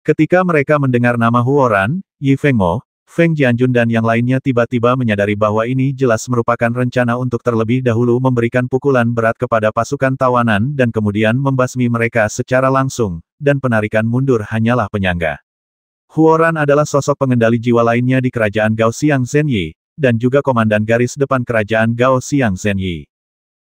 Ketika mereka mendengar nama Huoran, Yi Fengmo, Feng Jianjun dan yang lainnya tiba-tiba menyadari bahwa ini jelas merupakan rencana untuk terlebih dahulu memberikan pukulan berat kepada pasukan tawanan dan kemudian membasmi mereka secara langsung, dan penarikan mundur hanyalah penyangga. Huoran adalah sosok pengendali jiwa lainnya di kerajaan Gao Xiang Zhenyi, dan juga komandan garis depan kerajaan Gao Xiang Zhenyi.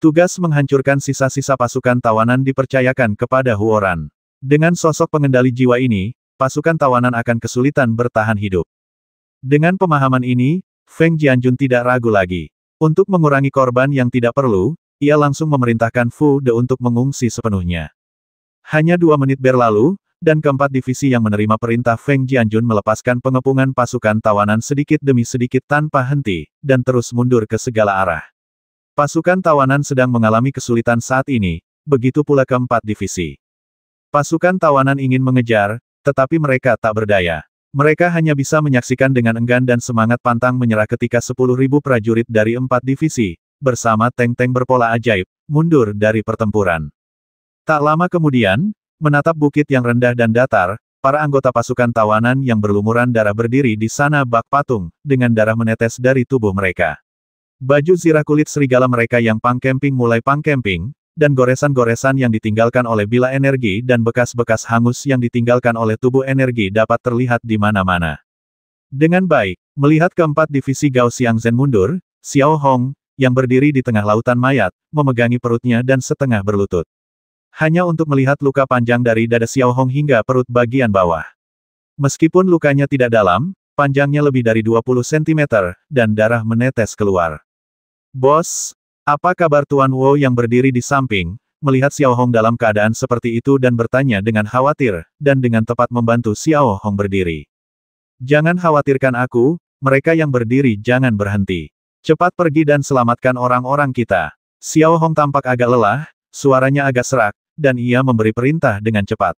Tugas menghancurkan sisa-sisa pasukan tawanan dipercayakan kepada Huoran. Dengan sosok pengendali jiwa ini, pasukan tawanan akan kesulitan bertahan hidup. Dengan pemahaman ini, Feng Jianjun tidak ragu lagi. Untuk mengurangi korban yang tidak perlu, ia langsung memerintahkan Fu De untuk mengungsi sepenuhnya. Hanya 2 menit berlalu, dan keempat divisi yang menerima perintah Feng Jianjun melepaskan pengepungan pasukan tawanan sedikit demi sedikit tanpa henti, dan terus mundur ke segala arah. Pasukan tawanan sedang mengalami kesulitan saat ini, begitu pula keempat divisi. Pasukan tawanan ingin mengejar, tetapi mereka tak berdaya. Mereka hanya bisa menyaksikan dengan enggan dan semangat pantang menyerah ketika 10.000 prajurit dari 4 divisi, bersama tank-tank berpola ajaib, mundur dari pertempuran. Tak lama kemudian, menatap bukit yang rendah dan datar, para anggota pasukan tawanan yang berlumuran darah berdiri di sana bak patung, dengan darah menetes dari tubuh mereka. Baju zirah kulit serigala mereka yang pangkemping mulai pangkemping, dan goresan-goresan yang ditinggalkan oleh bila energi dan bekas-bekas hangus yang ditinggalkan oleh tubuh energi dapat terlihat di mana-mana. Dengan baik, melihat keempat divisi Gao Xiang Zhen mundur, Xiao Hong, yang berdiri di tengah lautan mayat, memegangi perutnya dan setengah berlutut. Hanya untuk melihat luka panjang dari dada Xiao Hong hingga perut bagian bawah. Meskipun lukanya tidak dalam, panjangnya lebih dari 20 cm, dan darah menetes keluar. "Bos, apa kabar Tuan Wu?" yang berdiri di samping, melihat Xiao Hong dalam keadaan seperti itu dan bertanya dengan khawatir, dan dengan tepat membantu Xiao Hong berdiri. "Jangan khawatirkan aku, mereka yang berdiri jangan berhenti. Cepat pergi dan selamatkan orang-orang kita." Xiao Hong tampak agak lelah, suaranya agak serak, dan ia memberi perintah dengan cepat.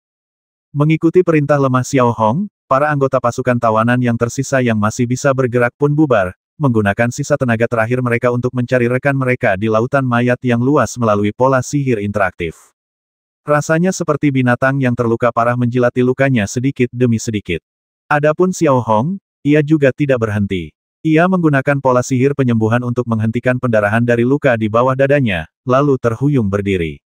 Mengikuti perintah lemah Xiao Hong, para anggota pasukan tawanan yang tersisa yang masih bisa bergerak pun bubar, menggunakan sisa tenaga terakhir mereka untuk mencari rekan mereka di lautan mayat yang luas melalui pola sihir interaktif. Rasanya seperti binatang yang terluka parah menjilati lukanya sedikit demi sedikit. Adapun Xiao Hong, ia juga tidak berhenti. Ia menggunakan pola sihir penyembuhan untuk menghentikan pendarahan dari luka di bawah dadanya, lalu terhuyung berdiri.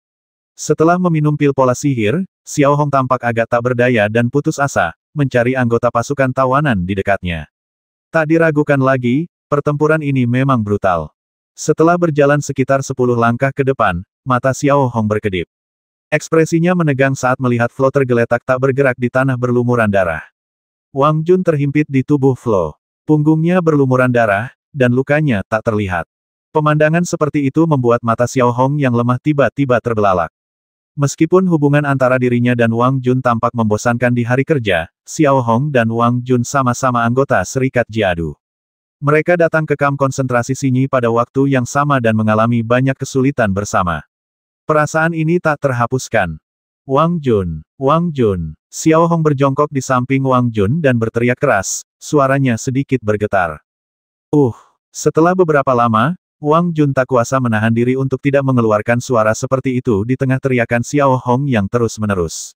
Setelah meminum pil pola sihir, Xiao Hong tampak agak tak berdaya dan putus asa, mencari anggota pasukan tawanan di dekatnya. Tak diragukan lagi, pertempuran ini memang brutal. Setelah berjalan sekitar 10 langkah ke depan, mata Xiao Hong berkedip. Ekspresinya menegang saat melihat Flo tergeletak tak bergerak di tanah berlumuran darah. Wang Jun terhimpit di tubuh Flo. Punggungnya berlumuran darah, dan lukanya tak terlihat. Pemandangan seperti itu membuat mata Xiao Hong yang lemah tiba-tiba terbelalak. Meskipun hubungan antara dirinya dan Wang Jun tampak membosankan di hari kerja, Xiao Hong dan Wang Jun sama-sama anggota Serikat Jiadu. Mereka datang ke kamp konsentrasi Xinyi pada waktu yang sama dan mengalami banyak kesulitan bersama. Perasaan ini tak terhapuskan. Wang Jun, Wang Jun. Xiao Hong berjongkok di samping Wang Jun dan berteriak keras, suaranya sedikit bergetar. Setelah beberapa lama, Wang Jun tak kuasa menahan diri untuk tidak mengeluarkan suara seperti itu di tengah teriakan Xiao Hong yang terus-menerus.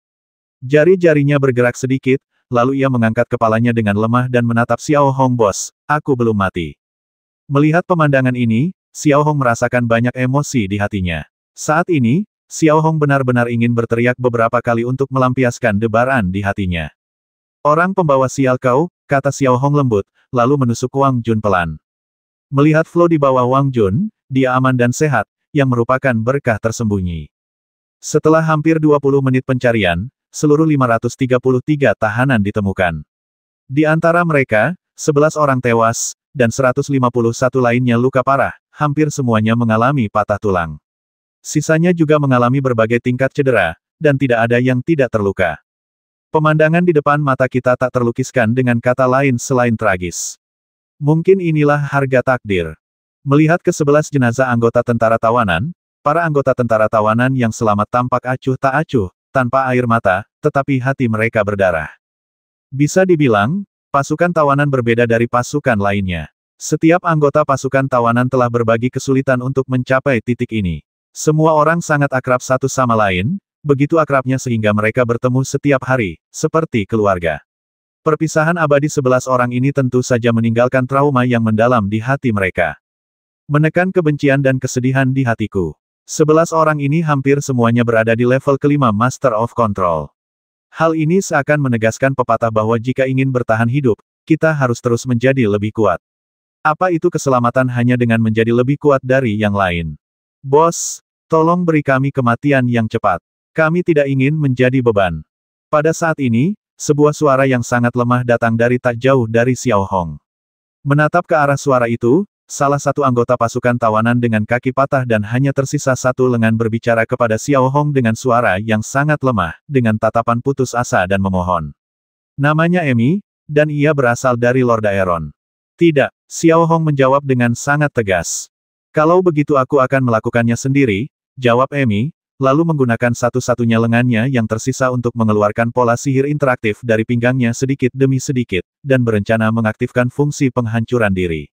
Jari-jarinya bergerak sedikit, lalu ia mengangkat kepalanya dengan lemah dan menatap Xiao Hong. "Bos, aku belum mati." Melihat pemandangan ini, Xiao Hong merasakan banyak emosi di hatinya. Saat ini, Xiao Hong benar-benar ingin berteriak beberapa kali untuk melampiaskan debaran di hatinya. "Orang pembawa sial kau," kata Xiao Hong lembut, lalu menusuk Wang Jun pelan. Melihat Flo di bawah Wang Jun, dia aman dan sehat, yang merupakan berkah tersembunyi. Setelah hampir 20 menit pencarian, seluruh 533 tahanan ditemukan. Di antara mereka, 11 orang tewas, dan 151 lainnya luka parah, hampir semuanya mengalami patah tulang. Sisanya juga mengalami berbagai tingkat cedera, dan tidak ada yang tidak terluka. Pemandangan di depan mata kita tak terlukiskan dengan kata lain selain tragis. Mungkin inilah harga takdir. Melihat ke-11 jenazah anggota tentara tawanan, para anggota tentara tawanan yang selamat tampak acuh tak acuh, tanpa air mata, tetapi hati mereka berdarah. Bisa dibilang, pasukan tawanan berbeda dari pasukan lainnya. Setiap anggota pasukan tawanan telah berbagi kesulitan untuk mencapai titik ini. Semua orang sangat akrab satu sama lain, Begitu akrabnya sehingga mereka bertemu setiap hari, seperti keluarga. Perpisahan abadi 11 orang ini tentu saja meninggalkan trauma yang mendalam di hati mereka. Menekan kebencian dan kesedihan di hatiku. 11 orang ini hampir semuanya berada di level kelima Master of Control. Hal ini seakan menegaskan pepatah bahwa jika ingin bertahan hidup, kita harus terus menjadi lebih kuat. Apa itu keselamatan hanya dengan menjadi lebih kuat dari yang lain? Bos, tolong beri kami kematian yang cepat. Kami tidak ingin menjadi beban. Pada saat ini, sebuah suara yang sangat lemah datang dari tak jauh dari Xiao Hong. Menatap ke arah suara itu, salah satu anggota pasukan tawanan dengan kaki patah dan hanya tersisa satu lengan berbicara kepada Xiao Hong dengan suara yang sangat lemah, dengan tatapan putus asa dan memohon. Namanya Emi, dan ia berasal dari Lord Aeron. Tidak, Xiao Hong menjawab dengan sangat tegas. Kalau begitu aku akan melakukannya sendiri, jawab Emi, lalu menggunakan satu-satunya lengannya yang tersisa untuk mengeluarkan pola sihir interaktif dari pinggangnya sedikit demi sedikit, dan berencana mengaktifkan fungsi penghancuran diri.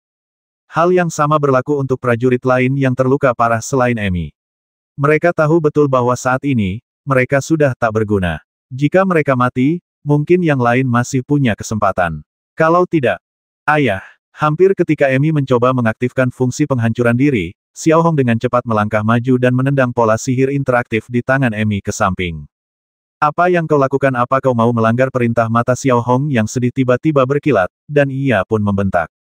Hal yang sama berlaku untuk prajurit lain yang terluka parah selain Emi. Mereka tahu betul bahwa saat ini, mereka sudah tak berguna. Jika mereka mati, mungkin yang lain masih punya kesempatan. Kalau tidak, ayah, hampir ketika Emi mencoba mengaktifkan fungsi penghancuran diri, Xiao Hong dengan cepat melangkah maju dan menendang pola sihir interaktif di tangan Emi ke samping. Apa yang kau lakukan? Apa kau mau melanggar perintah? Mata Xiao Hong yang sedih tiba-tiba berkilat, dan ia pun membentak.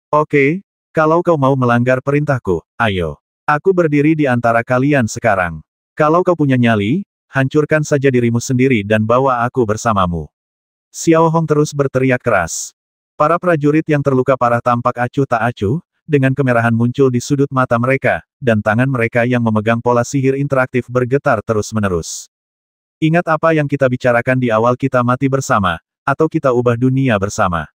Oke. Kalau kau mau melanggar perintahku, ayo. Aku berdiri di antara kalian sekarang. Kalau kau punya nyali, hancurkan saja dirimu sendiri dan bawa aku bersamamu. Xiao Hong terus berteriak keras. Para prajurit yang terluka parah tampak acuh tak acuh, dengan kemerahan muncul di sudut mata mereka, dan tangan mereka yang memegang pola sihir interaktif bergetar terus-menerus. Ingat apa yang kita bicarakan di awal, kita mati bersama, atau kita ubah dunia bersama.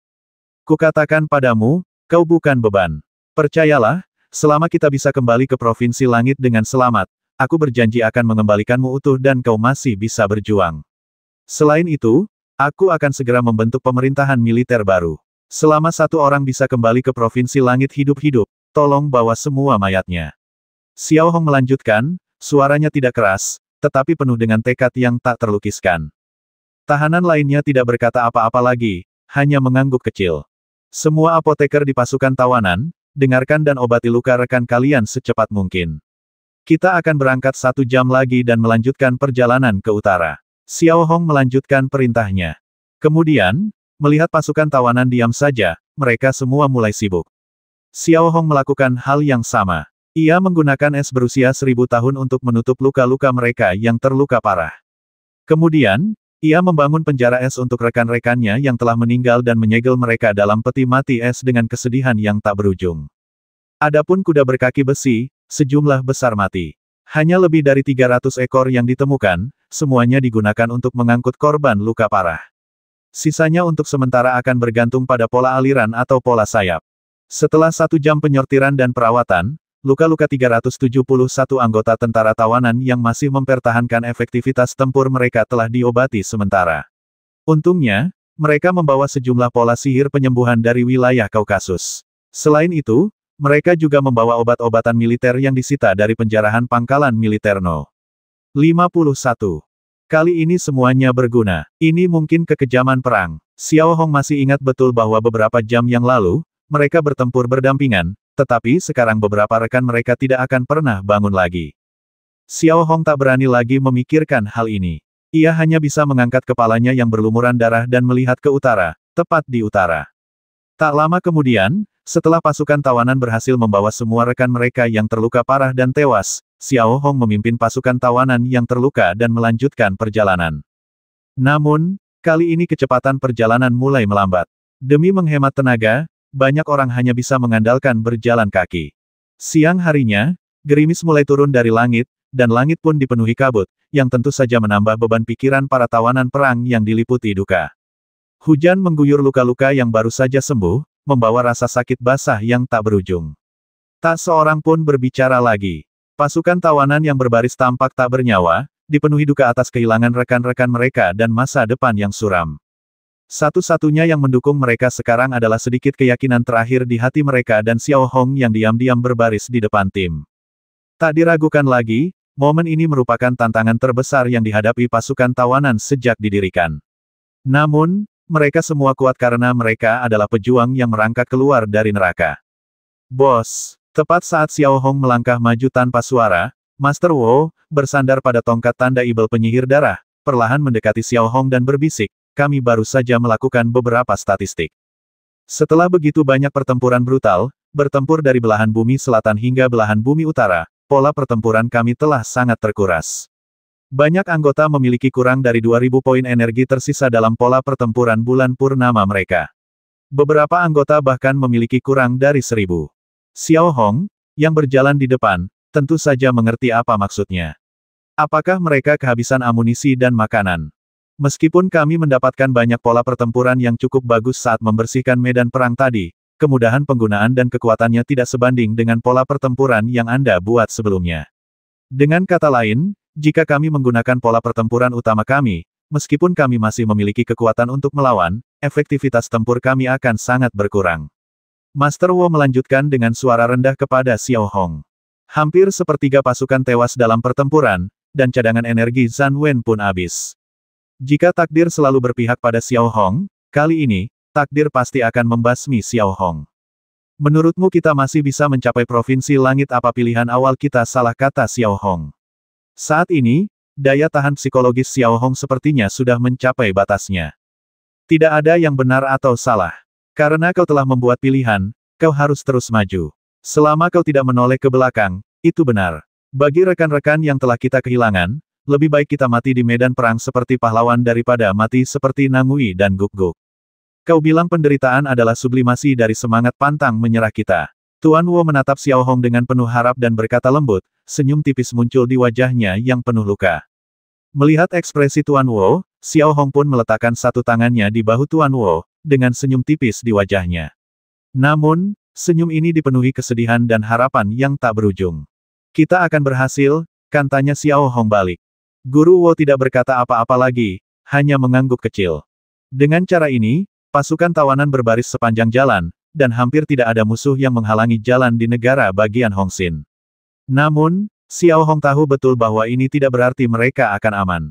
Kukatakan padamu, kau bukan beban. Percayalah, selama kita bisa kembali ke Provinsi Langit dengan selamat, aku berjanji akan mengembalikanmu utuh dan kau masih bisa berjuang. Selain itu, aku akan segera membentuk pemerintahan militer baru. Selama satu orang bisa kembali ke Provinsi Langit hidup-hidup, tolong bawa semua mayatnya. Xiao Hong melanjutkan, suaranya tidak keras, tetapi penuh dengan tekad yang tak terlukiskan. Tahanan lainnya tidak berkata apa-apa lagi, hanya mengangguk kecil. Semua apoteker di pasukan tawanan, dengarkan dan obati luka rekan kalian secepat mungkin. Kita akan berangkat 1 jam lagi dan melanjutkan perjalanan ke utara. Xiao Hong melanjutkan perintahnya. Kemudian, melihat pasukan tawanan diam saja, mereka semua mulai sibuk. Xiao Hong melakukan hal yang sama. Ia menggunakan es berusia 1000 tahun untuk menutup luka-luka mereka yang terluka parah. Kemudian, ia membangun penjara es untuk rekan-rekannya yang telah meninggal dan menyegel mereka dalam peti mati es dengan kesedihan yang tak berujung. Adapun kuda berkaki besi, sejumlah besar mati. Hanya lebih dari 300 ekor yang ditemukan, semuanya digunakan untuk mengangkut korban luka parah. Sisanya untuk sementara akan bergantung pada pola aliran atau pola sayap. Setelah 1 jam penyortiran dan perawatan, luka-luka 371 anggota tentara tawanan yang masih mempertahankan efektivitas tempur mereka telah diobati sementara. Untungnya, mereka membawa sejumlah pola sihir penyembuhan dari wilayah Kaukasus. Selain itu, mereka juga membawa obat-obatan militer yang disita dari penjarahan pangkalan militer No. 51. Kali ini semuanya berguna. Ini mungkin kekejaman perang. Xiao Hong masih ingat betul bahwa beberapa jam yang lalu, mereka bertempur berdampingan, tetapi sekarang beberapa rekan mereka tidak akan pernah bangun lagi. Xiao Hong tak berani lagi memikirkan hal ini. Ia hanya bisa mengangkat kepalanya yang berlumuran darah dan melihat ke utara, tepat di utara. Tak lama kemudian, setelah pasukan tawanan berhasil membawa semua rekan mereka yang terluka parah dan tewas, Xiao Hong memimpin pasukan tawanan yang terluka dan melanjutkan perjalanan. Namun, kali ini kecepatan perjalanan mulai melambat. Demi menghemat tenaga, banyak orang hanya bisa mengandalkan berjalan kaki. Siang harinya, gerimis mulai turun dari langit, dan langit pun dipenuhi kabut, yang tentu saja menambah beban pikiran para tawanan perang yang diliputi duka. Hujan mengguyur luka-luka yang baru saja sembuh, membawa rasa sakit basah yang tak berujung. Tak seorang pun berbicara lagi. Pasukan tawanan yang berbaris tampak tak bernyawa, dipenuhi duka atas kehilangan rekan-rekan mereka dan masa depan yang suram. Satu-satunya yang mendukung mereka sekarang adalah sedikit keyakinan terakhir di hati mereka dan Xiao Hong yang diam-diam berbaris di depan tim. Tak diragukan lagi, momen ini merupakan tantangan terbesar yang dihadapi pasukan tawanan sejak didirikan. Namun, mereka semua kuat karena mereka adalah pejuang yang merangkak keluar dari neraka. Bos, tepat saat Xiao Hong melangkah maju tanpa suara, Master Wu, bersandar pada tongkat tanda ibel penyihir darah, perlahan mendekati Xiao Hong dan berbisik, kami baru saja melakukan beberapa statistik. Setelah begitu banyak pertempuran brutal, bertempur dari belahan bumi selatan hingga belahan bumi utara, pola pertempuran kami telah sangat terkuras. Banyak anggota memiliki kurang dari 2000 poin energi tersisa dalam pola pertempuran bulan purnama mereka. Beberapa anggota bahkan memiliki kurang dari 1000. Xiao Hong, yang berjalan di depan, tentu saja mengerti apa maksudnya. Apakah mereka kehabisan amunisi dan makanan? Meskipun kami mendapatkan banyak pola pertempuran yang cukup bagus saat membersihkan medan perang tadi, kemudahan penggunaan dan kekuatannya tidak sebanding dengan pola pertempuran yang Anda buat sebelumnya. Dengan kata lain, jika kami menggunakan pola pertempuran utama kami, meskipun kami masih memiliki kekuatan untuk melawan, efektivitas tempur kami akan sangat berkurang. Master Wu melanjutkan dengan suara rendah kepada Xiao Hong. Hampir sepertiga pasukan tewas dalam pertempuran, dan cadangan energi Zhan Wen pun habis. Jika takdir selalu berpihak pada Xiao Hong, kali ini, takdir pasti akan membasmi Xiao Hong. Menurutmu kita masih bisa mencapai provinsi langit apa pilihan awal kita salah, kata Xiao Hong. Saat ini, daya tahan psikologis Xiao Hong sepertinya sudah mencapai batasnya. Tidak ada yang benar atau salah. Karena kau telah membuat pilihan, kau harus terus maju. Selama kau tidak menoleh ke belakang, itu benar. Bagi rekan-rekan yang telah kita kehilangan, lebih baik kita mati di medan perang seperti pahlawan daripada mati seperti Nangui dan Guk-Guk. Kau bilang penderitaan adalah sublimasi dari semangat pantang menyerah kita. Tuan Wu menatap Xiao Hong dengan penuh harap dan berkata lembut, senyum tipis muncul di wajahnya yang penuh luka. Melihat ekspresi Tuan Wu, Xiao Hong pun meletakkan satu tangannya di bahu Tuan Wu, dengan senyum tipis di wajahnya. Namun, senyum ini dipenuhi kesedihan dan harapan yang tak berujung. Kita akan berhasil, kan, tanya Xiao Hong balik. Guru Wu tidak berkata apa-apa lagi, hanya mengangguk kecil. Dengan cara ini, pasukan tawanan berbaris sepanjang jalan, dan hampir tidak ada musuh yang menghalangi jalan di negara bagian Hongxin. Namun, Xiao Hong tahu betul bahwa ini tidak berarti mereka akan aman.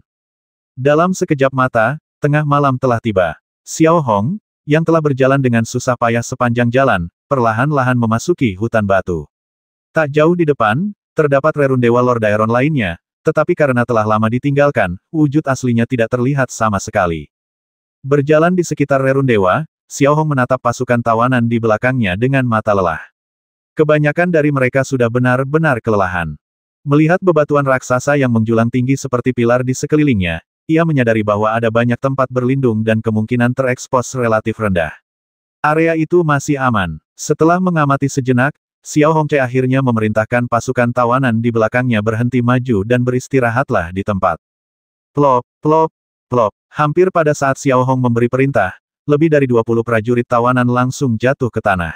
Dalam sekejap mata, tengah malam telah tiba. Xiao Hong, yang telah berjalan dengan susah payah sepanjang jalan, perlahan-lahan memasuki hutan batu. Tak jauh di depan, terdapat rerundewa Lord Daeron lainnya, tetapi karena telah lama ditinggalkan, wujud aslinya tidak terlihat sama sekali. Berjalan di sekitar rerundewa, Xiao Hong menatap pasukan tawanan di belakangnya dengan mata lelah. Kebanyakan dari mereka sudah benar-benar kelelahan. Melihat bebatuan raksasa yang menjulang tinggi seperti pilar di sekelilingnya, ia menyadari bahwa ada banyak tempat berlindung dan kemungkinan terekspos relatif rendah. Area itu masih aman. Setelah mengamati sejenak, Xiao Hongce akhirnya memerintahkan pasukan tawanan di belakangnya berhenti maju dan beristirahatlah di tempat. Plop, plop, plop. Hampir pada saat Xiao Hong memberi perintah, lebih dari 20 prajurit tawanan langsung jatuh ke tanah.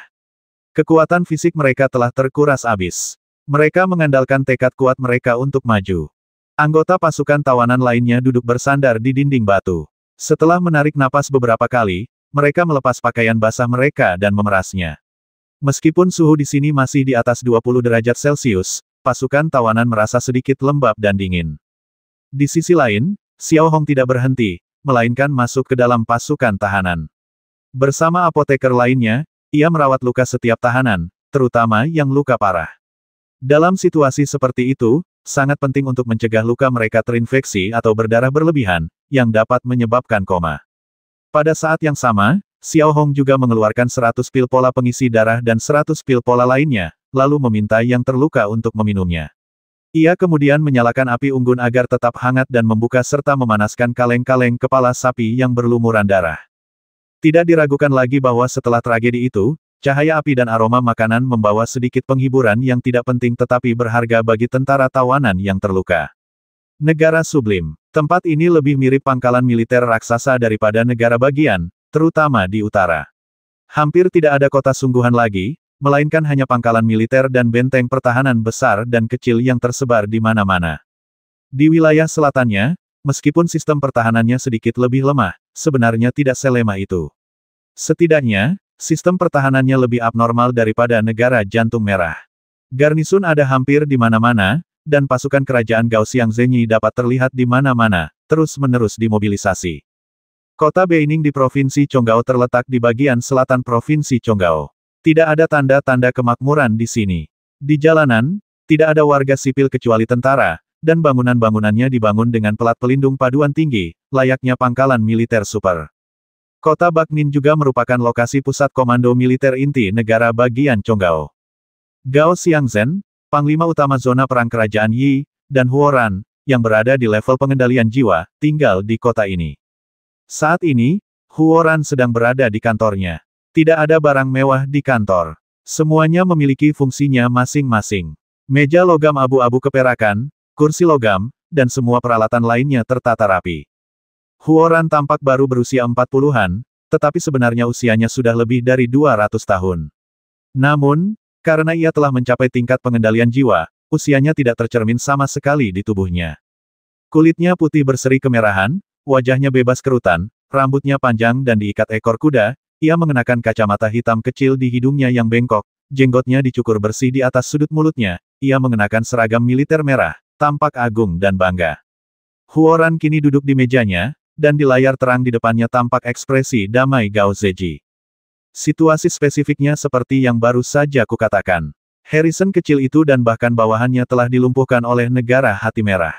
Kekuatan fisik mereka telah terkuras habis. Mereka mengandalkan tekad kuat mereka untuk maju. Anggota pasukan tawanan lainnya duduk bersandar di dinding batu. Setelah menarik napas beberapa kali, mereka melepas pakaian basah mereka dan memerasnya. Meskipun suhu di sini masih di atas 20 derajat Celcius, pasukan tawanan merasa sedikit lembab dan dingin. Di sisi lain, Xiao Hong tidak berhenti, melainkan masuk ke dalam pasukan tahanan. Bersama apoteker lainnya, ia merawat luka setiap tahanan, terutama yang luka parah. Dalam situasi seperti itu, sangat penting untuk mencegah luka mereka terinfeksi atau berdarah berlebihan, yang dapat menyebabkan koma. Pada saat yang sama, Xiao Hong juga mengeluarkan 100 pil pola pengisi darah dan 100 pil pola lainnya, lalu meminta yang terluka untuk meminumnya. Ia kemudian menyalakan api unggun agar tetap hangat dan membuka serta memanaskan kaleng-kaleng kepala sapi yang berlumuran darah. Tidak diragukan lagi bahwa setelah tragedi itu, cahaya api dan aroma makanan membawa sedikit penghiburan yang tidak penting tetapi berharga bagi tentara tawanan yang terluka. Negara Sublim. Tempat ini lebih mirip pangkalan militer raksasa daripada negara bagian, terutama di utara. Hampir tidak ada kota sungguhan lagi, melainkan hanya pangkalan militer dan benteng pertahanan besar dan kecil yang tersebar di mana-mana. Di wilayah selatannya, meskipun sistem pertahanannya sedikit lebih lemah, sebenarnya tidak selemah itu. Setidaknya, sistem pertahanannya lebih abnormal daripada negara Jantung Merah. Garnisun ada hampir di mana-mana, dan pasukan kerajaan Gao Xiangzenyi dapat terlihat di mana-mana, terus-menerus dimobilisasi. Kota Beining di Provinsi Chonggao terletak di bagian selatan Provinsi Chonggao. Tidak ada tanda-tanda kemakmuran di sini. Di jalanan, tidak ada warga sipil kecuali tentara, dan bangunan-bangunannya dibangun dengan pelat pelindung paduan tinggi, layaknya pangkalan militer super. Kota Baknin juga merupakan lokasi pusat komando militer inti negara bagian Chonggao. Gao Xiangzen, Panglima Utama Zona Perang Kerajaan Yi, dan Huoran, yang berada di level pengendalian jiwa, tinggal di kota ini. Saat ini, Huoran sedang berada di kantornya. Tidak ada barang mewah di kantor. Semuanya memiliki fungsinya masing-masing. Meja logam abu-abu keperakan, kursi logam, dan semua peralatan lainnya tertata rapi. Huoran tampak baru berusia 40-an, tetapi sebenarnya usianya sudah lebih dari 200 tahun. Namun, karena ia telah mencapai tingkat pengendalian jiwa, usianya tidak tercermin sama sekali di tubuhnya. Kulitnya putih berseri kemerahan, wajahnya bebas kerutan, rambutnya panjang dan diikat ekor kuda, ia mengenakan kacamata hitam kecil di hidungnya yang bengkok, jenggotnya dicukur bersih di atas sudut mulutnya, ia mengenakan seragam militer merah, tampak agung dan bangga. Huoran kini duduk di mejanya, dan di layar terang di depannya tampak ekspresi damai Gao Zeji. Situasi spesifiknya seperti yang baru saja kukatakan. Harrison kecil itu dan bahkan bawahannya telah dilumpuhkan oleh negara hati merah.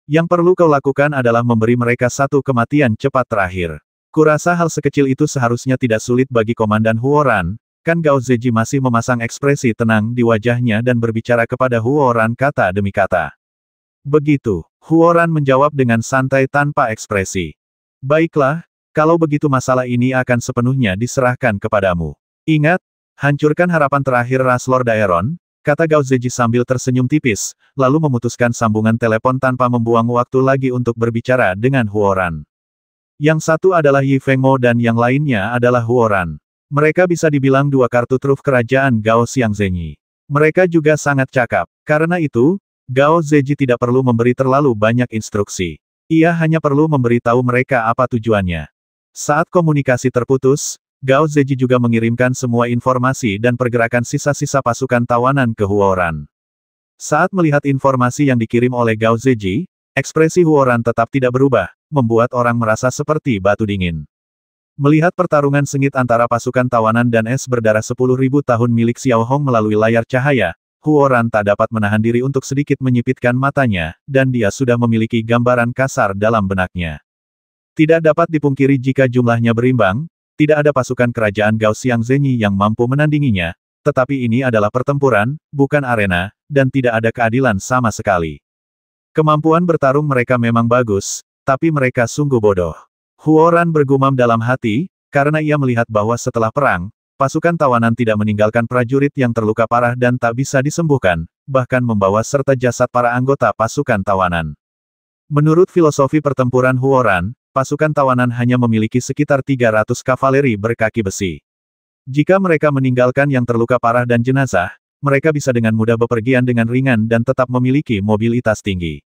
Yang perlu kau lakukan adalah memberi mereka satu kematian cepat terakhir. Kurasa hal sekecil itu seharusnya tidak sulit bagi Komandan Huoran, kan Gao Zeji masih memasang ekspresi tenang di wajahnya dan berbicara kepada Huoran kata demi kata. Begitu, Huoran menjawab dengan santai tanpa ekspresi. Baiklah, kalau begitu masalah ini akan sepenuhnya diserahkan kepadamu. Ingat, hancurkan harapan terakhir ras Lord Daeron, kata Gao Zeji sambil tersenyum tipis, lalu memutuskan sambungan telepon tanpa membuang waktu lagi untuk berbicara dengan Huoran. Yang satu adalah Yi Fengmo dan yang lainnya adalah Huoran. Mereka bisa dibilang dua kartu truf kerajaan Gao Xiangzenyi. Mereka juga sangat cakap. Karena itu, Gao Zeji tidak perlu memberi terlalu banyak instruksi. Ia hanya perlu memberitahu mereka apa tujuannya. Saat komunikasi terputus, Gao Zeji juga mengirimkan semua informasi dan pergerakan sisa-sisa pasukan tawanan ke Huoran. Saat melihat informasi yang dikirim oleh Gao Zeji, ekspresi Huoran tetap tidak berubah, membuat orang merasa seperti batu dingin. Melihat pertarungan sengit antara pasukan tawanan dan es berdarah 10.000 tahun milik Xiao Hong melalui layar cahaya, Huoran tak dapat menahan diri untuk sedikit menyipitkan matanya, dan dia sudah memiliki gambaran kasar dalam benaknya. Tidak dapat dipungkiri jika jumlahnya berimbang, tidak ada pasukan kerajaan Gao Xiangzenyi yang mampu menandinginya, tetapi ini adalah pertempuran, bukan arena, dan tidak ada keadilan sama sekali. Kemampuan bertarung mereka memang bagus, tapi mereka sungguh bodoh. Huoran bergumam dalam hati, karena ia melihat bahwa setelah perang, pasukan tawanan tidak meninggalkan prajurit yang terluka parah dan tak bisa disembuhkan, bahkan membawa serta jasad para anggota pasukan tawanan. Menurut filosofi pertempuran Huoran, pasukan tawanan hanya memiliki sekitar 300 kavaleri berkaki besi. Jika mereka meninggalkan yang terluka parah dan jenazah, mereka bisa dengan mudah bepergian dengan ringan dan tetap memiliki mobilitas tinggi.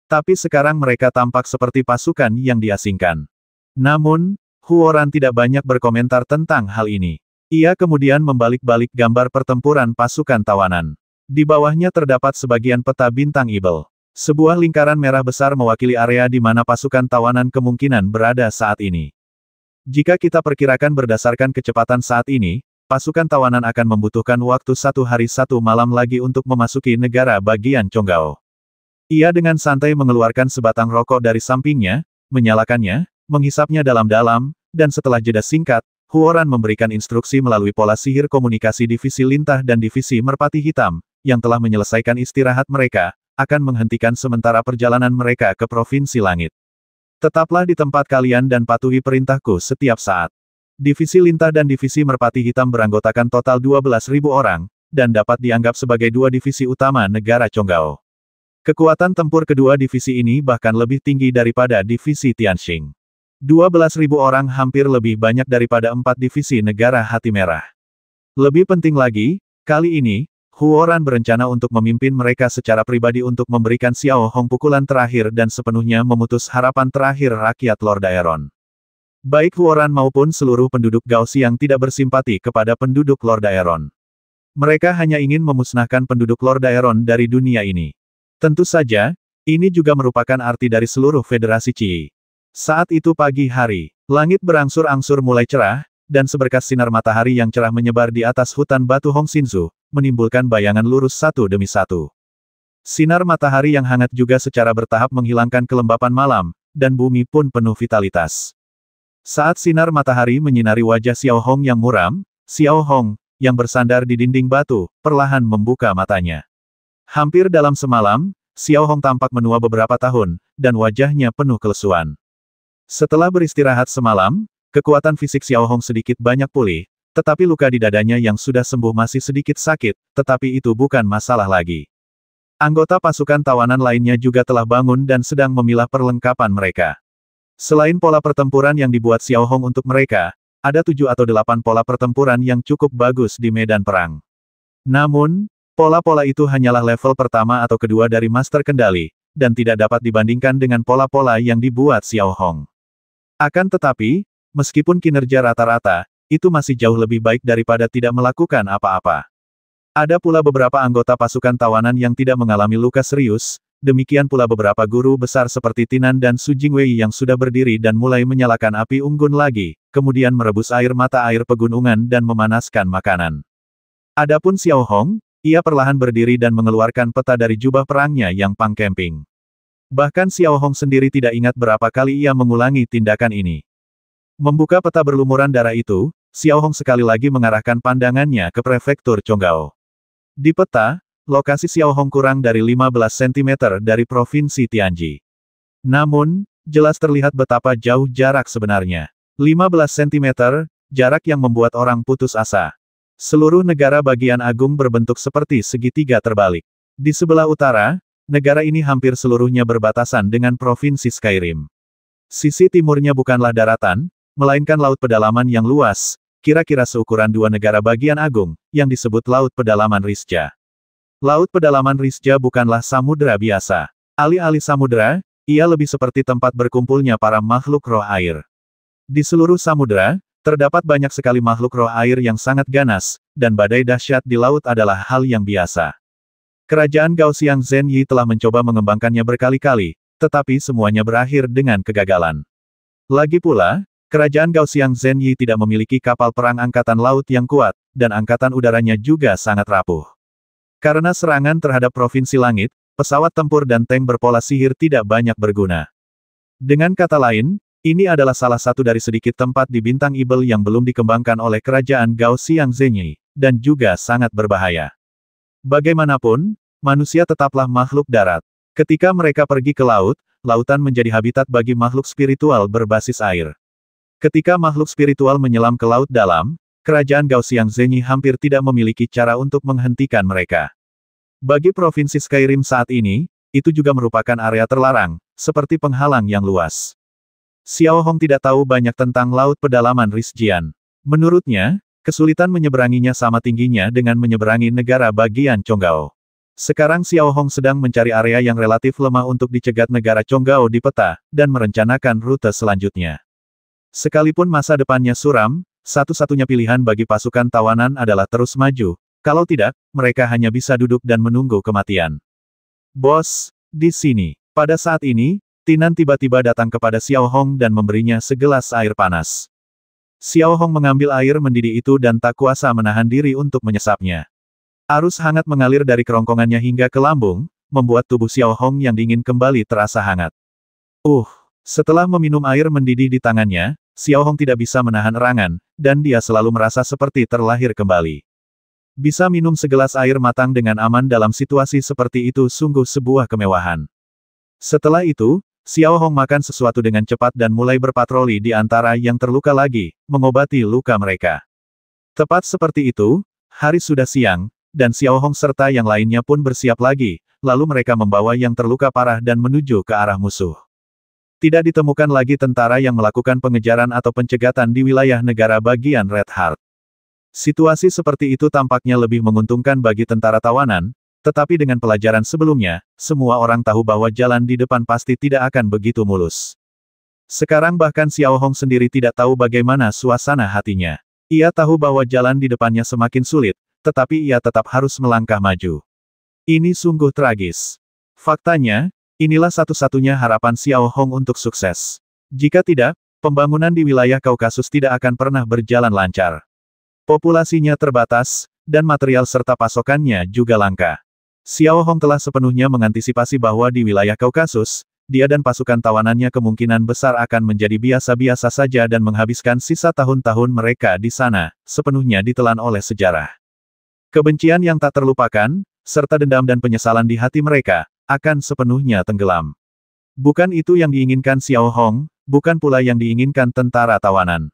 Tapi sekarang mereka tampak seperti pasukan yang diasingkan. Namun, Huoran tidak banyak berkomentar tentang hal ini. Ia kemudian membalik-balik gambar pertempuran pasukan tawanan. Di bawahnya terdapat sebagian peta bintang Ibel. Sebuah lingkaran merah besar mewakili area di mana pasukan tawanan kemungkinan berada saat ini. Jika kita perkirakan berdasarkan kecepatan saat ini, pasukan tawanan akan membutuhkan waktu 1 hari 1 malam lagi untuk memasuki negara bagian Chonggao. Ia dengan santai mengeluarkan sebatang rokok dari sampingnya, menyalakannya, menghisapnya dalam-dalam, dan setelah jeda singkat, Huoran memberikan instruksi melalui pola sihir komunikasi divisi lintah dan divisi merpati hitam, yang telah menyelesaikan istirahat mereka, akan menghentikan sementara perjalanan mereka ke Provinsi Langit. Tetaplah di tempat kalian dan patuhi perintahku setiap saat. Divisi lintah dan divisi merpati hitam beranggotakan total 12.000 orang, dan dapat dianggap sebagai dua divisi utama negara Chonggao. Kekuatan tempur kedua divisi ini bahkan lebih tinggi daripada divisi Tianxing. 12.000 orang hampir lebih banyak daripada 4 divisi negara hati merah. Lebih penting lagi, kali ini, Huoran berencana untuk memimpin mereka secara pribadi untuk memberikan Xiao Hong pukulan terakhir dan sepenuhnya memutus harapan terakhir rakyat Lord Daeron. Baik Huoran maupun seluruh penduduk Gao Xiang tidak bersimpati kepada penduduk Lord Daeron. Mereka hanya ingin memusnahkan penduduk Lord Daeron dari dunia ini. Tentu saja, ini juga merupakan arti dari seluruh Federasi Qi. Saat itu pagi hari, langit berangsur-angsur mulai cerah, dan seberkas sinar matahari yang cerah menyebar di atas hutan batu Hong Xinzu, menimbulkan bayangan lurus satu demi satu. Sinar matahari yang hangat juga secara bertahap menghilangkan kelembapan malam, dan bumi pun penuh vitalitas. Saat sinar matahari menyinari wajah Xiao Hong yang muram, Xiao Hong, yang bersandar di dinding batu, perlahan membuka matanya. Hampir dalam semalam, Xiao Hong tampak menua beberapa tahun, dan wajahnya penuh kelesuan. Setelah beristirahat semalam, kekuatan fisik Xiao Hong sedikit banyak pulih, tetapi luka di dadanya yang sudah sembuh masih sedikit sakit, tetapi itu bukan masalah lagi. Anggota pasukan tawanan lainnya juga telah bangun dan sedang memilah perlengkapan mereka. Selain pola pertempuran yang dibuat Xiao Hong untuk mereka, ada 7 atau 8 pola pertempuran yang cukup bagus di medan perang. Namun, pola-pola itu hanyalah level pertama atau kedua dari master kendali, dan tidak dapat dibandingkan dengan pola-pola yang dibuat Xiao Hong. Akan tetapi, meskipun kinerja rata-rata, itu masih jauh lebih baik daripada tidak melakukan apa-apa. Ada pula beberapa anggota pasukan tawanan yang tidak mengalami luka serius, demikian pula beberapa guru besar seperti Tinan dan Su Jingwei yang sudah berdiri dan mulai menyalakan api unggun lagi, kemudian merebus air mata air pegunungan dan memanaskan makanan. Adapun Xiao Hong, ia perlahan berdiri dan mengeluarkan peta dari jubah perangnya yang pang camping. Bahkan Xiao Hong sendiri tidak ingat berapa kali ia mengulangi tindakan ini. Membuka peta berlumuran darah itu, Xiao Hong sekali lagi mengarahkan pandangannya ke prefektur Chonggao. Di peta, lokasi Xiao Hong kurang dari 15 cm dari provinsi Tianji. Namun, jelas terlihat betapa jauh jarak sebenarnya. 15 cm, jarak yang membuat orang putus asa. Seluruh negara bagian agung berbentuk seperti segitiga terbalik. Di sebelah utara, negara ini hampir seluruhnya berbatasan dengan provinsi Skyrim. Sisi timurnya bukanlah daratan, melainkan laut pedalaman yang luas, kira-kira seukuran 2 negara bagian agung, yang disebut Laut Pedalaman Risja. Laut Pedalaman Risja bukanlah samudera biasa. Alih-alih samudera, ia lebih seperti tempat berkumpulnya para makhluk roh air. Di seluruh samudera, terdapat banyak sekali makhluk roh air yang sangat ganas, dan badai dahsyat di laut adalah hal yang biasa. Kerajaan Gaoxiang Zhenyi telah mencoba mengembangkannya berkali-kali, tetapi semuanya berakhir dengan kegagalan. Lagi pula, Kerajaan Gaoxiang Zhenyi tidak memiliki kapal perang angkatan laut yang kuat, dan angkatan udaranya juga sangat rapuh. Karena serangan terhadap Provinsi Langit, pesawat tempur dan tank berpola sihir tidak banyak berguna. Dengan kata lain, ini adalah salah satu dari sedikit tempat di Bintang Ibel yang belum dikembangkan oleh Kerajaan Gaoxiang Zhenyi, dan juga sangat berbahaya. Bagaimanapun, manusia tetaplah makhluk darat. Ketika mereka pergi ke laut, lautan menjadi habitat bagi makhluk spiritual berbasis air. Ketika makhluk spiritual menyelam ke laut dalam, Kerajaan Gaoxiang Zhenyi hampir tidak memiliki cara untuk menghentikan mereka. Bagi Provinsi Skyrim saat ini, itu juga merupakan area terlarang, seperti penghalang yang luas. Xiao Hong tidak tahu banyak tentang Laut Pedalaman Risjian. Menurutnya, kesulitan menyeberanginya sama tingginya dengan menyeberangi negara bagian Chonggao. Sekarang Xiao Hong sedang mencari area yang relatif lemah untuk dicegat negara Chonggao di peta, dan merencanakan rute selanjutnya. Sekalipun masa depannya suram, satu-satunya pilihan bagi pasukan tawanan adalah terus maju, kalau tidak, mereka hanya bisa duduk dan menunggu kematian. Bos, di sini. Pada saat ini, Tinan tiba-tiba datang kepada Xiao Hong dan memberinya segelas air panas. Xiao Hong mengambil air mendidih itu dan tak kuasa menahan diri untuk menyesapnya. Arus hangat mengalir dari kerongkongannya hingga ke lambung, membuat tubuh Xiao Hong yang dingin kembali terasa hangat. Setelah meminum air mendidih di tangannya, Xiao Hong tidak bisa menahan erangan, dan dia selalu merasa seperti terlahir kembali. Bisa minum segelas air matang dengan aman dalam situasi seperti itu sungguh sebuah kemewahan. Setelah itu, Xiao Hong makan sesuatu dengan cepat dan mulai berpatroli di antara yang terluka lagi, mengobati luka mereka. Tepat seperti itu, hari sudah siang, dan Xiao Hong serta yang lainnya pun bersiap lagi, lalu mereka membawa yang terluka parah dan menuju ke arah musuh. Tidak ditemukan lagi tentara yang melakukan pengejaran atau pencegatan di wilayah negara bagian Red Heart. Situasi seperti itu tampaknya lebih menguntungkan bagi tentara tawanan, tetapi dengan pelajaran sebelumnya, semua orang tahu bahwa jalan di depan pasti tidak akan begitu mulus. Sekarang bahkan Xiao Hong sendiri tidak tahu bagaimana suasana hatinya. Ia tahu bahwa jalan di depannya semakin sulit, tetapi ia tetap harus melangkah maju. Ini sungguh tragis. Faktanya, inilah satu-satunya harapan Xiao Hong untuk sukses. Jika tidak, pembangunan di wilayah Kaukasus tidak akan pernah berjalan lancar. Populasinya terbatas, dan material serta pasokannya juga langka. Xiao Hong telah sepenuhnya mengantisipasi bahwa di wilayah Kaukasus, dia dan pasukan tawanannya kemungkinan besar akan menjadi biasa-biasa saja dan menghabiskan sisa tahun-tahun mereka di sana, sepenuhnya ditelan oleh sejarah. Kebencian yang tak terlupakan, serta dendam dan penyesalan di hati mereka, akan sepenuhnya tenggelam. Bukan itu yang diinginkan Xiao Hong, bukan pula yang diinginkan tentara tawanan.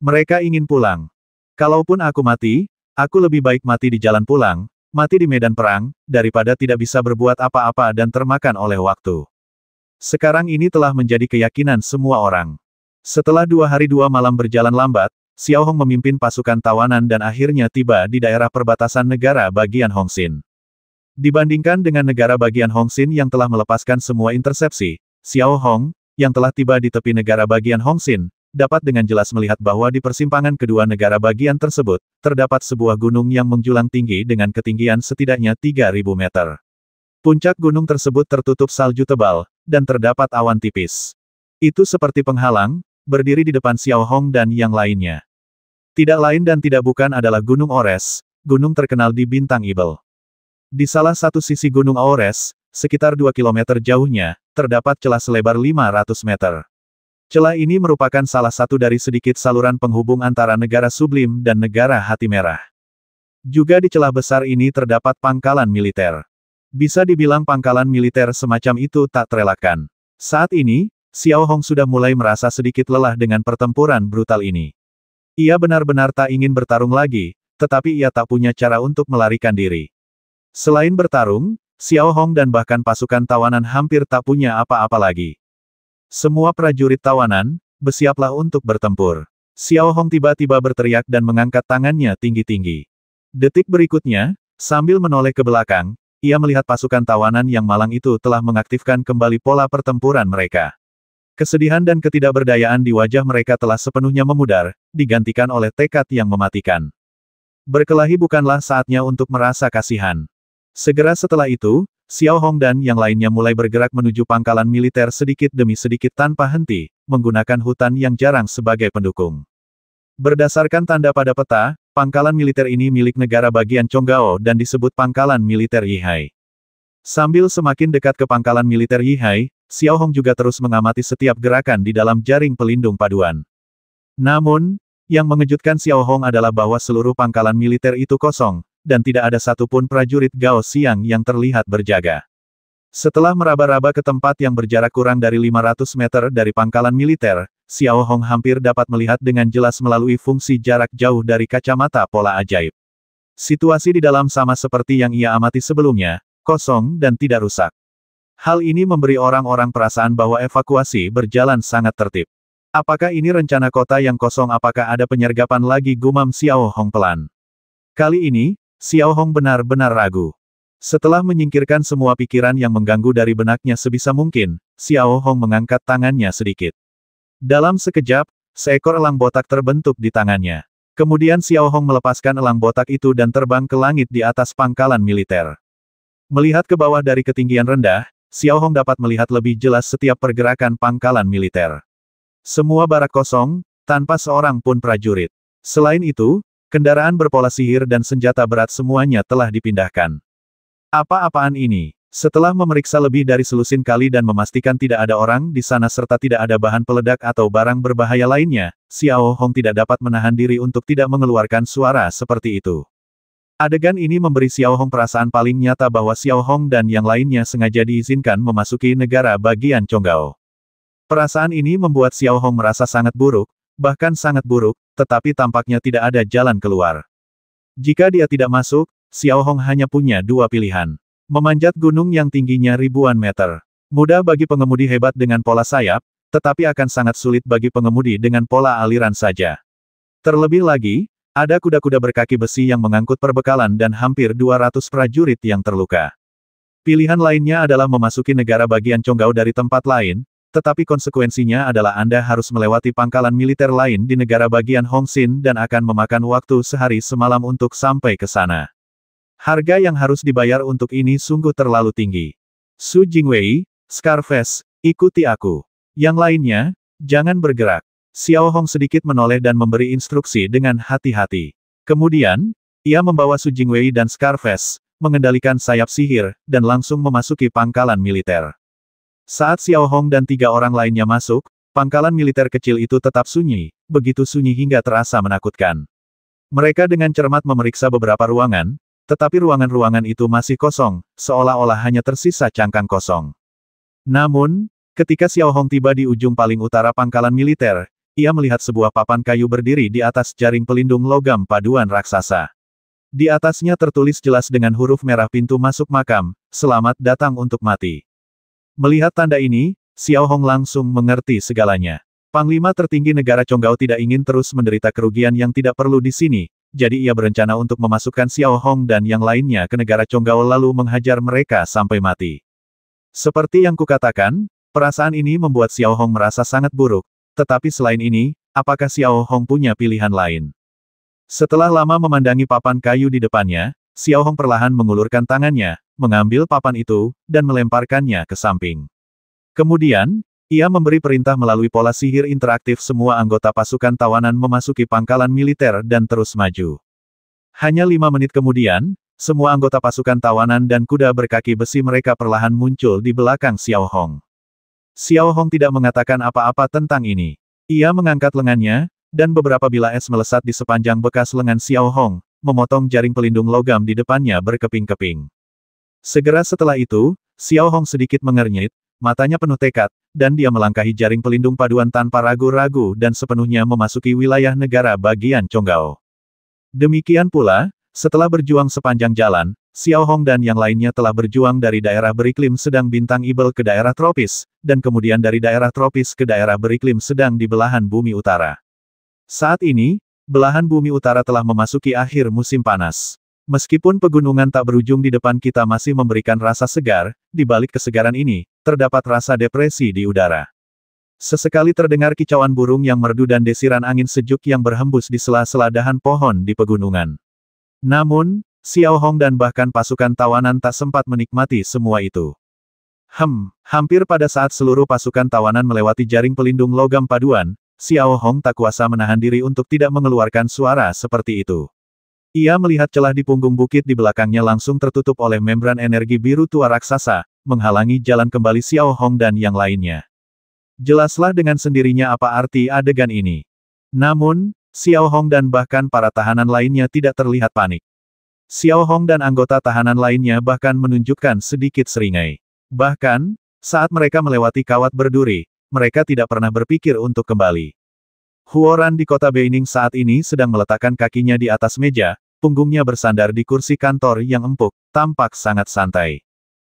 Mereka ingin pulang. Kalaupun aku mati, aku lebih baik mati di jalan pulang, mati di medan perang, daripada tidak bisa berbuat apa-apa dan termakan oleh waktu. Sekarang ini telah menjadi keyakinan semua orang. Setelah 2 hari 2 malam berjalan lambat, Xiao Hong memimpin pasukan tawanan dan akhirnya tiba di daerah perbatasan negara bagian Hongxin. Dibandingkan dengan negara bagian Hongxin yang telah melepaskan semua intersepsi, Xiao Hong, yang telah tiba di tepi negara bagian Hongxin, dapat dengan jelas melihat bahwa di persimpangan kedua negara bagian tersebut, terdapat sebuah gunung yang menjulang tinggi dengan ketinggian setidaknya 3.000 meter. Puncak gunung tersebut tertutup salju tebal, dan terdapat awan tipis. Itu seperti penghalang, berdiri di depan Xiao Hong dan yang lainnya. Tidak lain dan tidak bukan adalah Gunung Ores, gunung terkenal di Bintang Ibel. Di salah satu sisi Gunung Ores, sekitar 2 km jauhnya, terdapat celah selebar 500 meter. Celah ini merupakan salah satu dari sedikit saluran penghubung antara negara Sublim dan negara Hati Merah. Juga di celah besar ini terdapat pangkalan militer. Bisa dibilang pangkalan militer semacam itu tak terelakkan. Saat ini, Xiao Hong sudah mulai merasa sedikit lelah dengan pertempuran brutal ini. Ia benar-benar tak ingin bertarung lagi, tetapi ia tak punya cara untuk melarikan diri. Selain bertarung, Xiao Hong dan bahkan pasukan tawanan hampir tak punya apa-apa lagi. Semua prajurit tawanan, bersiaplah untuk bertempur. Xiao Hong tiba-tiba berteriak dan mengangkat tangannya tinggi-tinggi. Detik berikutnya, sambil menoleh ke belakang, ia melihat pasukan tawanan yang malang itu telah mengaktifkan kembali pola pertempuran mereka. Kesedihan dan ketidakberdayaan di wajah mereka telah sepenuhnya memudar, digantikan oleh tekad yang mematikan. Berkelahi bukanlah saatnya untuk merasa kasihan. Segera setelah itu, Xiao Hong dan yang lainnya mulai bergerak menuju pangkalan militer sedikit demi sedikit tanpa henti, menggunakan hutan yang jarang sebagai pendukung. Berdasarkan tanda pada peta, pangkalan militer ini milik negara bagian Chonggao dan disebut pangkalan militer Yihai. Sambil semakin dekat ke pangkalan militer Yihai, Xiao Hong juga terus mengamati setiap gerakan di dalam jaring pelindung paduan. Namun, yang mengejutkan Xiao Hong adalah bahwa seluruh pangkalan militer itu kosong, dan tidak ada satupun prajurit Gao Xiang yang terlihat berjaga. Setelah meraba-raba ke tempat yang berjarak kurang dari 500 meter dari pangkalan militer, Xiao Hong hampir dapat melihat dengan jelas melalui fungsi jarak jauh dari kacamata pola ajaib. Situasi di dalam sama seperti yang ia amati sebelumnya, kosong dan tidak rusak. Hal ini memberi orang-orang perasaan bahwa evakuasi berjalan sangat tertib. Apakah ini rencana kota yang kosong? Apakah ada penyergapan lagi? Gumam Xiao Hong pelan. Kali ini, Xiao Hong benar-benar ragu. Setelah menyingkirkan semua pikiran yang mengganggu dari benaknya sebisa mungkin, Xiao Hong mengangkat tangannya sedikit. Dalam sekejap, seekor elang botak terbentuk di tangannya. Kemudian Xiao Hong melepaskan elang botak itu dan terbang ke langit di atas pangkalan militer. Melihat ke bawah dari ketinggian rendah, Xiao Hong dapat melihat lebih jelas setiap pergerakan pangkalan militer. Semua barak kosong, tanpa seorang pun prajurit. Selain itu, kendaraan berpola sihir dan senjata berat semuanya telah dipindahkan. Apa-apaan ini? Setelah memeriksa lebih dari selusin kali dan memastikan tidak ada orang di sana serta tidak ada bahan peledak atau barang berbahaya lainnya, Xiao Hong tidak dapat menahan diri untuk tidak mengeluarkan suara seperti itu. Adegan ini memberi Xiao Hong perasaan paling nyata bahwa Xiao Hong dan yang lainnya sengaja diizinkan memasuki negara bagian Chonggao. Perasaan ini membuat Xiao Hong merasa sangat buruk, bahkan sangat buruk, tetapi tampaknya tidak ada jalan keluar. Jika dia tidak masuk, Xiao Hong hanya punya dua pilihan. Memanjat gunung yang tingginya ribuan meter. Mudah bagi pengemudi hebat dengan pola sayap, tetapi akan sangat sulit bagi pengemudi dengan pola aliran saja. Terlebih lagi, ada kuda-kuda berkaki besi yang mengangkut perbekalan dan hampir 200 prajurit yang terluka. Pilihan lainnya adalah memasuki negara bagian Chonggao dari tempat lain, tetapi konsekuensinya adalah Anda harus melewati pangkalan militer lain di negara bagian Hongxin dan akan memakan waktu sehari semalam untuk sampai ke sana. Harga yang harus dibayar untuk ini sungguh terlalu tinggi. Su Jingwei, Scarface, ikuti aku. Yang lainnya, jangan bergerak. Xiao Hong sedikit menoleh dan memberi instruksi dengan hati-hati. Kemudian, ia membawa Su Jingwei dan Scarface, mengendalikan sayap sihir, dan langsung memasuki pangkalan militer. Saat Xiao Hong dan 3 orang lainnya masuk, pangkalan militer kecil itu tetap sunyi, begitu sunyi hingga terasa menakutkan. Mereka dengan cermat memeriksa beberapa ruangan, tetapi ruangan-ruangan itu masih kosong, seolah-olah hanya tersisa cangkang kosong. Namun, ketika Xiao Hong tiba di ujung paling utara pangkalan militer, ia melihat sebuah papan kayu berdiri di atas jaring pelindung logam paduan raksasa. Di atasnya tertulis jelas dengan huruf merah pintu masuk makam, selamat datang untuk mati. Melihat tanda ini, Xiao Hong langsung mengerti segalanya. Panglima tertinggi negara Chonggao tidak ingin terus menderita kerugian yang tidak perlu di sini, jadi ia berencana untuk memasukkan Xiao Hong dan yang lainnya ke negara Chonggao lalu menghajar mereka sampai mati. Seperti yang kukatakan, perasaan ini membuat Xiao Hong merasa sangat buruk, tetapi selain ini, apakah Xiao Hong punya pilihan lain? Setelah lama memandangi papan kayu di depannya, Xiao Hong perlahan mengulurkan tangannya, mengambil papan itu, dan melemparkannya ke samping. Kemudian, ia memberi perintah melalui pola sihir interaktif semua anggota pasukan tawanan memasuki pangkalan militer dan terus maju. Hanya 5 menit kemudian, semua anggota pasukan tawanan dan kuda berkaki besi mereka perlahan muncul di belakang Xiao Hong. Xiao Hong tidak mengatakan apa-apa tentang ini. Ia mengangkat lengannya, dan beberapa bilah es melesat di sepanjang bekas lengan Xiao Hong, memotong jaring pelindung logam di depannya berkeping-keping. Segera setelah itu, Xiao Hong sedikit mengernyit, matanya penuh tekad, dan dia melangkahi jaring pelindung paduan tanpa ragu-ragu dan sepenuhnya memasuki wilayah negara bagian Chonggao. Demikian pula, setelah berjuang sepanjang jalan, Xiao Hong dan yang lainnya telah berjuang dari daerah beriklim sedang bintang Ibel ke daerah tropis, dan kemudian dari daerah tropis ke daerah beriklim sedang di belahan bumi utara. Saat ini, belahan bumi utara telah memasuki akhir musim panas. Meskipun pegunungan tak berujung di depan kita masih memberikan rasa segar, di balik kesegaran ini, terdapat rasa depresi di udara. Sesekali terdengar kicauan burung yang merdu dan desiran angin sejuk yang berhembus di sela-sela dahan pohon di pegunungan. Namun, Xiao Hong dan bahkan pasukan tawanan tak sempat menikmati semua itu. Hampir pada saat seluruh pasukan tawanan melewati jaring pelindung logam paduan, Xiao Hong tak kuasa menahan diri untuk tidak mengeluarkan suara seperti itu. Ia melihat celah di punggung bukit di belakangnya langsung tertutup oleh membran energi biru tua raksasa, menghalangi jalan kembali Xiao Hong dan yang lainnya. Jelaslah dengan sendirinya apa arti adegan ini. Namun, Xiao Hong dan bahkan para tahanan lainnya tidak terlihat panik. Xiao Hong dan anggota tahanan lainnya bahkan menunjukkan sedikit seringai. Bahkan, saat mereka melewati kawat berduri, mereka tidak pernah berpikir untuk kembali. Huoran di kota Beining saat ini sedang meletakkan kakinya di atas meja, punggungnya bersandar di kursi kantor yang empuk, tampak sangat santai.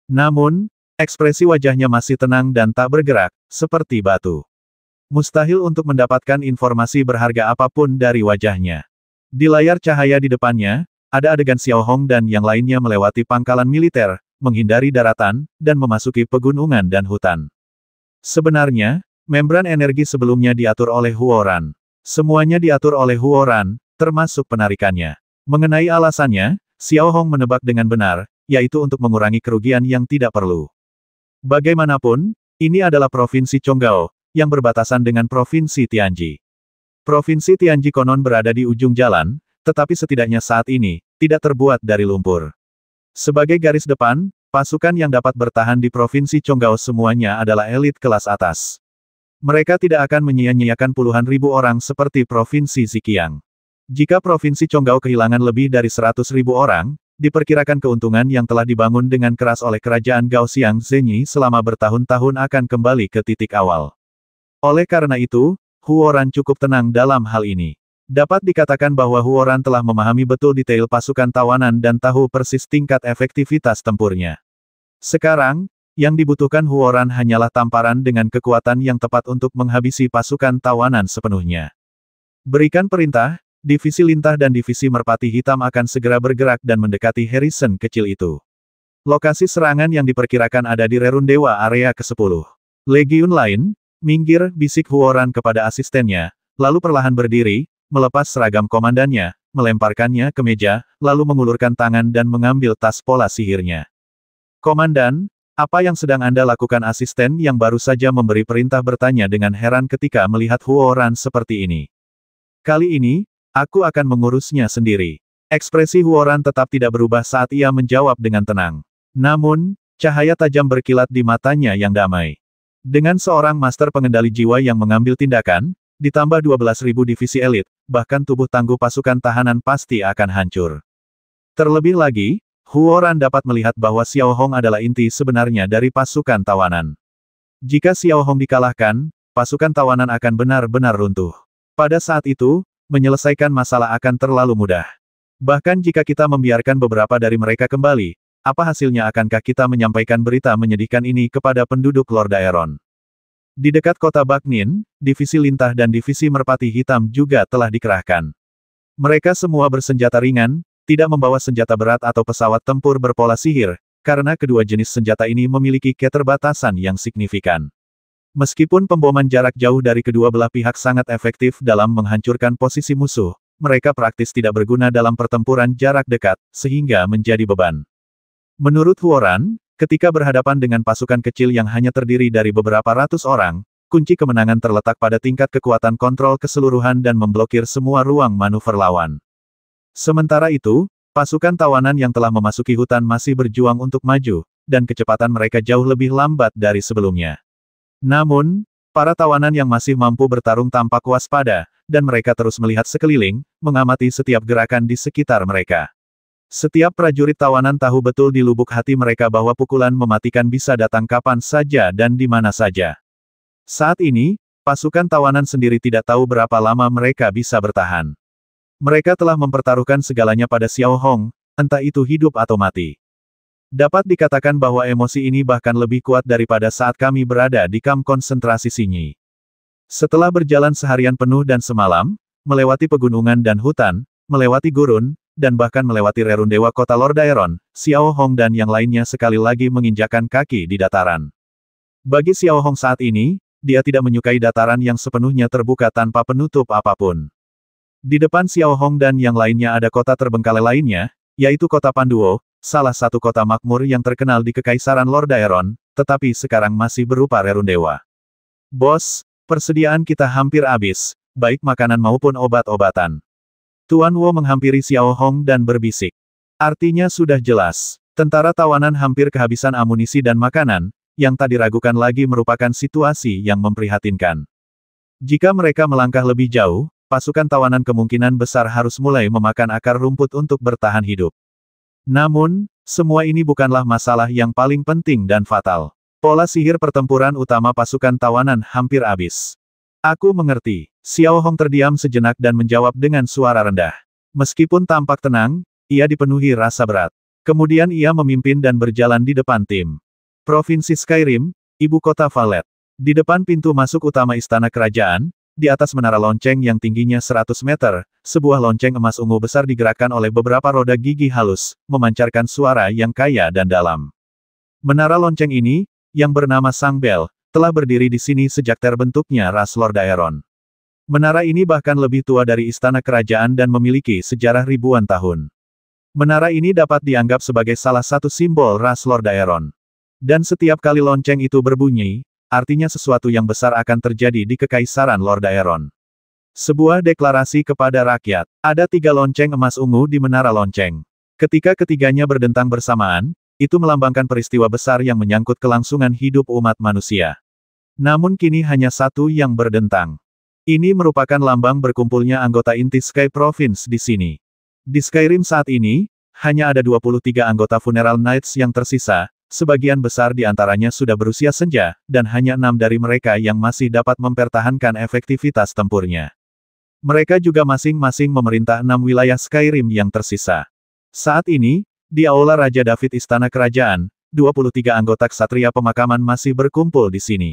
Namun, ekspresi wajahnya masih tenang dan tak bergerak, seperti batu. Mustahil untuk mendapatkan informasi berharga apapun dari wajahnya. Di layar cahaya di depannya, ada adegan Xiao Hong dan yang lainnya melewati pangkalan militer, menghindari daratan, dan memasuki pegunungan dan hutan. Sebenarnya, membran energi sebelumnya diatur oleh Huoran. Semuanya diatur oleh Huoran, termasuk penarikannya. Mengenai alasannya, Xiao Hong menebak dengan benar, yaitu untuk mengurangi kerugian yang tidak perlu. Bagaimanapun, ini adalah Provinsi Chonggao, yang berbatasan dengan Provinsi Tianji. Provinsi Tianji konon berada di ujung jalan, tetapi setidaknya saat ini, tidak terbuat dari lumpur. Sebagai garis depan, pasukan yang dapat bertahan di Provinsi Chonggao semuanya adalah elit kelas atas. Mereka tidak akan menyia-nyiakan puluhan ribu orang seperti Provinsi Zhejiang. Jika Provinsi Chonggao kehilangan lebih dari 100.000 orang, diperkirakan keuntungan yang telah dibangun dengan keras oleh kerajaan Gaoxiang Zhenyi selama bertahun-tahun akan kembali ke titik awal. Oleh karena itu, Huoran cukup tenang dalam hal ini. Dapat dikatakan bahwa Huoran telah memahami betul detail pasukan tawanan dan tahu persis tingkat efektivitas tempurnya. Sekarang, yang dibutuhkan Huoran hanyalah tamparan dengan kekuatan yang tepat untuk menghabisi pasukan tawanan sepenuhnya. Berikan perintah, divisi lintah dan divisi merpati hitam akan segera bergerak dan mendekati Harrison kecil itu. Lokasi serangan yang diperkirakan ada di Rerun Dewa area ke-10. Legiun lain, minggir, bisik Huoran kepada asistennya, lalu perlahan berdiri, melepas seragam komandannya, melemparkannya ke meja, lalu mengulurkan tangan dan mengambil tas pola sihirnya. Komandan, Apa yang sedang Anda lakukan? Asisten yang baru saja memberi perintah bertanya dengan heran ketika melihat Huoran seperti ini. Kali ini, aku akan mengurusnya sendiri. Ekspresi Huoran tetap tidak berubah saat ia menjawab dengan tenang. Namun, cahaya tajam berkilat di matanya yang damai. Dengan seorang master pengendali jiwa yang mengambil tindakan, ditambah 12.000 divisi elit, bahkan tubuh tangguh pasukan tahanan pasti akan hancur. Terlebih lagi, Huoran dapat melihat bahwa Xiao Hong adalah inti sebenarnya dari pasukan tawanan. Jika Xiao Hong dikalahkan, pasukan tawanan akan benar-benar runtuh. Pada saat itu, menyelesaikan masalah akan terlalu mudah. Bahkan jika kita membiarkan beberapa dari mereka kembali, apa hasilnya? Akankah kita menyampaikan berita menyedihkan ini kepada penduduk Lord Daeron? Di dekat kota Bagnin, divisi lintah dan divisi merpati hitam juga telah dikerahkan. Mereka semua bersenjata ringan, tidak membawa senjata berat atau pesawat tempur berpola sihir, karena kedua jenis senjata ini memiliki keterbatasan yang signifikan. Meskipun pemboman jarak jauh dari kedua belah pihak sangat efektif dalam menghancurkan posisi musuh, mereka praktis tidak berguna dalam pertempuran jarak dekat, sehingga menjadi beban. Menurut Huoran, ketika berhadapan dengan pasukan kecil yang hanya terdiri dari beberapa ratus orang, kunci kemenangan terletak pada tingkat kekuatan kontrol keseluruhan dan memblokir semua ruang manuver lawan. Sementara itu, pasukan tawanan yang telah memasuki hutan masih berjuang untuk maju, dan kecepatan mereka jauh lebih lambat dari sebelumnya. Namun, para tawanan yang masih mampu bertarung tampak waspada, dan mereka terus melihat sekeliling, mengamati setiap gerakan di sekitar mereka. Setiap prajurit tawanan tahu betul di lubuk hati mereka bahwa pukulan mematikan bisa datang kapan saja dan di mana saja. Saat ini, pasukan tawanan sendiri tidak tahu berapa lama mereka bisa bertahan. Mereka telah mempertaruhkan segalanya pada Xiao Hong, entah itu hidup atau mati. Dapat dikatakan bahwa emosi ini bahkan lebih kuat daripada saat kami berada di kamp konsentrasi Xinyi. Setelah berjalan seharian penuh dan semalam, melewati pegunungan dan hutan, melewati gurun, dan bahkan melewati rerundewa kota Lord Daeron, Xiao Hong dan yang lainnya sekali lagi menginjakan kaki di dataran. Bagi Xiao Hong saat ini, dia tidak menyukai dataran yang sepenuhnya terbuka tanpa penutup apapun. Di depan Xiao Hong dan yang lainnya ada kota terbengkalai lainnya, yaitu kota Panduo, salah satu kota makmur yang terkenal di Kekaisaran Lord Daeron, tetapi sekarang masih berupa rerundewa. Bos, persediaan kita hampir habis, baik makanan maupun obat-obatan. Tuan Wo menghampiri Xiao Hong dan berbisik. Artinya sudah jelas, tentara tawanan hampir kehabisan amunisi dan makanan, yang tak diragukan lagi merupakan situasi yang memprihatinkan. Jika mereka melangkah lebih jauh, pasukan tawanan kemungkinan besar harus mulai memakan akar rumput untuk bertahan hidup. Namun, semua ini bukanlah masalah yang paling penting dan fatal. Pola sihir pertempuran utama pasukan tawanan hampir habis. Aku mengerti. Xiao Hong terdiam sejenak dan menjawab dengan suara rendah. Meskipun tampak tenang, ia dipenuhi rasa berat. Kemudian ia memimpin dan berjalan di depan tim. Provinsi Skyrim, ibu kota Valet. Di depan pintu masuk utama istana kerajaan, di atas menara lonceng yang tingginya 100 meter, sebuah lonceng emas ungu besar digerakkan oleh beberapa roda gigi halus, memancarkan suara yang kaya dan dalam. Menara lonceng ini, yang bernama Sang Bell, telah berdiri di sini sejak terbentuknya ras Lord Daeron. Menara ini bahkan lebih tua dari istana kerajaan dan memiliki sejarah ribuan tahun. Menara ini dapat dianggap sebagai salah satu simbol ras Lord Daeron. Dan setiap kali lonceng itu berbunyi, artinya sesuatu yang besar akan terjadi di Kekaisaran Lord Daeron. Sebuah deklarasi kepada rakyat. Ada 3 lonceng emas ungu di menara lonceng. Ketika ketiganya berdentang bersamaan, itu melambangkan peristiwa besar yang menyangkut kelangsungan hidup umat manusia. Namun kini hanya satu yang berdentang. Ini merupakan lambang berkumpulnya anggota inti Sky Province di sini. Di Skyrim saat ini, hanya ada 23 anggota Funeral Knights yang tersisa, sebagian besar di antaranya sudah berusia senja, dan hanya 6 dari mereka yang masih dapat mempertahankan efektivitas tempurnya. Mereka juga masing-masing memerintah 6 wilayah Skyrim yang tersisa. Saat ini, di Aula Raja David Istana Kerajaan, 23 anggota ksatria pemakaman masih berkumpul di sini.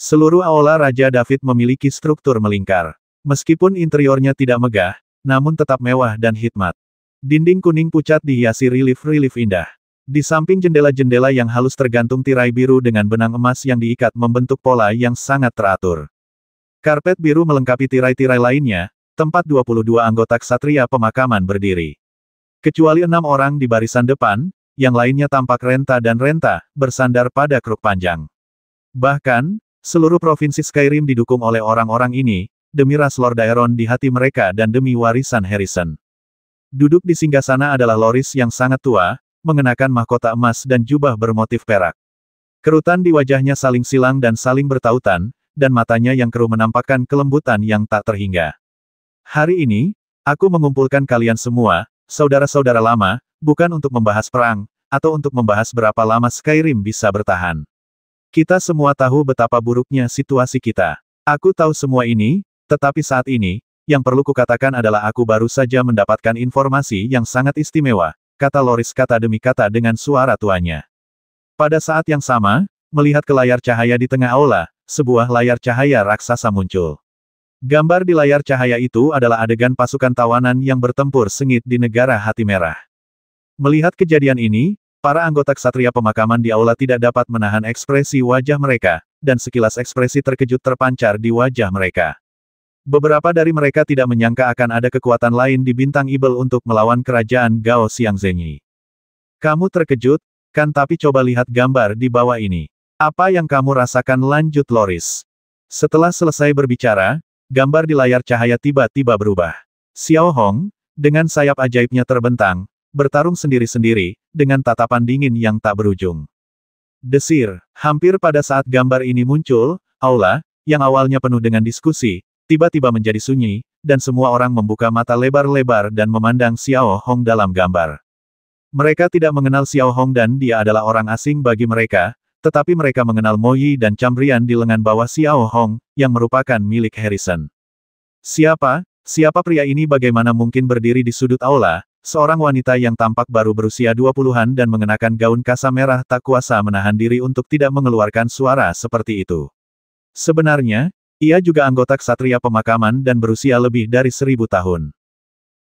Seluruh Aula Raja David memiliki struktur melingkar. Meskipun interiornya tidak megah, namun tetap mewah dan hikmat. Dinding kuning pucat dihiasi relief-relief indah. Di samping jendela-jendela yang halus tergantung tirai biru dengan benang emas yang diikat membentuk pola yang sangat teratur. Karpet biru melengkapi tirai-tirai lainnya, tempat 22 anggota ksatria pemakaman berdiri. Kecuali 6 orang di barisan depan, yang lainnya tampak renta dan renta, bersandar pada kruk panjang. Bahkan, seluruh provinsi Skyrim didukung oleh orang-orang ini, demi ras Lord Daeron di hati mereka dan demi warisan Harrison. Duduk di singgasana adalah Loris yang sangat tua, mengenakan mahkota emas dan jubah bermotif perak. Kerutan di wajahnya saling silang dan saling bertautan, dan matanya yang keruh menampakkan kelembutan yang tak terhingga. Hari ini, aku mengumpulkan kalian semua, saudara-saudara lama, bukan untuk membahas perang, atau untuk membahas berapa lama Skyrim bisa bertahan. Kita semua tahu betapa buruknya situasi kita. Aku tahu semua ini, tetapi saat ini, yang perlu kukatakan adalah aku baru saja mendapatkan informasi yang sangat istimewa, kata Loris kata demi kata dengan suara tuanya. Pada saat yang sama, melihat ke layar cahaya di tengah aula, sebuah layar cahaya raksasa muncul. Gambar di layar cahaya itu adalah adegan pasukan tawanan yang bertempur sengit di negara Hati Merah. Melihat kejadian ini, para anggota ksatria pemakaman di aula tidak dapat menahan ekspresi wajah mereka, dan sekilas ekspresi terkejut terpancar di wajah mereka. Beberapa dari mereka tidak menyangka akan ada kekuatan lain di Bintang Ibel untuk melawan kerajaan Gao Xiangzenyi. Kamu terkejut, kan? Tapi coba lihat gambar di bawah ini. Apa yang kamu rasakan? Lanjut Loris. Setelah selesai berbicara, gambar di layar cahaya tiba-tiba berubah. Xiao Hong, dengan sayap ajaibnya terbentang, bertarung sendiri-sendiri, dengan tatapan dingin yang tak berujung. Desir, hampir pada saat gambar ini muncul, aula, yang awalnya penuh dengan diskusi, tiba-tiba menjadi sunyi, dan semua orang membuka mata lebar-lebar dan memandang Xiao Hong dalam gambar. Mereka tidak mengenal Xiao Hong dan dia adalah orang asing bagi mereka, tetapi mereka mengenal Mo Yi dan cambrian di lengan bawah Xiao Hong, yang merupakan milik Harrison. Siapa pria ini? Bagaimana mungkin berdiri di sudut aula? Seorang wanita yang tampak baru berusia 20-an dan mengenakan gaun kasa merah tak kuasa menahan diri untuk tidak mengeluarkan suara seperti itu. Sebenarnya, ia juga anggota ksatria pemakaman dan berusia lebih dari 1000 tahun.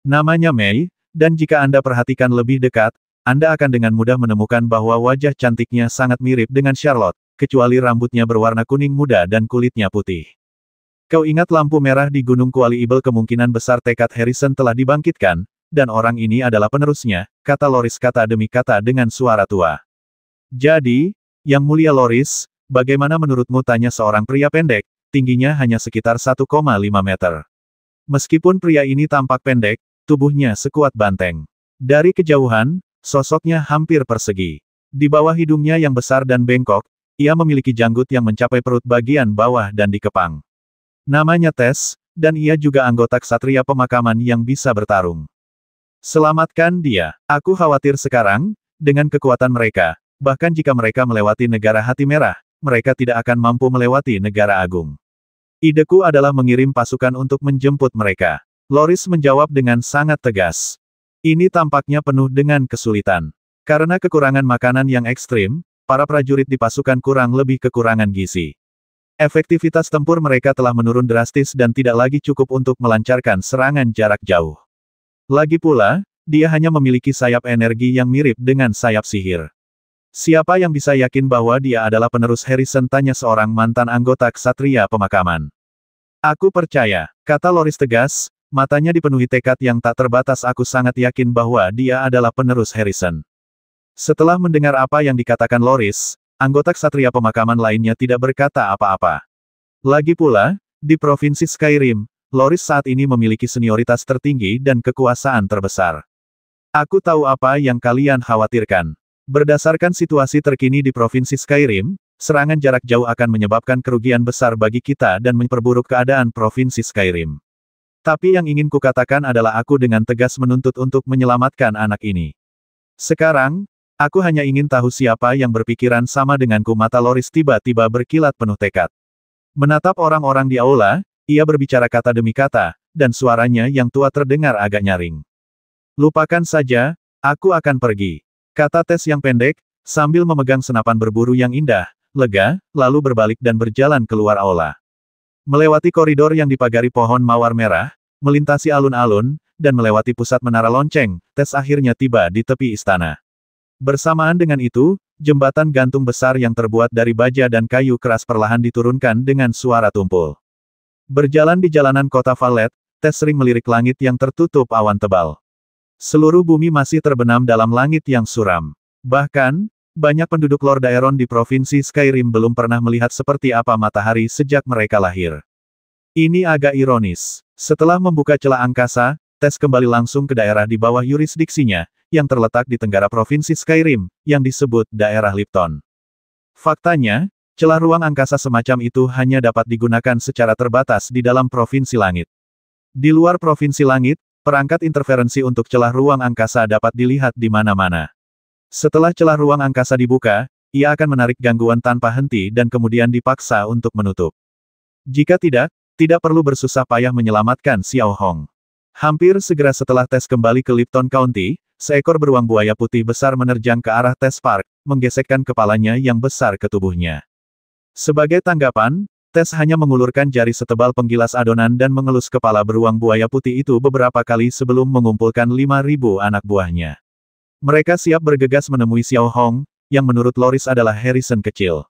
Namanya Mei, dan jika Anda perhatikan lebih dekat, Anda akan dengan mudah menemukan bahwa wajah cantiknya sangat mirip dengan Charlotte, kecuali rambutnya berwarna kuning muda dan kulitnya putih. Kau ingat lampu merah di Gunung Kuali Ibel? Kemungkinan besar tekad Harrison telah dibangkitkan, dan orang ini adalah penerusnya, kata Loris kata demi kata dengan suara tua. Jadi, Yang Mulia Loris, bagaimana menurutmu? Tanya seorang pria pendek, tingginya hanya sekitar 1,5 meter. Meskipun pria ini tampak pendek, tubuhnya sekuat banteng. Dari kejauhan, sosoknya hampir persegi. Di bawah hidungnya yang besar dan bengkok, ia memiliki janggut yang mencapai perut bagian bawah dan dikepang. Namanya Tess, dan ia juga anggota ksatria pemakaman yang bisa bertarung. Selamatkan dia. Aku khawatir sekarang, dengan kekuatan mereka, bahkan jika mereka melewati negara Hati Merah, mereka tidak akan mampu melewati negara agung. Ideku adalah mengirim pasukan untuk menjemput mereka. Loris menjawab dengan sangat tegas. Ini tampaknya penuh dengan kesulitan. Karena kekurangan makanan yang ekstrim, para prajurit di pasukan kurang lebih kekurangan gizi. Efektivitas tempur mereka telah menurun drastis dan tidak lagi cukup untuk melancarkan serangan jarak jauh. Lagi pula, dia hanya memiliki sayap energi yang mirip dengan sayap sihir. Siapa yang bisa yakin bahwa dia adalah penerus Harrison? Tanya seorang mantan anggota ksatria pemakaman. Aku percaya, kata Loris tegas, matanya dipenuhi tekad yang tak terbatas. Aku sangat yakin bahwa dia adalah penerus Harrison. Setelah mendengar apa yang dikatakan Loris, anggota ksatria pemakaman lainnya tidak berkata apa-apa. Lagi pula, di Provinsi Skyrim, Loris saat ini memiliki senioritas tertinggi dan kekuasaan terbesar. Aku tahu apa yang kalian khawatirkan. Berdasarkan situasi terkini di Provinsi Skyrim, serangan jarak jauh akan menyebabkan kerugian besar bagi kita dan memperburuk keadaan Provinsi Skyrim. Tapi yang ingin kukatakan adalah aku dengan tegas menuntut untuk menyelamatkan anak ini. Sekarang, aku hanya ingin tahu siapa yang berpikiran sama denganku. Mata Loris tiba-tiba berkilat penuh tekad. Menatap orang-orang di aula, ia berbicara kata demi kata, dan suaranya yang tua terdengar agak nyaring. Lupakan saja, aku akan pergi. Kata Tess yang pendek, sambil memegang senapan berburu yang indah, lega, lalu berbalik dan berjalan keluar aula. Melewati koridor yang dipagari pohon mawar merah, melintasi alun-alun, dan melewati pusat menara lonceng, Tess akhirnya tiba di tepi istana. Bersamaan dengan itu, jembatan gantung besar yang terbuat dari baja dan kayu keras perlahan diturunkan dengan suara tumpul. Berjalan di jalanan kota Vallet, Tess sering melirik langit yang tertutup awan tebal. Seluruh bumi masih terbenam dalam langit yang suram. Bahkan, banyak penduduk Lord Aeron di Provinsi Skyrim belum pernah melihat seperti apa matahari sejak mereka lahir. Ini agak ironis. Setelah membuka celah angkasa, Tess kembali langsung ke daerah di bawah yurisdiksinya, yang terletak di tenggara Provinsi Skyrim, yang disebut daerah Lipton. Faktanya, celah ruang angkasa semacam itu hanya dapat digunakan secara terbatas di dalam Provinsi Langit. Di luar Provinsi Langit, perangkat interferensi untuk celah ruang angkasa dapat dilihat di mana-mana. Setelah celah ruang angkasa dibuka, ia akan menarik gangguan tanpa henti dan kemudian dipaksa untuk menutup. Jika tidak perlu bersusah payah menyelamatkan Xiao Hong. Hampir segera setelah Tess kembali ke Lipton County, seekor beruang buaya putih besar menerjang ke arah Tess Park, menggesekkan kepalanya yang besar ke tubuhnya. Sebagai tanggapan, Tess hanya mengulurkan jari setebal penggilas adonan dan mengelus kepala beruang buaya putih itu beberapa kali sebelum mengumpulkan 5.000 anak buahnya. Mereka siap bergegas menemui Xiao Hong, yang menurut Loris adalah Harrison kecil.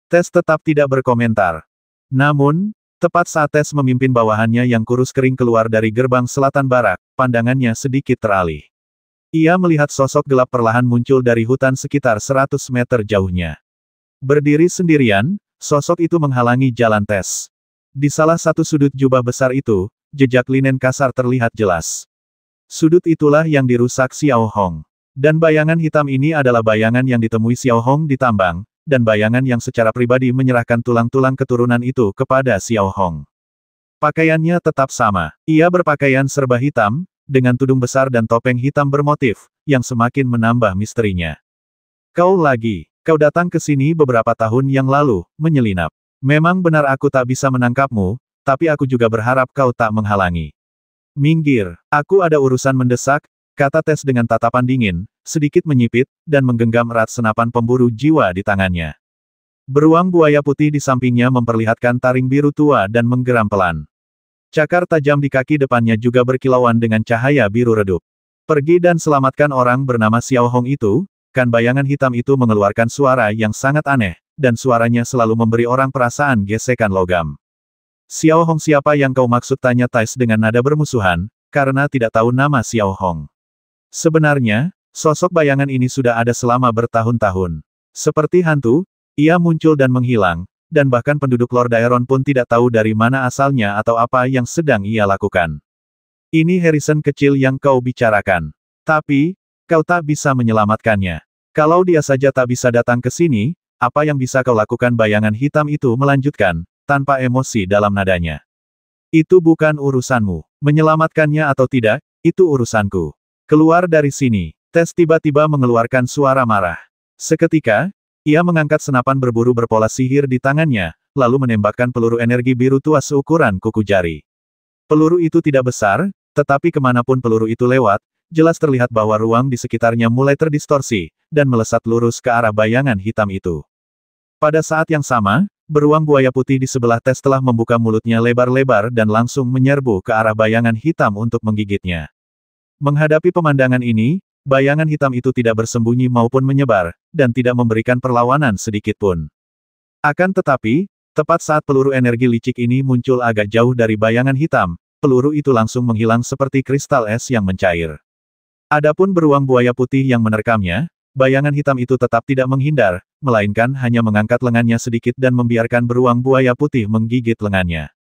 Tess tetap tidak berkomentar. Namun, tepat saat Tess memimpin bawahannya yang kurus kering keluar dari gerbang selatan barak, pandangannya sedikit teralih. Ia melihat sosok gelap perlahan muncul dari hutan sekitar 100 meter jauhnya. Berdiri sendirian, sosok itu menghalangi jalan Tess. Di salah satu sudut jubah besar itu, jejak linen kasar terlihat jelas. Sudut itulah yang dirusak Xiao Hong. Dan bayangan hitam ini adalah bayangan yang ditemui Xiao Hong di tambang, dan bayangan yang secara pribadi menyerahkan tulang-tulang keturunan itu kepada Xiao Hong. Pakaiannya tetap sama. Ia berpakaian serba hitam, dengan tudung besar dan topeng hitam bermotif, yang semakin menambah misterinya. Kau datang ke sini beberapa tahun yang lalu, menyelinap. Memang benar aku tak bisa menangkapmu, tapi aku juga berharap kau tak menghalangi. Minggir, aku ada urusan mendesak, kata Tess dengan tatapan dingin, sedikit menyipit, dan menggenggam erat senapan pemburu jiwa di tangannya. Beruang buaya putih di sampingnya memperlihatkan taring biru tua dan menggeram pelan. Cakar tajam di kaki depannya juga berkilauan dengan cahaya biru redup. Pergi dan selamatkan orang bernama Xiao Hong itu. Kan bayangan hitam itu mengeluarkan suara yang sangat aneh, dan suaranya selalu memberi orang perasaan gesekan logam. Xiao Hong siapa yang kau maksud, tanya Tess dengan nada bermusuhan, karena tidak tahu nama Xiao Hong. Sebenarnya, sosok bayangan ini sudah ada selama bertahun-tahun. Seperti hantu, ia muncul dan menghilang, dan bahkan penduduk Lord Aeron pun tidak tahu dari mana asalnya atau apa yang sedang ia lakukan. Ini Harrison kecil yang kau bicarakan. Tapi, kau tak bisa menyelamatkannya. Kalau dia saja tak bisa datang ke sini, apa yang bisa kau lakukan? Bayangan hitam itu melanjutkan, tanpa emosi dalam nadanya. Itu bukan urusanmu. Menyelamatkannya atau tidak, itu urusanku. Keluar dari sini. Tess tiba-tiba mengeluarkan suara marah. Seketika, ia mengangkat senapan berburu berpola sihir di tangannya, lalu menembakkan peluru energi biru tua seukuran kuku jari. Peluru itu tidak besar, tetapi kemanapun peluru itu lewat, jelas terlihat bahwa ruang di sekitarnya mulai terdistorsi, dan melesat lurus ke arah bayangan hitam itu. Pada saat yang sama, beruang buaya putih di sebelah Tess telah membuka mulutnya lebar-lebar dan langsung menyerbu ke arah bayangan hitam untuk menggigitnya. Menghadapi pemandangan ini, bayangan hitam itu tidak bersembunyi maupun menyebar, dan tidak memberikan perlawanan sedikitpun. Akan tetapi, tepat saat peluru energi licik ini muncul agak jauh dari bayangan hitam, peluru itu langsung menghilang seperti kristal es yang mencair. Adapun beruang buaya putih yang menerkamnya, bayangan hitam itu tetap tidak menghindar, melainkan hanya mengangkat lengannya sedikit dan membiarkan beruang buaya putih menggigit lengannya.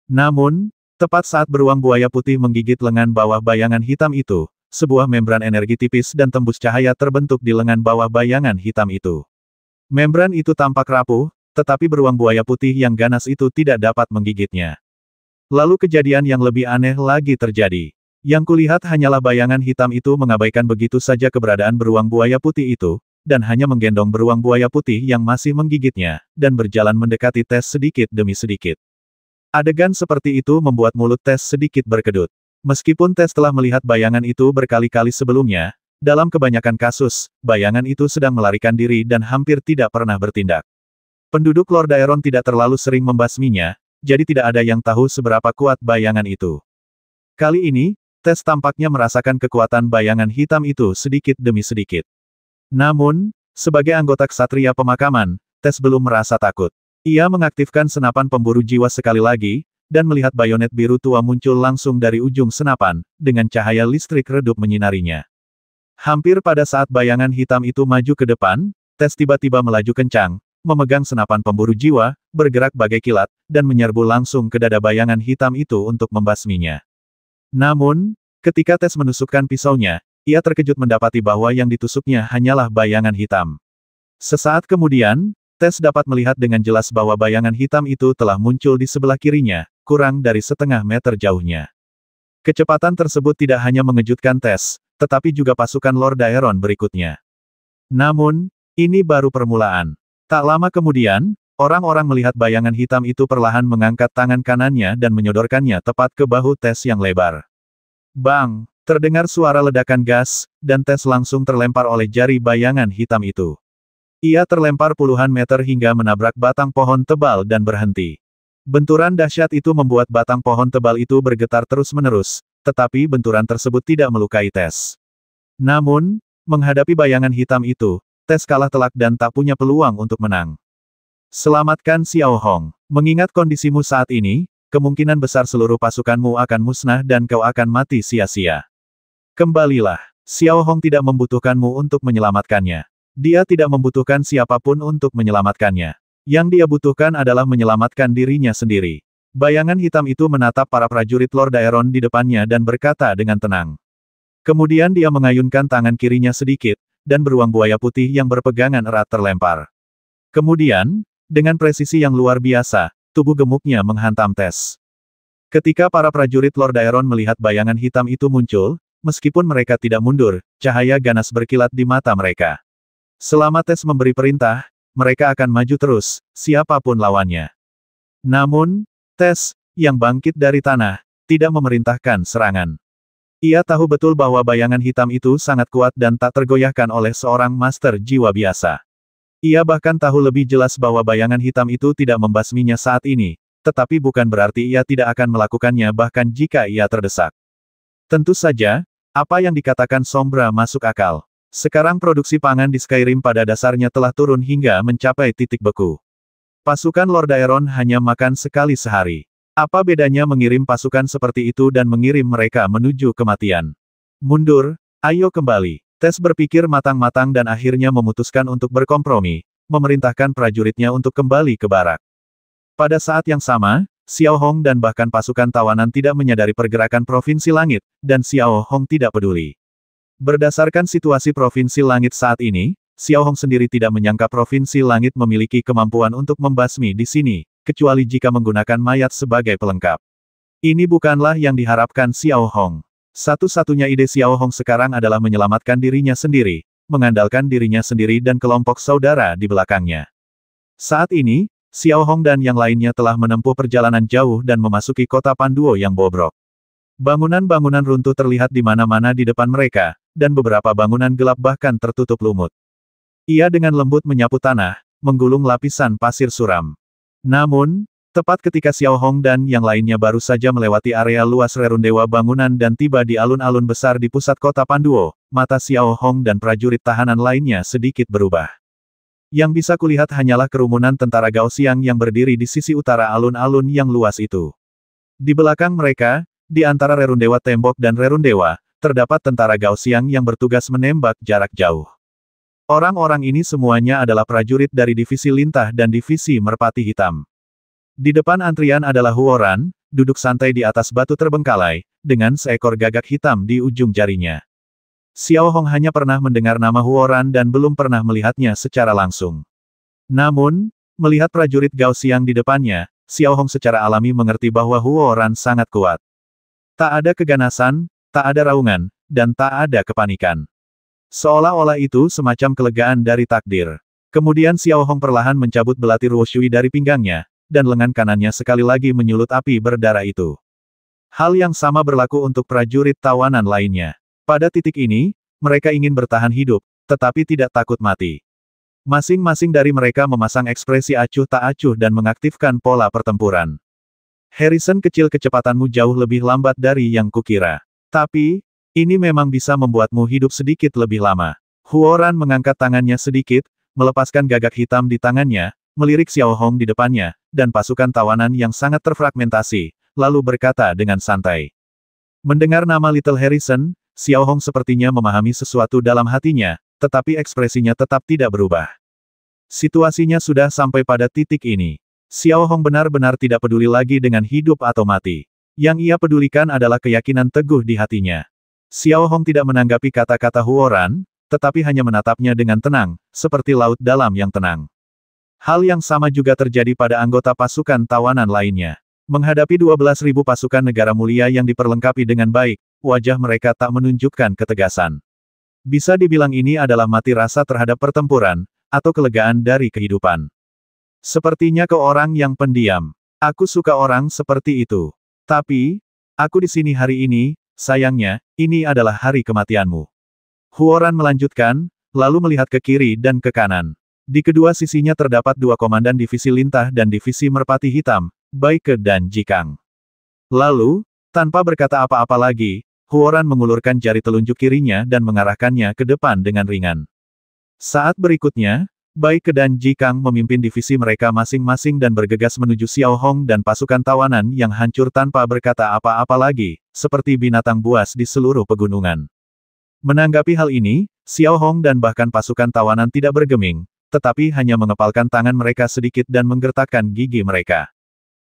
Namun, tepat saat beruang buaya putih menggigit lengan bawah bayangan hitam itu, sebuah membran energi tipis dan tembus cahaya terbentuk di lengan bawah bayangan hitam itu. Membran itu tampak rapuh, tetapi beruang buaya putih yang ganas itu tidak dapat menggigitnya. Lalu kejadian yang lebih aneh lagi terjadi. Yang kulihat hanyalah bayangan hitam itu mengabaikan begitu saja keberadaan beruang buaya putih itu, dan hanya menggendong beruang buaya putih yang masih menggigitnya, dan berjalan mendekati Tess sedikit demi sedikit. Adegan seperti itu membuat mulut Tess sedikit berkedut. Meskipun Tess telah melihat bayangan itu berkali-kali sebelumnya, dalam kebanyakan kasus, bayangan itu sedang melarikan diri dan hampir tidak pernah bertindak. Penduduk Lord Aeron tidak terlalu sering membasminya, jadi tidak ada yang tahu seberapa kuat bayangan itu. Kali ini, Tess tampaknya merasakan kekuatan bayangan hitam itu sedikit demi sedikit. Namun, sebagai anggota ksatria pemakaman, Tess belum merasa takut. Ia mengaktifkan senapan pemburu jiwa sekali lagi, dan melihat bayonet biru tua muncul langsung dari ujung senapan, dengan cahaya listrik redup menyinarinya. Hampir pada saat bayangan hitam itu maju ke depan, Tes tiba-tiba melaju kencang, memegang senapan pemburu jiwa, bergerak bagai kilat, dan menyerbu langsung ke dada bayangan hitam itu untuk membasminya. Namun, ketika Tes menusukkan pisaunya, ia terkejut mendapati bahwa yang ditusuknya hanyalah bayangan hitam. Sesaat kemudian, Tes dapat melihat dengan jelas bahwa bayangan hitam itu telah muncul di sebelah kirinya, kurang dari setengah meter jauhnya. Kecepatan tersebut tidak hanya mengejutkan Tes, tetapi juga pasukan Lord Daeron berikutnya. Namun, ini baru permulaan. Tak lama kemudian, orang-orang melihat bayangan hitam itu perlahan mengangkat tangan kanannya dan menyodorkannya tepat ke bahu Tes yang lebar. Bang! Terdengar suara ledakan gas, dan Tes langsung terlempar oleh jari bayangan hitam itu. Ia terlempar puluhan meter hingga menabrak batang pohon tebal dan berhenti. Benturan dahsyat itu membuat batang pohon tebal itu bergetar terus-menerus, tetapi benturan tersebut tidak melukai Tes. Namun, menghadapi bayangan hitam itu, Tes kalah telak dan tak punya peluang untuk menang. Selamatkan Xiao Hong. Mengingat kondisimu saat ini, kemungkinan besar seluruh pasukanmu akan musnah dan kau akan mati sia-sia. Kembalilah. Xiao Hong tidak membutuhkanmu untuk menyelamatkannya. Dia tidak membutuhkan siapapun untuk menyelamatkannya. Yang dia butuhkan adalah menyelamatkan dirinya sendiri. Bayangan hitam itu menatap para prajurit Lord Daeron di depannya dan berkata dengan tenang. Kemudian dia mengayunkan tangan kirinya sedikit, dan beruang buaya putih yang berpegangan erat terlempar. Kemudian, dengan presisi yang luar biasa, tubuh gemuknya menghantam Tes. Ketika para prajurit Lord Daeron melihat bayangan hitam itu muncul, meskipun mereka tidak mundur, cahaya ganas berkilat di mata mereka. Selama Tes memberi perintah, mereka akan maju terus, siapapun lawannya. Namun, Tes, yang bangkit dari tanah, tidak memerintahkan serangan. Ia tahu betul bahwa bayangan hitam itu sangat kuat dan tak tergoyahkan oleh seorang master jiwa biasa. Ia bahkan tahu lebih jelas bahwa bayangan hitam itu tidak membasminya saat ini, tetapi bukan berarti ia tidak akan melakukannya bahkan jika ia terdesak. Tentu saja, apa yang dikatakan Sombra masuk akal. Sekarang produksi pangan di Skyrim pada dasarnya telah turun hingga mencapai titik beku. Pasukan Lord Daeron hanya makan sekali sehari. Apa bedanya mengirim pasukan seperti itu dan mengirim mereka menuju kematian? Mundur, ayo kembali. Tes berpikir matang-matang dan akhirnya memutuskan untuk berkompromi, memerintahkan prajuritnya untuk kembali ke barak. Pada saat yang sama, Xiao Hong dan bahkan pasukan tawanan tidak menyadari pergerakan Provinsi Langit, dan Xiao Hong tidak peduli. Berdasarkan situasi Provinsi Langit saat ini, Xiao Hong sendiri tidak menyangka Provinsi Langit memiliki kemampuan untuk membasmi di sini, kecuali jika menggunakan mayat sebagai pelengkap. Ini bukanlah yang diharapkan Xiao Hong. Satu-satunya ide Xiao Hong sekarang adalah menyelamatkan dirinya sendiri, mengandalkan dirinya sendiri dan kelompok saudara di belakangnya. Saat ini, Xiao Hong dan yang lainnya telah menempuh perjalanan jauh dan memasuki kota Panduo yang bobrok. Bangunan-bangunan runtuh terlihat di mana-mana di depan mereka, dan beberapa bangunan gelap bahkan tertutup lumut. Ia dengan lembut menyapu tanah, menggulung lapisan pasir suram. Namun, tepat ketika Xiao Hong dan yang lainnya baru saja melewati area luas rerundewa bangunan dan tiba di alun-alun besar di pusat kota Panduo, mata Xiao Hong dan prajurit tahanan lainnya sedikit berubah. Yang bisa kulihat hanyalah kerumunan tentara Gaoxiang yang berdiri di sisi utara alun-alun yang luas itu. Di belakang mereka, di antara rerundewa tembok dan rerundewa, terdapat tentara Gaoxiang yang bertugas menembak jarak jauh. Orang-orang ini semuanya adalah prajurit dari divisi lintah dan divisi merpati hitam. Di depan antrian adalah Huoran, duduk santai di atas batu terbengkalai, dengan seekor gagak hitam di ujung jarinya. Xiao Hong hanya pernah mendengar nama Huoran dan belum pernah melihatnya secara langsung. Namun, melihat prajurit Gaoxiang di depannya, Xiao Hong secara alami mengerti bahwa Huoran sangat kuat. Tak ada keganasan, tak ada raungan, dan tak ada kepanikan. Seolah-olah itu semacam kelegaan dari takdir. Kemudian Xiao Hong perlahan mencabut belati Ruoshui dari pinggangnya, dan lengan kanannya sekali lagi menyulut api berdarah itu. Hal yang sama berlaku untuk prajurit tawanan lainnya. Pada titik ini, mereka ingin bertahan hidup, tetapi tidak takut mati. Masing-masing dari mereka memasang ekspresi acuh tak acuh dan mengaktifkan pola pertempuran. Harrison kecil, kecepatanmu jauh lebih lambat dari yang kukira. Tapi, ini memang bisa membuatmu hidup sedikit lebih lama. Huoran mengangkat tangannya sedikit, melepaskan gagak hitam di tangannya, melirik Xiao Hong di depannya, dan pasukan tawanan yang sangat terfragmentasi, lalu berkata dengan santai. Mendengar nama Little Harrison, Xiao Hong sepertinya memahami sesuatu dalam hatinya, tetapi ekspresinya tetap tidak berubah. Situasinya sudah sampai pada titik ini. Xiao Hong benar-benar tidak peduli lagi dengan hidup atau mati. Yang ia pedulikan adalah keyakinan teguh di hatinya. Xiao Hong tidak menanggapi kata-kata Huoran, tetapi hanya menatapnya dengan tenang, seperti laut dalam yang tenang. Hal yang sama juga terjadi pada anggota pasukan tawanan lainnya. Menghadapi 12.000 pasukan negara mulia yang diperlengkapi dengan baik, wajah mereka tak menunjukkan ketegasan. Bisa dibilang ini adalah mati rasa terhadap pertempuran, atau kelegaan dari kehidupan. Sepertinya ke orang yang pendiam. Aku suka orang seperti itu. Tapi, aku di sini hari ini, sayangnya, ini adalah hari kematianmu. Huoran melanjutkan, lalu melihat ke kiri dan ke kanan. Di kedua sisinya terdapat dua komandan divisi lintah dan divisi merpati hitam, Bai Ke dan Jikang. Lalu, tanpa berkata apa-apa lagi, Huoran mengulurkan jari telunjuk kirinya dan mengarahkannya ke depan dengan ringan. Saat berikutnya, Bai Ke dan Jikang memimpin divisi mereka masing-masing dan bergegas menuju Xiao Hong dan pasukan tawanan yang hancur tanpa berkata apa-apa lagi, seperti binatang buas di seluruh pegunungan. Menanggapi hal ini, Xiao Hong dan bahkan pasukan tawanan tidak bergeming, tetapi hanya mengepalkan tangan mereka sedikit dan menggertakkan gigi mereka.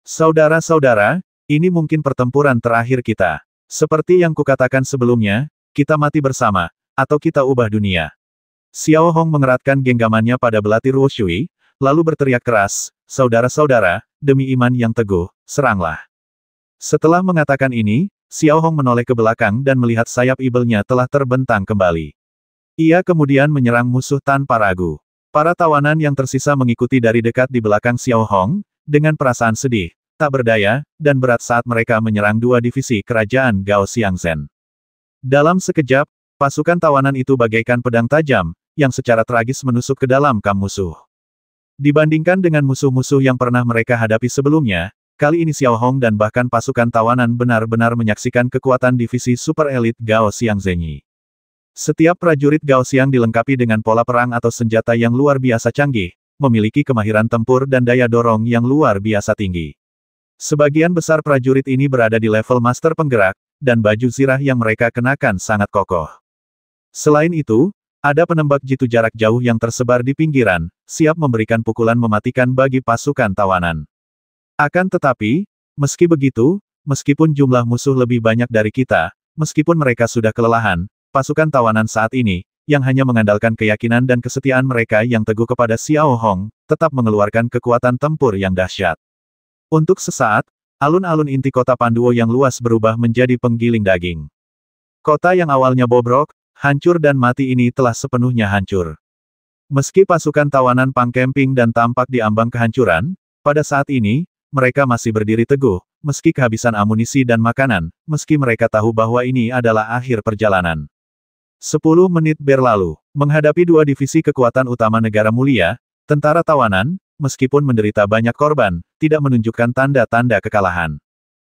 Saudara-saudara, ini mungkin pertempuran terakhir kita. Seperti yang kukatakan sebelumnya, kita mati bersama, atau kita ubah dunia. Xiao Hong mengeratkan genggamannya pada belati Ruo Shui, lalu berteriak keras, saudara-saudara, demi iman yang teguh, seranglah. Setelah mengatakan ini, Xiao Hong menoleh ke belakang dan melihat sayap ibelnya telah terbentang kembali. Ia kemudian menyerang musuh tanpa ragu. Para tawanan yang tersisa mengikuti dari dekat di belakang Xiao Hong, dengan perasaan sedih, tak berdaya, dan berat saat mereka menyerang dua divisi kerajaan Gao Xiangzhen. Dalam sekejap, pasukan tawanan itu bagaikan pedang tajam, yang secara tragis menusuk ke dalam kam musuh. Dibandingkan dengan musuh-musuh yang pernah mereka hadapi sebelumnya, kali ini Xiao Hong dan bahkan pasukan tawanan benar-benar menyaksikan kekuatan divisi super elit Gao Xiangzhen. Setiap prajurit Gao Xiang dilengkapi dengan pola perang atau senjata yang luar biasa canggih, memiliki kemahiran tempur dan daya dorong yang luar biasa tinggi. Sebagian besar prajurit ini berada di level master penggerak, dan baju zirah yang mereka kenakan sangat kokoh. Selain itu, ada penembak jitu jarak jauh yang tersebar di pinggiran, siap memberikan pukulan mematikan bagi pasukan tawanan. Akan tetapi, meski begitu, meskipun jumlah musuh lebih banyak dari kita, meskipun mereka sudah kelelahan, pasukan tawanan saat ini, yang hanya mengandalkan keyakinan dan kesetiaan mereka yang teguh kepada Xiao Hong, tetap mengeluarkan kekuatan tempur yang dahsyat. Untuk sesaat, alun-alun inti kota Panduo yang luas berubah menjadi penggiling daging. Kota yang awalnya bobrok, hancur dan mati ini telah sepenuhnya hancur. Meski pasukan tawanan Pang Kemping dan tampak di ambang kehancuran, pada saat ini, mereka masih berdiri teguh, meski kehabisan amunisi dan makanan, meski mereka tahu bahwa ini adalah akhir perjalanan. 10 menit berlalu, menghadapi dua divisi kekuatan utama negara mulia, tentara tawanan, meskipun menderita banyak korban, tidak menunjukkan tanda-tanda kekalahan.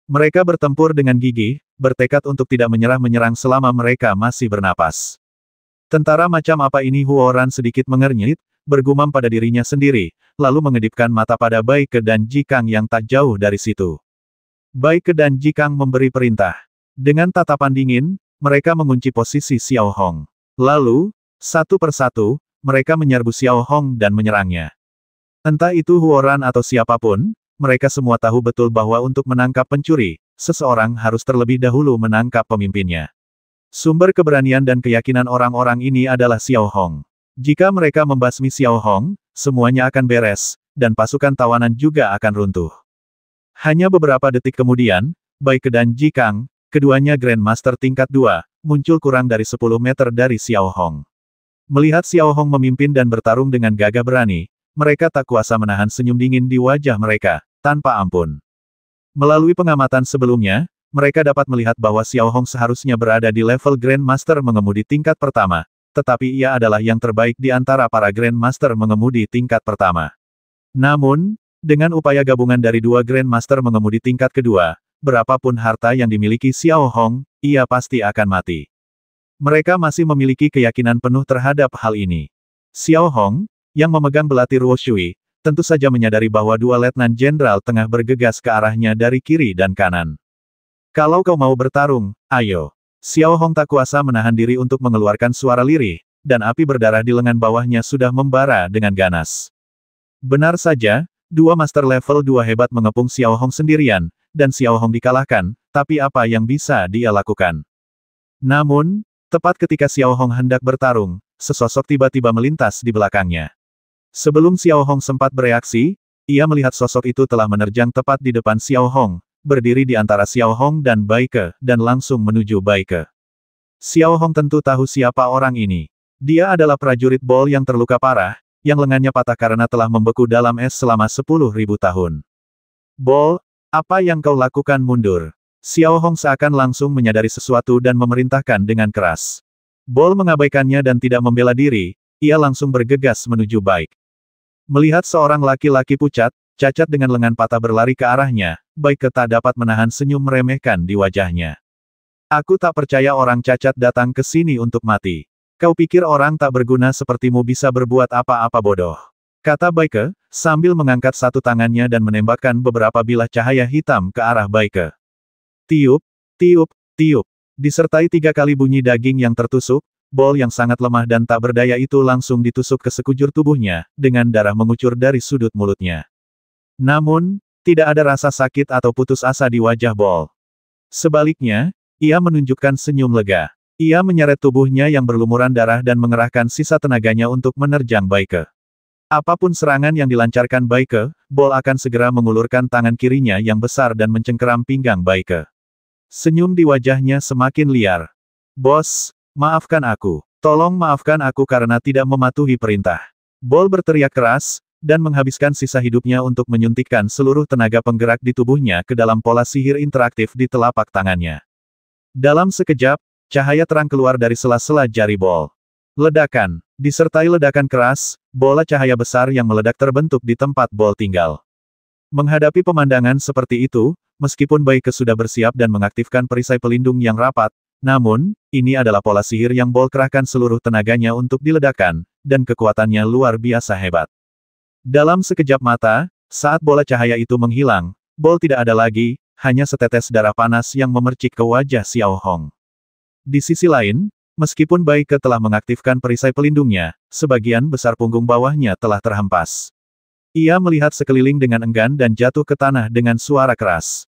Mereka bertempur dengan gigih, bertekad untuk tidak menyerang selama mereka masih bernapas. Tentara macam apa ini? Huoran sedikit mengernyit, bergumam pada dirinya sendiri, lalu mengedipkan mata pada Bai Ke dan Jikang yang tak jauh dari situ. Bai Ke dan Jikang memberi perintah. Dengan tatapan dingin, mereka mengunci posisi Xiao Hong. Lalu, satu persatu, mereka menyerbu Xiao Hong dan menyerangnya. Entah itu Huoran atau siapapun, mereka semua tahu betul bahwa untuk menangkap pencuri, seseorang harus terlebih dahulu menangkap pemimpinnya. Sumber keberanian dan keyakinan orang-orang ini adalah Xiao Hong. Jika mereka membasmi Xiao Hong, semuanya akan beres, dan pasukan tawanan juga akan runtuh. Hanya beberapa detik kemudian, Bai Ke dan Jikang, keduanya Grandmaster tingkat 2, muncul kurang dari 10 meter dari Xiao Hong. Melihat Xiao Hong memimpin dan bertarung dengan gagah berani, mereka tak kuasa menahan senyum dingin di wajah mereka, tanpa ampun. Melalui pengamatan sebelumnya, mereka dapat melihat bahwa Xiao Hong seharusnya berada di level Grandmaster mengemudi tingkat pertama, tetapi ia adalah yang terbaik di antara para Grandmaster mengemudi tingkat pertama. Namun, dengan upaya gabungan dari dua Grandmaster mengemudi tingkat kedua, berapapun harta yang dimiliki Xiao Hong, ia pasti akan mati. Mereka masih memiliki keyakinan penuh terhadap hal ini. Xiao Hong, yang memegang belati Ruo Shui, tentu saja menyadari bahwa dua letnan jenderal tengah bergegas ke arahnya dari kiri dan kanan. Kalau kau mau bertarung, ayo. Xiao Hong tak kuasa menahan diri untuk mengeluarkan suara lirih, dan api berdarah di lengan bawahnya sudah membara dengan ganas. Benar saja, dua master level 2 hebat mengepung Xiao Hong sendirian, dan Xiao Hong dikalahkan, tapi apa yang bisa dia lakukan? Namun, tepat ketika Xiao Hong hendak bertarung, sesosok tiba-tiba melintas di belakangnya. Sebelum Xiao Hong sempat bereaksi, ia melihat sosok itu telah menerjang tepat di depan Xiao Hong, berdiri di antara Xiao Hong dan Bai Ke, dan langsung menuju Bai Ke. Xiao Hong tentu tahu siapa orang ini. Dia adalah prajurit Bol yang terluka parah, yang lengannya patah karena telah membeku dalam es selama 10.000 tahun. Bol, apa yang kau lakukan mundur? Xiao Hong seakan langsung menyadari sesuatu dan memerintahkan dengan keras. Bol mengabaikannya dan tidak membela diri, ia langsung bergegas menuju Bai Ke. Melihat seorang laki-laki pucat, cacat dengan lengan patah berlari ke arahnya, Bai Ke tak dapat menahan senyum meremehkan di wajahnya. Aku tak percaya orang cacat datang ke sini untuk mati. Kau pikir orang tak berguna sepertimu bisa berbuat apa-apa bodoh? Kata Bai Ke, sambil mengangkat satu tangannya dan menembakkan beberapa bilah cahaya hitam ke arah Bai Ke. Tiup, tiup, tiup. Disertai 3 kali bunyi daging yang tertusuk, Bol yang sangat lemah dan tak berdaya itu langsung ditusuk ke sekujur tubuhnya, dengan darah mengucur dari sudut mulutnya. Namun, tidak ada rasa sakit atau putus asa di wajah Bol. Sebaliknya, ia menunjukkan senyum lega. Ia menyeret tubuhnya yang berlumuran darah dan mengerahkan sisa tenaganya untuk menerjang Bai Ke. Apapun serangan yang dilancarkan Bai Ke, Bol akan segera mengulurkan tangan kirinya yang besar dan mencengkeram pinggang Bai Ke. Senyum di wajahnya semakin liar. Bos, maafkan aku. Tolong maafkan aku karena tidak mematuhi perintah. Bol berteriak keras, dan menghabiskan sisa hidupnya untuk menyuntikkan seluruh tenaga penggerak di tubuhnya ke dalam pola sihir interaktif di telapak tangannya. Dalam sekejap, cahaya terang keluar dari sela-sela jari Bol. Ledakan. Disertai ledakan keras, bola cahaya besar yang meledak terbentuk di tempat Bol tinggal. Menghadapi pemandangan seperti itu, meskipun Bai Ke sudah bersiap dan mengaktifkan perisai pelindung yang rapat, namun, ini adalah pola sihir yang Bol kerahkan seluruh tenaganya untuk diledakkan, dan kekuatannya luar biasa hebat. Dalam sekejap mata, saat bola cahaya itu menghilang, Bol tidak ada lagi, hanya setetes darah panas yang memercik ke wajah Xiao Hong. Di sisi lain, meskipun Bai Ke telah mengaktifkan perisai pelindungnya, sebagian besar punggung bawahnya telah terhempas. Ia melihat sekeliling dengan enggan dan jatuh ke tanah dengan suara keras.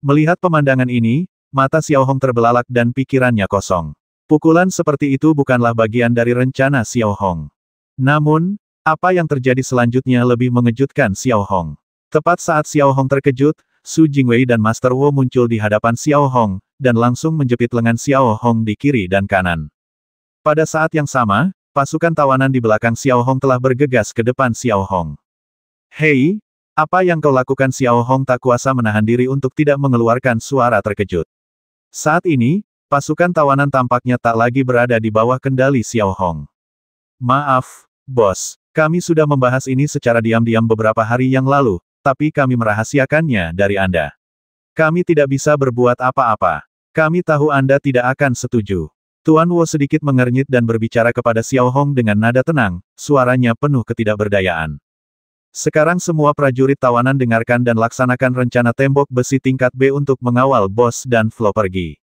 Melihat pemandangan ini, mata Xiao Hong terbelalak dan pikirannya kosong. Pukulan seperti itu bukanlah bagian dari rencana Xiao Hong. Namun, apa yang terjadi selanjutnya lebih mengejutkan Xiao Hong. Tepat saat Xiao Hong terkejut, Su Jingwei dan Master Wu muncul di hadapan Xiao Hong, dan langsung menjepit lengan Xiao Hong di kiri dan kanan. Pada saat yang sama, pasukan tawanan di belakang Xiao Hong telah bergegas ke depan Xiao Hong. Hei, apa yang kau lakukan? Xiao Hong tak kuasa menahan diri untuk tidak mengeluarkan suara terkejut. Saat ini, pasukan tawanan tampaknya tak lagi berada di bawah kendali Xiao Hong. Maaf, bos, kami sudah membahas ini secara diam-diam beberapa hari yang lalu, tapi kami merahasiakannya dari Anda. Kami tidak bisa berbuat apa-apa. Kami tahu Anda tidak akan setuju. Tuan Wo sedikit mengernyit dan berbicara kepada Xiao Hong dengan nada tenang, suaranya penuh ketidakberdayaan. Sekarang semua prajurit tawanan dengarkan dan laksanakan rencana tembok besi tingkat B untuk mengawal bos dan Flo pergi.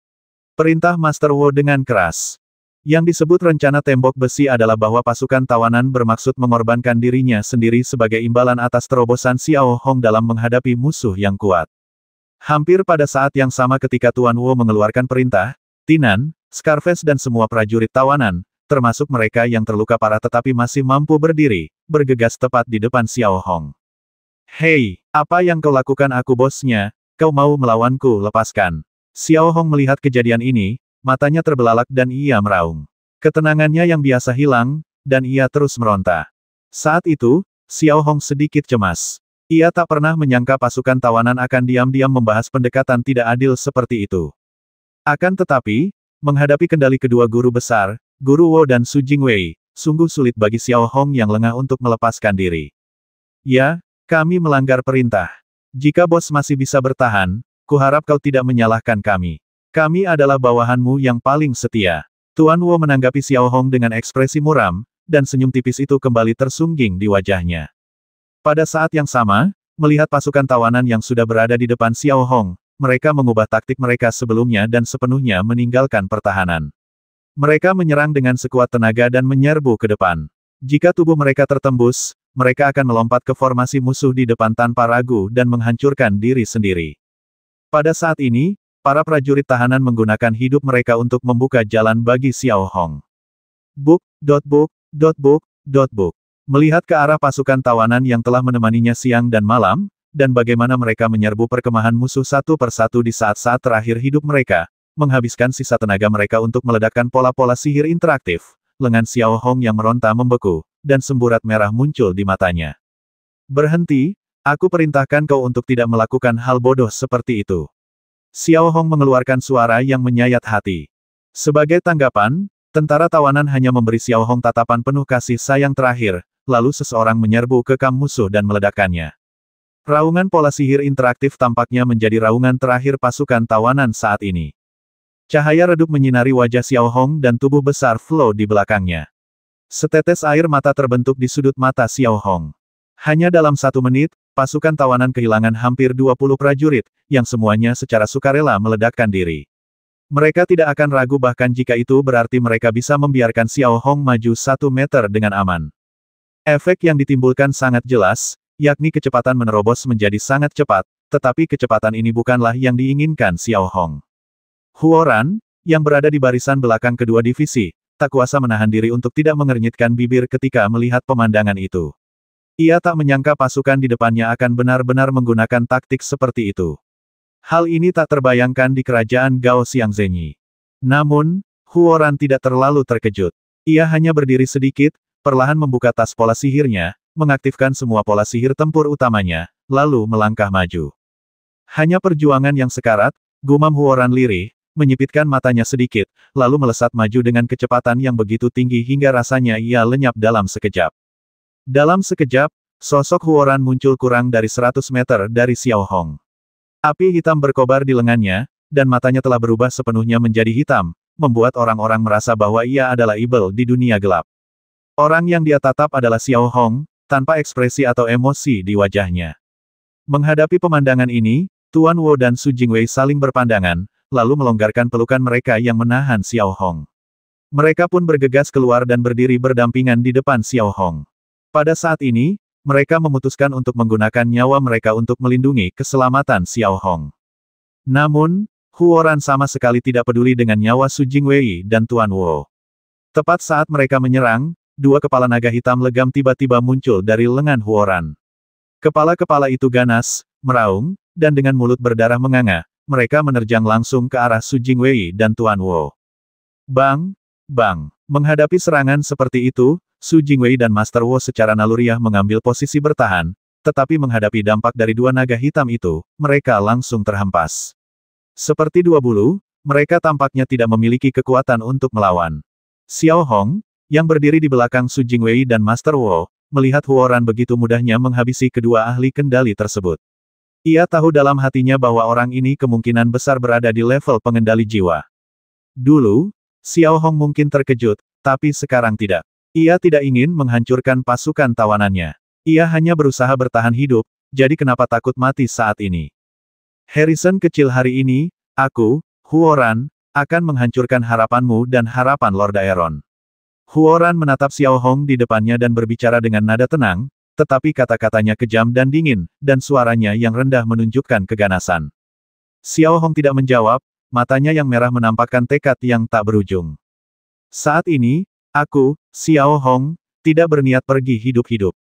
Perintah Master Wu dengan keras. Yang disebut rencana tembok besi adalah bahwa pasukan tawanan bermaksud mengorbankan dirinya sendiri sebagai imbalan atas terobosan Xiao Hong dalam menghadapi musuh yang kuat. Hampir pada saat yang sama ketika Tuan Wu mengeluarkan perintah, Tinan, Scarface dan semua prajurit tawanan, termasuk mereka yang terluka parah tetapi masih mampu berdiri, bergegas tepat di depan Xiao Hong. Hei, apa yang kau lakukan? Aku bosnya, kau mau melawanku? Lepaskan. Xiao Hong melihat kejadian ini, matanya terbelalak dan ia meraung. Ketenangannya yang biasa hilang, dan ia terus meronta. Saat itu, Xiao Hong sedikit cemas. Ia tak pernah menyangka pasukan tawanan akan diam-diam membahas pendekatan tidak adil seperti itu. Akan tetapi, menghadapi kendali kedua guru besar, Guru Wo dan Su Jingwei, sungguh sulit bagi Xiao Hong yang lengah untuk melepaskan diri. Ya, kami melanggar perintah. Jika bos masih bisa bertahan, kuharap kau tidak menyalahkan kami. Kami adalah bawahanmu yang paling setia. Tuan Wo menanggapi Xiao Hong dengan ekspresi muram, dan senyum tipis itu kembali tersungging di wajahnya. Pada saat yang sama, melihat pasukan tawanan yang sudah berada di depan Xiao Hong, mereka mengubah taktik mereka sebelumnya dan sepenuhnya meninggalkan pertahanan. Mereka menyerang dengan sekuat tenaga dan menyerbu ke depan. Jika tubuh mereka tertembus, mereka akan melompat ke formasi musuh di depan tanpa ragu dan menghancurkan diri sendiri. Pada saat ini, para prajurit tahanan menggunakan hidup mereka untuk membuka jalan bagi Xiao Hong. Buk. Melihat ke arah pasukan tawanan yang telah menemaninya siang dan malam, dan bagaimana mereka menyerbu perkemahan musuh satu persatu di saat-saat terakhir hidup mereka, menghabiskan sisa tenaga mereka untuk meledakkan pola-pola sihir interaktif, lengan Xiao Hong yang meronta membeku, dan semburat merah muncul di matanya. Berhenti, aku perintahkan kau untuk tidak melakukan hal bodoh seperti itu. Xiao Hong mengeluarkan suara yang menyayat hati. Sebagai tanggapan, tentara tawanan hanya memberi Xiao Hong tatapan penuh kasih sayang terakhir, lalu seseorang menyerbu ke kamp musuh dan meledakkannya. Raungan pola sihir interaktif tampaknya menjadi raungan terakhir pasukan tawanan saat ini. Cahaya redup menyinari wajah Xiao Hong dan tubuh besar Flow di belakangnya. Setetes air mata terbentuk di sudut mata Xiao Hong. Hanya dalam 1 menit, pasukan tawanan kehilangan hampir 20 prajurit, yang semuanya secara sukarela meledakkan diri. Mereka tidak akan ragu bahkan jika itu berarti mereka bisa membiarkan Xiao Hong maju 1 meter dengan aman. Efek yang ditimbulkan sangat jelas, yakni kecepatan menerobos menjadi sangat cepat, tetapi kecepatan ini bukanlah yang diinginkan Xiao Hong. Huoran, yang berada di barisan belakang kedua divisi, tak kuasa menahan diri untuk tidak mengernyitkan bibir ketika melihat pemandangan itu. Ia tak menyangka pasukan di depannya akan benar-benar menggunakan taktik seperti itu. Hal ini tak terbayangkan di kerajaan Gao Xiangzenyi. Namun, Huoran tidak terlalu terkejut. Ia hanya berdiri sedikit, perlahan membuka tas pola sihirnya, mengaktifkan semua pola sihir tempur utamanya, lalu melangkah maju. Hanya perjuangan yang sekarat, gumam Huoran lirih, menyipitkan matanya sedikit, lalu melesat maju dengan kecepatan yang begitu tinggi hingga rasanya ia lenyap dalam sekejap. Dalam sekejap, sosok Huoran muncul kurang dari 100 meter dari Xiao Hong. Api hitam berkobar di lengannya, dan matanya telah berubah sepenuhnya menjadi hitam, membuat orang-orang merasa bahwa ia adalah ibel di dunia gelap. Orang yang dia tatap adalah Xiao Hong, tanpa ekspresi atau emosi di wajahnya. Menghadapi pemandangan ini, Tuan Wu dan Su Jingwei saling berpandangan, lalu melonggarkan pelukan mereka yang menahan Xiao Hong. Mereka pun bergegas keluar dan berdiri berdampingan di depan Xiao Hong. Pada saat ini, mereka memutuskan untuk menggunakan nyawa mereka untuk melindungi keselamatan Xiao Hong. Namun, Huoran sama sekali tidak peduli dengan nyawa Su Jingwei dan Tuan Wu. Tepat saat mereka menyerang, 2 kepala naga hitam legam tiba-tiba muncul dari lengan Huoran. Kepala-kepala itu ganas, meraung, dan dengan mulut berdarah menganga, mereka menerjang langsung ke arah Su Jingwei dan Tuan Wu. Bang! Bang! Menghadapi serangan seperti itu, Su Jingwei dan Master Wu secara naluriah mengambil posisi bertahan, tetapi menghadapi dampak dari 2 naga hitam itu, mereka langsung terhempas. Seperti 2 bulu, mereka tampaknya tidak memiliki kekuatan untuk melawan. Xiao Hong, yang berdiri di belakang Su Jingwei dan Master Wu, melihat Huoran begitu mudahnya menghabisi kedua ahli kendali tersebut. Ia tahu dalam hatinya bahwa orang ini kemungkinan besar berada di level pengendali jiwa. Dulu, Xiao Hong mungkin terkejut, tapi sekarang tidak. Ia tidak ingin menghancurkan pasukan tawanannya. Ia hanya berusaha bertahan hidup, jadi kenapa takut mati saat ini? Harrison kecil hari ini, aku, Huoran, akan menghancurkan harapanmu dan harapan Lord Aeron. Huoran menatap Xiao Hong di depannya dan berbicara dengan nada tenang, tetapi kata-katanya kejam dan dingin, dan suaranya yang rendah menunjukkan keganasan. Xiao Hong tidak menjawab, matanya yang merah menampakkan tekad yang tak berujung. Saat ini, aku, Xiao Hong, tidak berniat pergi hidup-hidup.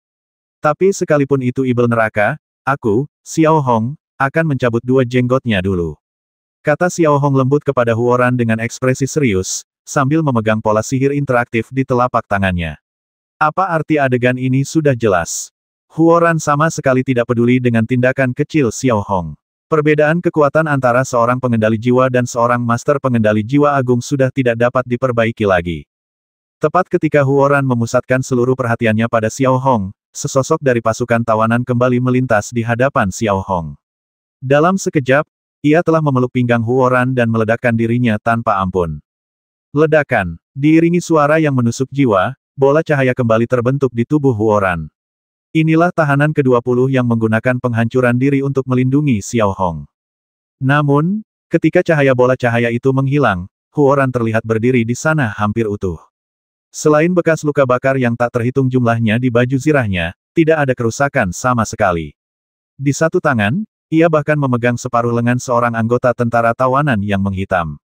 Tapi sekalipun itu ibel neraka, aku, Xiao Hong, akan mencabut 2 jenggotnya dulu. Kata Xiao Hong lembut kepada Huoran dengan ekspresi serius, sambil memegang pola sihir interaktif di telapak tangannya. Apa arti adegan ini sudah jelas. Huoran sama sekali tidak peduli dengan tindakan kecil Xiao Hong. Perbedaan kekuatan antara seorang pengendali jiwa dan seorang master pengendali jiwa agung sudah tidak dapat diperbaiki lagi. Tepat ketika Huoran memusatkan seluruh perhatiannya pada Xiao Hong, sesosok dari pasukan tawanan kembali melintas di hadapan Xiao Hong. Dalam sekejap, ia telah memeluk pinggang Huoran dan meledakkan dirinya tanpa ampun. Ledakan, diiringi suara yang menusuk jiwa, bola cahaya kembali terbentuk di tubuh Huoran. Inilah tahanan ke-20 yang menggunakan penghancuran diri untuk melindungi Xiao Hong. Namun, ketika cahaya bola cahaya itu menghilang, Huoran terlihat berdiri di sana hampir utuh. Selain bekas luka bakar yang tak terhitung jumlahnya di baju zirahnya, tidak ada kerusakan sama sekali. Di satu tangan, ia bahkan memegang separuh lengan seorang anggota tentara tawanan yang menghitam.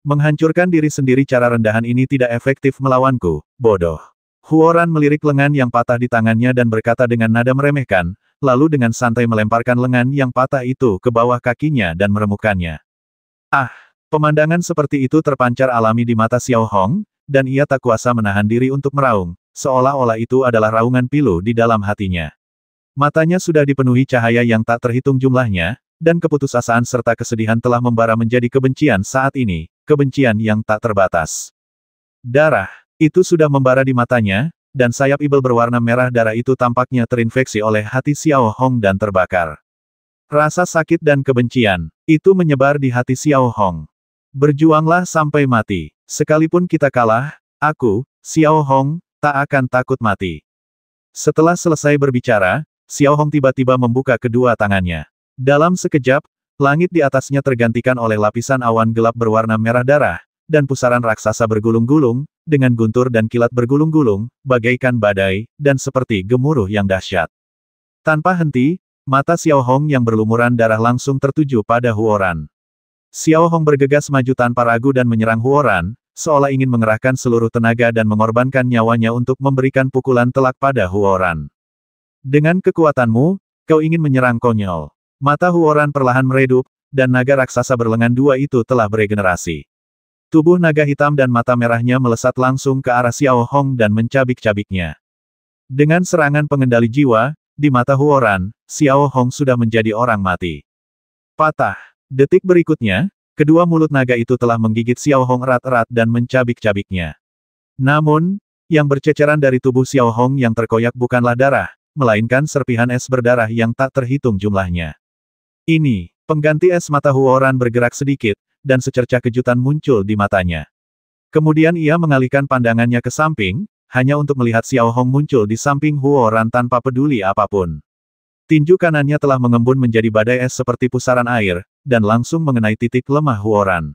Menghancurkan diri sendiri cara rendahan ini tidak efektif melawanku, bodoh. Huoran melirik lengan yang patah di tangannya dan berkata dengan nada meremehkan, lalu dengan santai melemparkan lengan yang patah itu ke bawah kakinya dan meremukkannya. Ah! Pemandangan seperti itu terpancar alami di mata Xiao Hong, dan ia tak kuasa menahan diri untuk meraung, seolah-olah itu adalah raungan pilu di dalam hatinya. Matanya sudah dipenuhi cahaya yang tak terhitung jumlahnya, dan keputusasaan serta kesedihan telah membara menjadi kebencian saat ini, kebencian yang tak terbatas. Darah, itu sudah membara di matanya, dan sayap ibel berwarna merah darah itu tampaknya terinfeksi oleh hati Xiao Hong dan terbakar. Rasa sakit dan kebencian, itu menyebar di hati Xiao Hong. Berjuanglah sampai mati. Sekalipun kita kalah, aku, Xiao Hong, tak akan takut mati. Setelah selesai berbicara, Xiao Hong tiba-tiba membuka kedua tangannya. Dalam sekejap, langit di atasnya tergantikan oleh lapisan awan gelap berwarna merah darah, dan pusaran raksasa bergulung-gulung, dengan guntur dan kilat bergulung-gulung, bagaikan badai, dan seperti gemuruh yang dahsyat. Tanpa henti, mata Xiao Hong yang berlumuran darah langsung tertuju pada Huoran. Xiao Hong bergegas maju tanpa ragu dan menyerang Huoran, seolah ingin mengerahkan seluruh tenaga dan mengorbankan nyawanya untuk memberikan pukulan telak pada Huoran. Dengan kekuatanmu, kau ingin menyerang konyol. Mata Huoran perlahan meredup, dan naga raksasa berlengan dua itu telah beregenerasi. Tubuh naga hitam dan mata merahnya melesat langsung ke arah Xiao Hong dan mencabik-cabiknya. Dengan serangan pengendali jiwa, di mata Huoran, Xiao Hong sudah menjadi orang mati. Patah. Detik berikutnya, kedua mulut naga itu telah menggigit Xiao Hong erat-erat dan mencabik-cabiknya. Namun, yang berceceran dari tubuh Xiao Hong yang terkoyak bukanlah darah, melainkan serpihan es berdarah yang tak terhitung jumlahnya. Ini, pengganti es mata Huoran bergerak sedikit, dan secercah kejutan muncul di matanya. Kemudian ia mengalihkan pandangannya ke samping, hanya untuk melihat Xiao Hong muncul di samping Huoran tanpa peduli apapun. Tinju kanannya telah mengembun menjadi badai es seperti pusaran air, dan langsung mengenai titik lemah Huoran.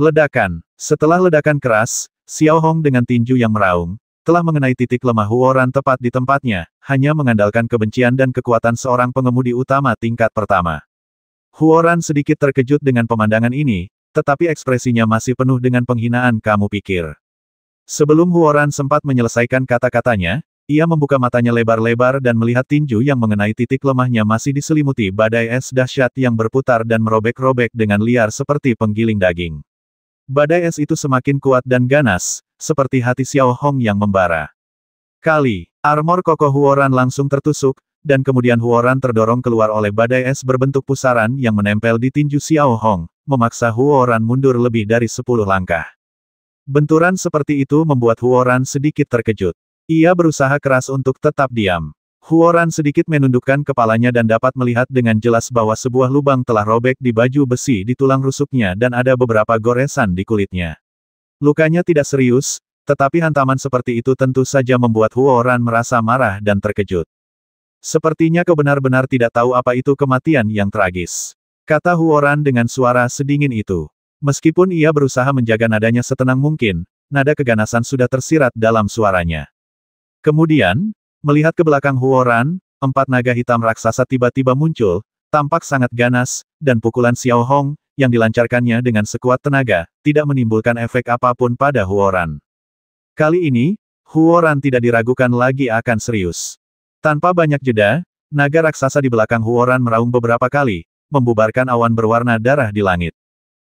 Ledakan. Setelah ledakan keras, Xiao Hong dengan tinju yang meraung, telah mengenai titik lemah Huoran tepat di tempatnya, hanya mengandalkan kebencian dan kekuatan seorang pengemudi utama tingkat pertama. Huoran sedikit terkejut dengan pemandangan ini, tetapi ekspresinya masih penuh dengan penghinaan kamu pikir. Sebelum Huoran sempat menyelesaikan kata-katanya, ia membuka matanya lebar-lebar dan melihat tinju yang mengenai titik lemahnya masih diselimuti badai es dahsyat yang berputar dan merobek-robek dengan liar seperti penggiling daging. Badai es itu semakin kuat dan ganas, seperti hati Xiao Hong yang membara. Armor kokoh Huoran langsung tertusuk, dan kemudian Huoran terdorong keluar oleh badai es berbentuk pusaran yang menempel di tinju Xiao Hong, memaksa Huoran mundur lebih dari 10 langkah. Benturan seperti itu membuat Huoran sedikit terkejut. Ia berusaha keras untuk tetap diam. Huoran sedikit menundukkan kepalanya dan dapat melihat dengan jelas bahwa sebuah lubang telah robek di baju besi di tulang rusuknya dan ada beberapa goresan di kulitnya. Lukanya tidak serius, tetapi hantaman seperti itu tentu saja membuat Huoran merasa marah dan terkejut. Sepertinya kau benar-benar tidak tahu apa itu kematian yang tragis, kata Huoran dengan suara sedingin itu. Meskipun ia berusaha menjaga nadanya setenang mungkin, nada keganasan sudah tersirat dalam suaranya. Kemudian, melihat ke belakang Huoran, 4 naga hitam raksasa tiba-tiba muncul, tampak sangat ganas, dan pukulan Xiao Hong, yang dilancarkannya dengan sekuat tenaga, tidak menimbulkan efek apapun pada Huoran. Kali ini, Huoran tidak diragukan lagi akan serius. Tanpa banyak jeda, naga raksasa di belakang Huoran meraung beberapa kali, membubarkan awan berwarna darah di langit.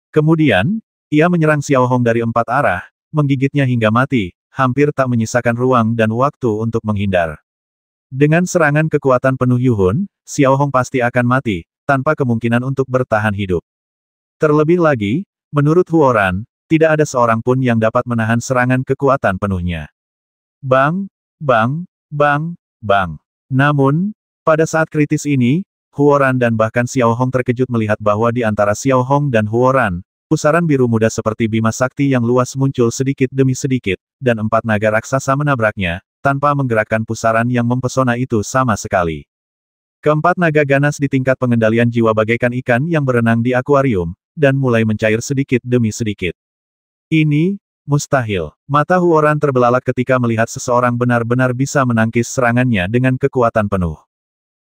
Kemudian, ia menyerang Xiao Hong dari 4 arah, menggigitnya hingga mati, hampir tak menyisakan ruang dan waktu untuk menghindar. Dengan serangan kekuatan penuh Yuhun, Xiao Hong pasti akan mati, tanpa kemungkinan untuk bertahan hidup. Terlebih lagi, menurut Huoran, tidak ada seorang pun yang dapat menahan serangan kekuatan penuhnya. Bang, bang, bang, bang. Namun, pada saat kritis ini, Huoran dan bahkan Xiao Hong terkejut melihat bahwa di antara Xiao Hong dan Huoran, pusaran biru muda seperti Bima Sakti yang luas muncul sedikit demi sedikit, dan 4 naga raksasa menabraknya, tanpa menggerakkan pusaran yang mempesona itu sama sekali. Keempat naga ganas di tingkat pengendalian jiwa bagaikan ikan yang berenang di akuarium, dan mulai mencair sedikit demi sedikit. Ini, mustahil. Mata Huoran terbelalak ketika melihat seseorang benar-benar bisa menangkis serangannya dengan kekuatan penuh.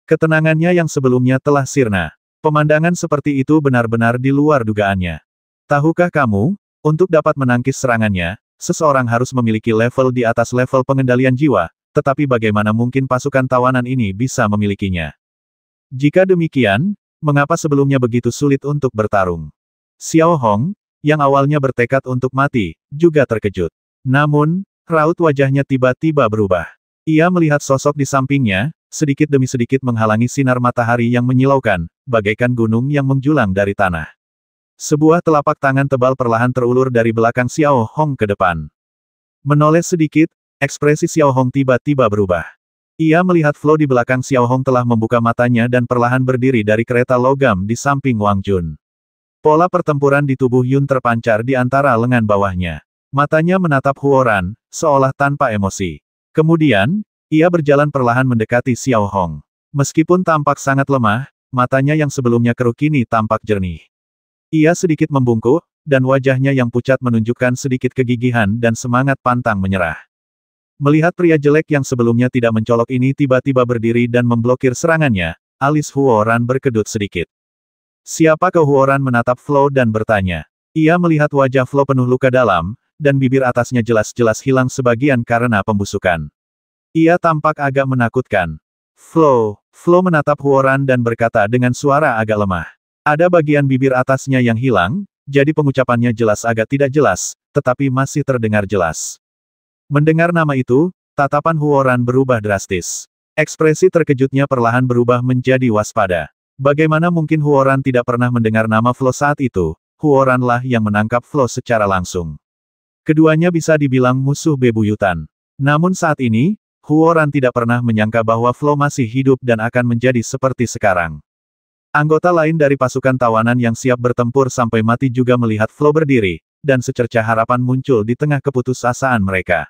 Ketenangannya yang sebelumnya telah sirna. Pemandangan seperti itu benar-benar di luar dugaannya. Tahukah kamu, untuk dapat menangkis serangannya, seseorang harus memiliki level di atas level pengendalian jiwa, tetapi bagaimana mungkin pasukan tawanan ini bisa memilikinya? Jika demikian, mengapa sebelumnya begitu sulit untuk bertarung? Xiao Hong, yang awalnya bertekad untuk mati, juga terkejut. Namun, raut wajahnya tiba-tiba berubah. Ia melihat sosok di sampingnya, sedikit demi sedikit menghalangi sinar matahari yang menyilaukan, bagaikan gunung yang menjulang dari tanah. Sebuah telapak tangan tebal perlahan terulur dari belakang Xiao Hong ke depan. Menoleh sedikit, ekspresi Xiao Hong tiba-tiba berubah. Ia melihat Flo di belakang Xiao Hong telah membuka matanya dan perlahan berdiri dari kereta logam di samping Wang Jun. Pola pertempuran di tubuh Yun terpancar di antara lengan bawahnya. Matanya menatap Huoran, seolah tanpa emosi. Kemudian, ia berjalan perlahan mendekati Xiao Hong. Meskipun tampak sangat lemah, matanya yang sebelumnya keruh kini tampak jernih. Ia sedikit membungkuk, dan wajahnya yang pucat menunjukkan sedikit kegigihan dan semangat pantang menyerah. Melihat pria jelek yang sebelumnya tidak mencolok ini tiba-tiba berdiri dan memblokir serangannya, alis Huoran berkedut sedikit. Siapakah? Huoran menatap Flo dan bertanya. Ia melihat wajah Flo penuh luka dalam, dan bibir atasnya jelas-jelas hilang sebagian karena pembusukan. Ia tampak agak menakutkan. Flo menatap Huoran dan berkata dengan suara agak lemah. Ada bagian bibir atasnya yang hilang, jadi pengucapannya jelas agak tidak jelas, tetapi masih terdengar jelas. Mendengar nama itu, tatapan Huoran berubah drastis. Ekspresi terkejutnya perlahan berubah menjadi waspada. Bagaimana mungkin Huoran tidak pernah mendengar nama Flo saat itu? Huoranlah yang menangkap Flo secara langsung. Keduanya bisa dibilang musuh bebuyutan. Namun saat ini, Huoran tidak pernah menyangka bahwa Flo masih hidup dan akan menjadi seperti sekarang. Anggota lain dari pasukan tawanan yang siap bertempur sampai mati juga melihat Flo berdiri, dan secercah harapan muncul di tengah keputusasaan mereka.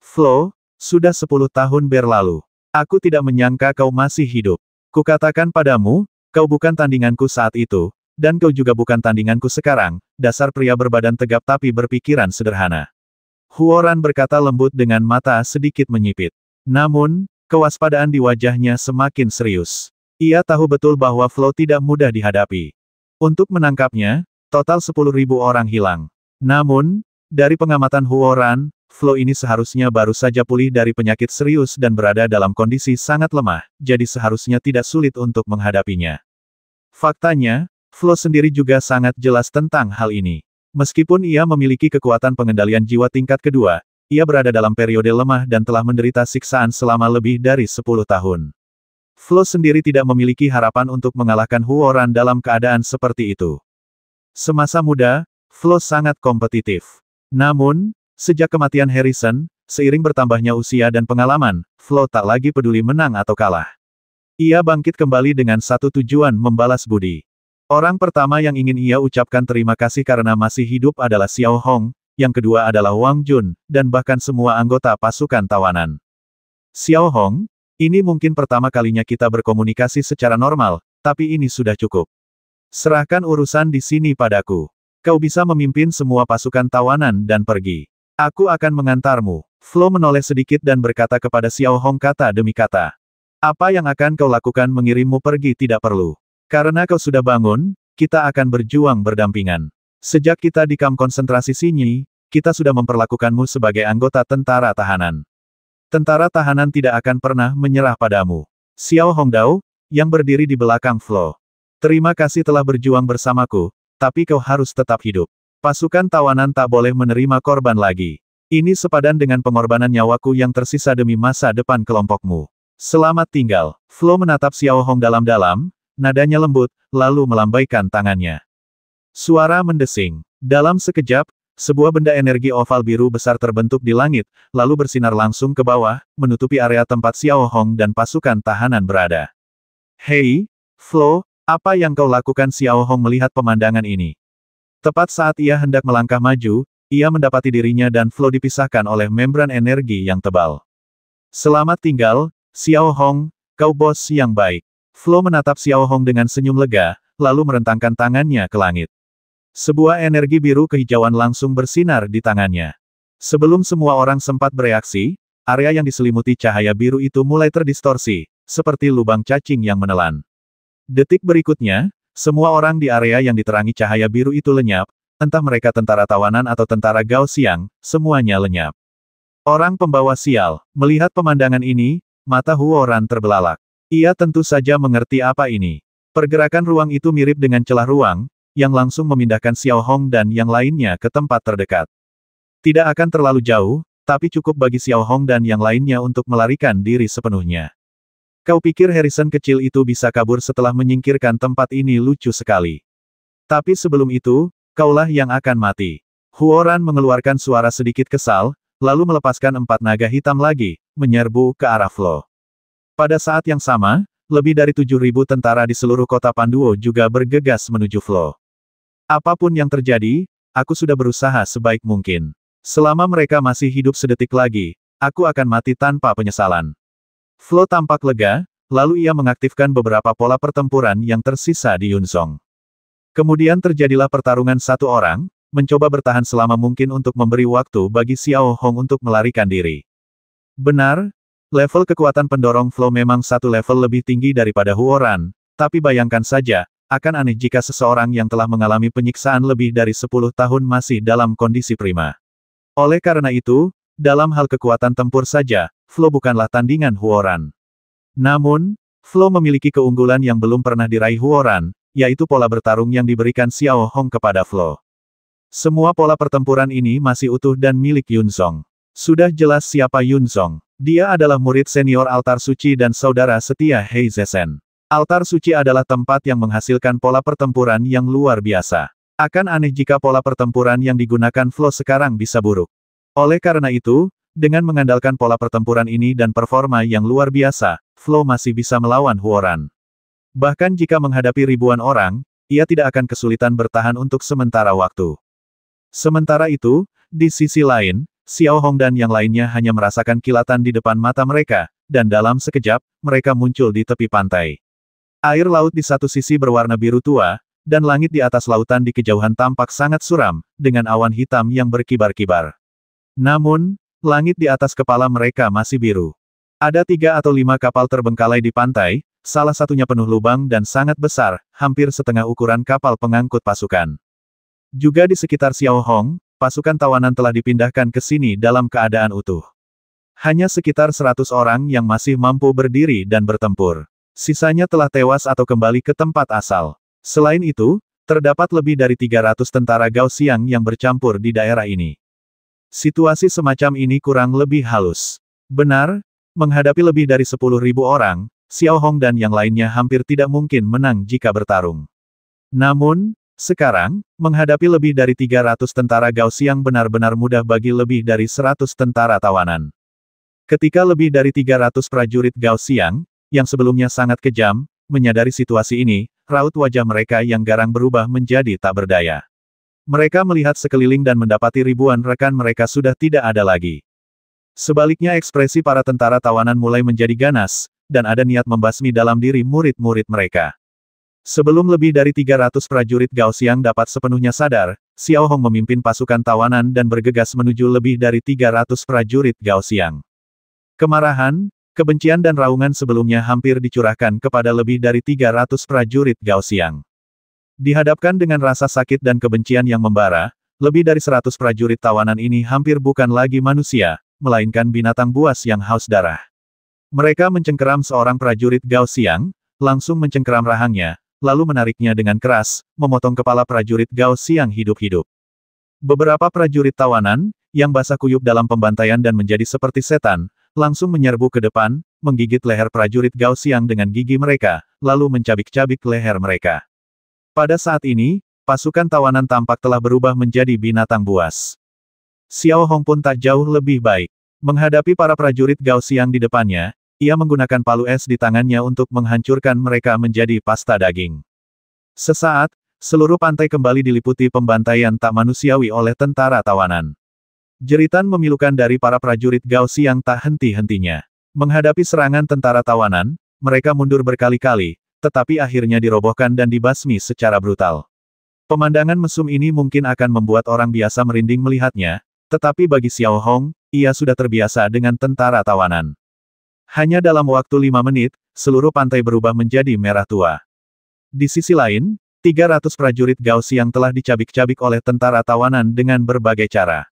Flo, sudah 10 tahun berlalu. Aku tidak menyangka kau masih hidup. Kukatakan padamu, kau bukan tandinganku saat itu, dan kau juga bukan tandinganku sekarang, dasar pria berbadan tegap tapi berpikiran sederhana. Huoran berkata lembut dengan mata sedikit menyipit. Namun, kewaspadaan di wajahnya semakin serius. Ia tahu betul bahwa Flo tidak mudah dihadapi. Untuk menangkapnya, total 10.000 orang hilang. Namun, dari pengamatan Huoran, Flo ini seharusnya baru saja pulih dari penyakit serius dan berada dalam kondisi sangat lemah, jadi seharusnya tidak sulit untuk menghadapinya. Faktanya, Flo sendiri juga sangat jelas tentang hal ini. Meskipun ia memiliki kekuatan pengendalian jiwa tingkat kedua, ia berada dalam periode lemah dan telah menderita siksaan selama lebih dari 10 tahun. Flo sendiri tidak memiliki harapan untuk mengalahkan Huoran dalam keadaan seperti itu. Semasa muda, Flo sangat kompetitif. Namun, sejak kematian Harrison, seiring bertambahnya usia dan pengalaman, Flo tak lagi peduli menang atau kalah. Ia bangkit kembali dengan satu tujuan membalas budi. Orang pertama yang ingin ia ucapkan terima kasih karena masih hidup adalah Xiao Hong, yang kedua adalah Wang Jun, dan bahkan semua anggota pasukan tawanan. Xiao Hong, ini mungkin pertama kalinya kita berkomunikasi secara normal, tapi ini sudah cukup. Serahkan urusan di sini padaku. Kau bisa memimpin semua pasukan tawanan dan pergi. Aku akan mengantarmu. Flo menoleh sedikit dan berkata kepada Xiao Hong kata demi kata. Apa yang akan kau lakukan mengirimmu pergi tidak perlu. Karena kau sudah bangun, kita akan berjuang berdampingan. Sejak kita di kamp konsentrasi Xinyi, kita sudah memperlakukanmu sebagai anggota tentara tahanan. Tentara tahanan tidak akan pernah menyerah padamu. Xiao Hongdao, yang berdiri di belakang Flo. Terima kasih telah berjuang bersamaku, tapi kau harus tetap hidup. Pasukan tawanan tak boleh menerima korban lagi. Ini sepadan dengan pengorbanan nyawaku yang tersisa demi masa depan kelompokmu. Selamat tinggal. Flo menatap Xiao Hong dalam-dalam, nadanya lembut, lalu melambaikan tangannya. Suara mendesing. Dalam sekejap, sebuah benda energi oval biru besar terbentuk di langit, lalu bersinar langsung ke bawah, menutupi area tempat Xiao Hong dan pasukan tahanan berada. Hei, Flo, apa yang kau lakukan? Xiao Hong melihat pemandangan ini. Tepat saat ia hendak melangkah maju, ia mendapati dirinya dan Flo dipisahkan oleh membran energi yang tebal. Selamat tinggal, Xiao Hong, kau bos yang baik. Flo menatap Xiao Hong dengan senyum lega, lalu merentangkan tangannya ke langit. Sebuah energi biru kehijauan langsung bersinar di tangannya. Sebelum semua orang sempat bereaksi, area yang diselimuti cahaya biru itu mulai terdistorsi, seperti lubang cacing yang menelan. Detik berikutnya, semua orang di area yang diterangi cahaya biru itu lenyap, entah mereka tentara tawanan atau tentara Gao Xiang, semuanya lenyap. Orang pembawa sial, melihat pemandangan ini, mata Huoran terbelalak. Ia tentu saja mengerti apa ini. Pergerakan ruang itu mirip dengan celah ruang, yang langsung memindahkan Xiao Hong dan yang lainnya ke tempat terdekat. Tidak akan terlalu jauh, tapi cukup bagi Xiao Hong dan yang lainnya untuk melarikan diri sepenuhnya. Kau pikir Harrison kecil itu bisa kabur setelah menyingkirkan tempat ini? Lucu sekali. Tapi sebelum itu, kaulah yang akan mati. Huoran mengeluarkan suara sedikit kesal, lalu melepaskan 4 naga hitam lagi, menyerbu ke arah Flo. Pada saat yang sama, lebih dari 7.000 tentara di seluruh kota Panduo juga bergegas menuju Flo. Apapun yang terjadi, aku sudah berusaha sebaik mungkin. Selama mereka masih hidup sedetik lagi, aku akan mati tanpa penyesalan. Flo tampak lega, lalu ia mengaktifkan beberapa pola pertempuran yang tersisa di Yunzong. Kemudian terjadilah pertarungan satu orang, mencoba bertahan selama mungkin untuk memberi waktu bagi Xiao Hong untuk melarikan diri. Benar, level kekuatan pendorong Flo memang satu level lebih tinggi daripada Huoran, tapi bayangkan saja, akan aneh jika seseorang yang telah mengalami penyiksaan lebih dari 10 tahun masih dalam kondisi prima. Oleh karena itu, dalam hal kekuatan tempur saja, Flo bukanlah tandingan Huoran. Namun, Flo memiliki keunggulan yang belum pernah diraih Huoran, yaitu pola bertarung yang diberikan Xiao Hong kepada Flo. Semua pola pertempuran ini masih utuh dan milik Yunzong. Sudah jelas siapa Yunzong. Dia adalah murid senior Altar Suci dan saudara setia Hei Zesen. Altar Suci adalah tempat yang menghasilkan pola pertempuran yang luar biasa. Akan aneh jika pola pertempuran yang digunakan Flo sekarang bisa buruk. Oleh karena itu, dengan mengandalkan pola pertempuran ini dan performa yang luar biasa, Flo masih bisa melawan Huoran. Bahkan jika menghadapi ribuan orang, ia tidak akan kesulitan bertahan untuk sementara waktu. Sementara itu, di sisi lain, Xiao Hong dan yang lainnya hanya merasakan kilatan di depan mata mereka, dan dalam sekejap, mereka muncul di tepi pantai. Air laut di satu sisi berwarna biru tua, dan langit di atas lautan di kejauhan tampak sangat suram, dengan awan hitam yang berkibar-kibar. Namun, langit di atas kepala mereka masih biru. Ada 3 atau 5 kapal terbengkalai di pantai, salah satunya penuh lubang dan sangat besar, hampir setengah ukuran kapal pengangkut pasukan. Juga di sekitar Xiao Hong, pasukan tawanan telah dipindahkan ke sini dalam keadaan utuh. Hanya sekitar 100 orang yang masih mampu berdiri dan bertempur. Sisanya telah tewas atau kembali ke tempat asal. Selain itu, terdapat lebih dari 300 tentara Gao Xiang yang bercampur di daerah ini. Situasi semacam ini kurang lebih halus. Benar, menghadapi lebih dari 10.000 orang, Xiao Hong dan yang lainnya hampir tidak mungkin menang jika bertarung. Namun, sekarang, menghadapi lebih dari 300 tentara Gao Xiang benar-benar mudah bagi lebih dari 100 tentara tawanan. Ketika lebih dari 300 prajurit Gao Xiang, yang sebelumnya sangat kejam, menyadari situasi ini, raut wajah mereka yang garang berubah menjadi tak berdaya. Mereka melihat sekeliling dan mendapati ribuan rekan mereka sudah tidak ada lagi. Sebaliknya ekspresi para tentara tawanan mulai menjadi ganas, dan ada niat membasmi dalam diri murid-murid mereka. Sebelum lebih dari 300 prajurit Gao Xiang dapat sepenuhnya sadar, Xiao Hong memimpin pasukan tawanan dan bergegas menuju lebih dari 300 prajurit Gao Xiang. Kemarahan, kebencian dan raungan sebelumnya hampir dicurahkan kepada lebih dari 300 prajurit Gao Xiang. Dihadapkan dengan rasa sakit dan kebencian yang membara, lebih dari 100 prajurit tawanan ini hampir bukan lagi manusia, melainkan binatang buas yang haus darah. Mereka mencengkeram seorang prajurit Gao Xiang, langsung mencengkeram rahangnya, lalu menariknya dengan keras, memotong kepala prajurit Gao Xiang hidup-hidup. Beberapa prajurit tawanan, yang basah kuyup dalam pembantaian dan menjadi seperti setan, langsung menyerbu ke depan, menggigit leher prajurit Gao Xiang dengan gigi mereka, lalu mencabik-cabik leher mereka. Pada saat ini, pasukan tawanan tampak telah berubah menjadi binatang buas. Xiao Hong pun tak jauh lebih baik. Menghadapi para prajurit Gao Xiang di depannya, ia menggunakan palu es di tangannya untuk menghancurkan mereka menjadi pasta daging. Sesaat, seluruh pantai kembali diliputi pembantaian tak manusiawi oleh tentara tawanan. Jeritan memilukan dari para prajurit Gao Xiang tak henti-hentinya. Menghadapi serangan tentara tawanan, mereka mundur berkali-kali, tetapi akhirnya dirobohkan dan dibasmi secara brutal. Pemandangan mesum ini mungkin akan membuat orang biasa merinding melihatnya, tetapi bagi Xiao Hong, ia sudah terbiasa dengan tentara tawanan. Hanya dalam waktu 5 menit, seluruh pantai berubah menjadi merah tua. Di sisi lain, 300 prajurit Gao Xiang telah dicabik-cabik oleh tentara tawanan dengan berbagai cara.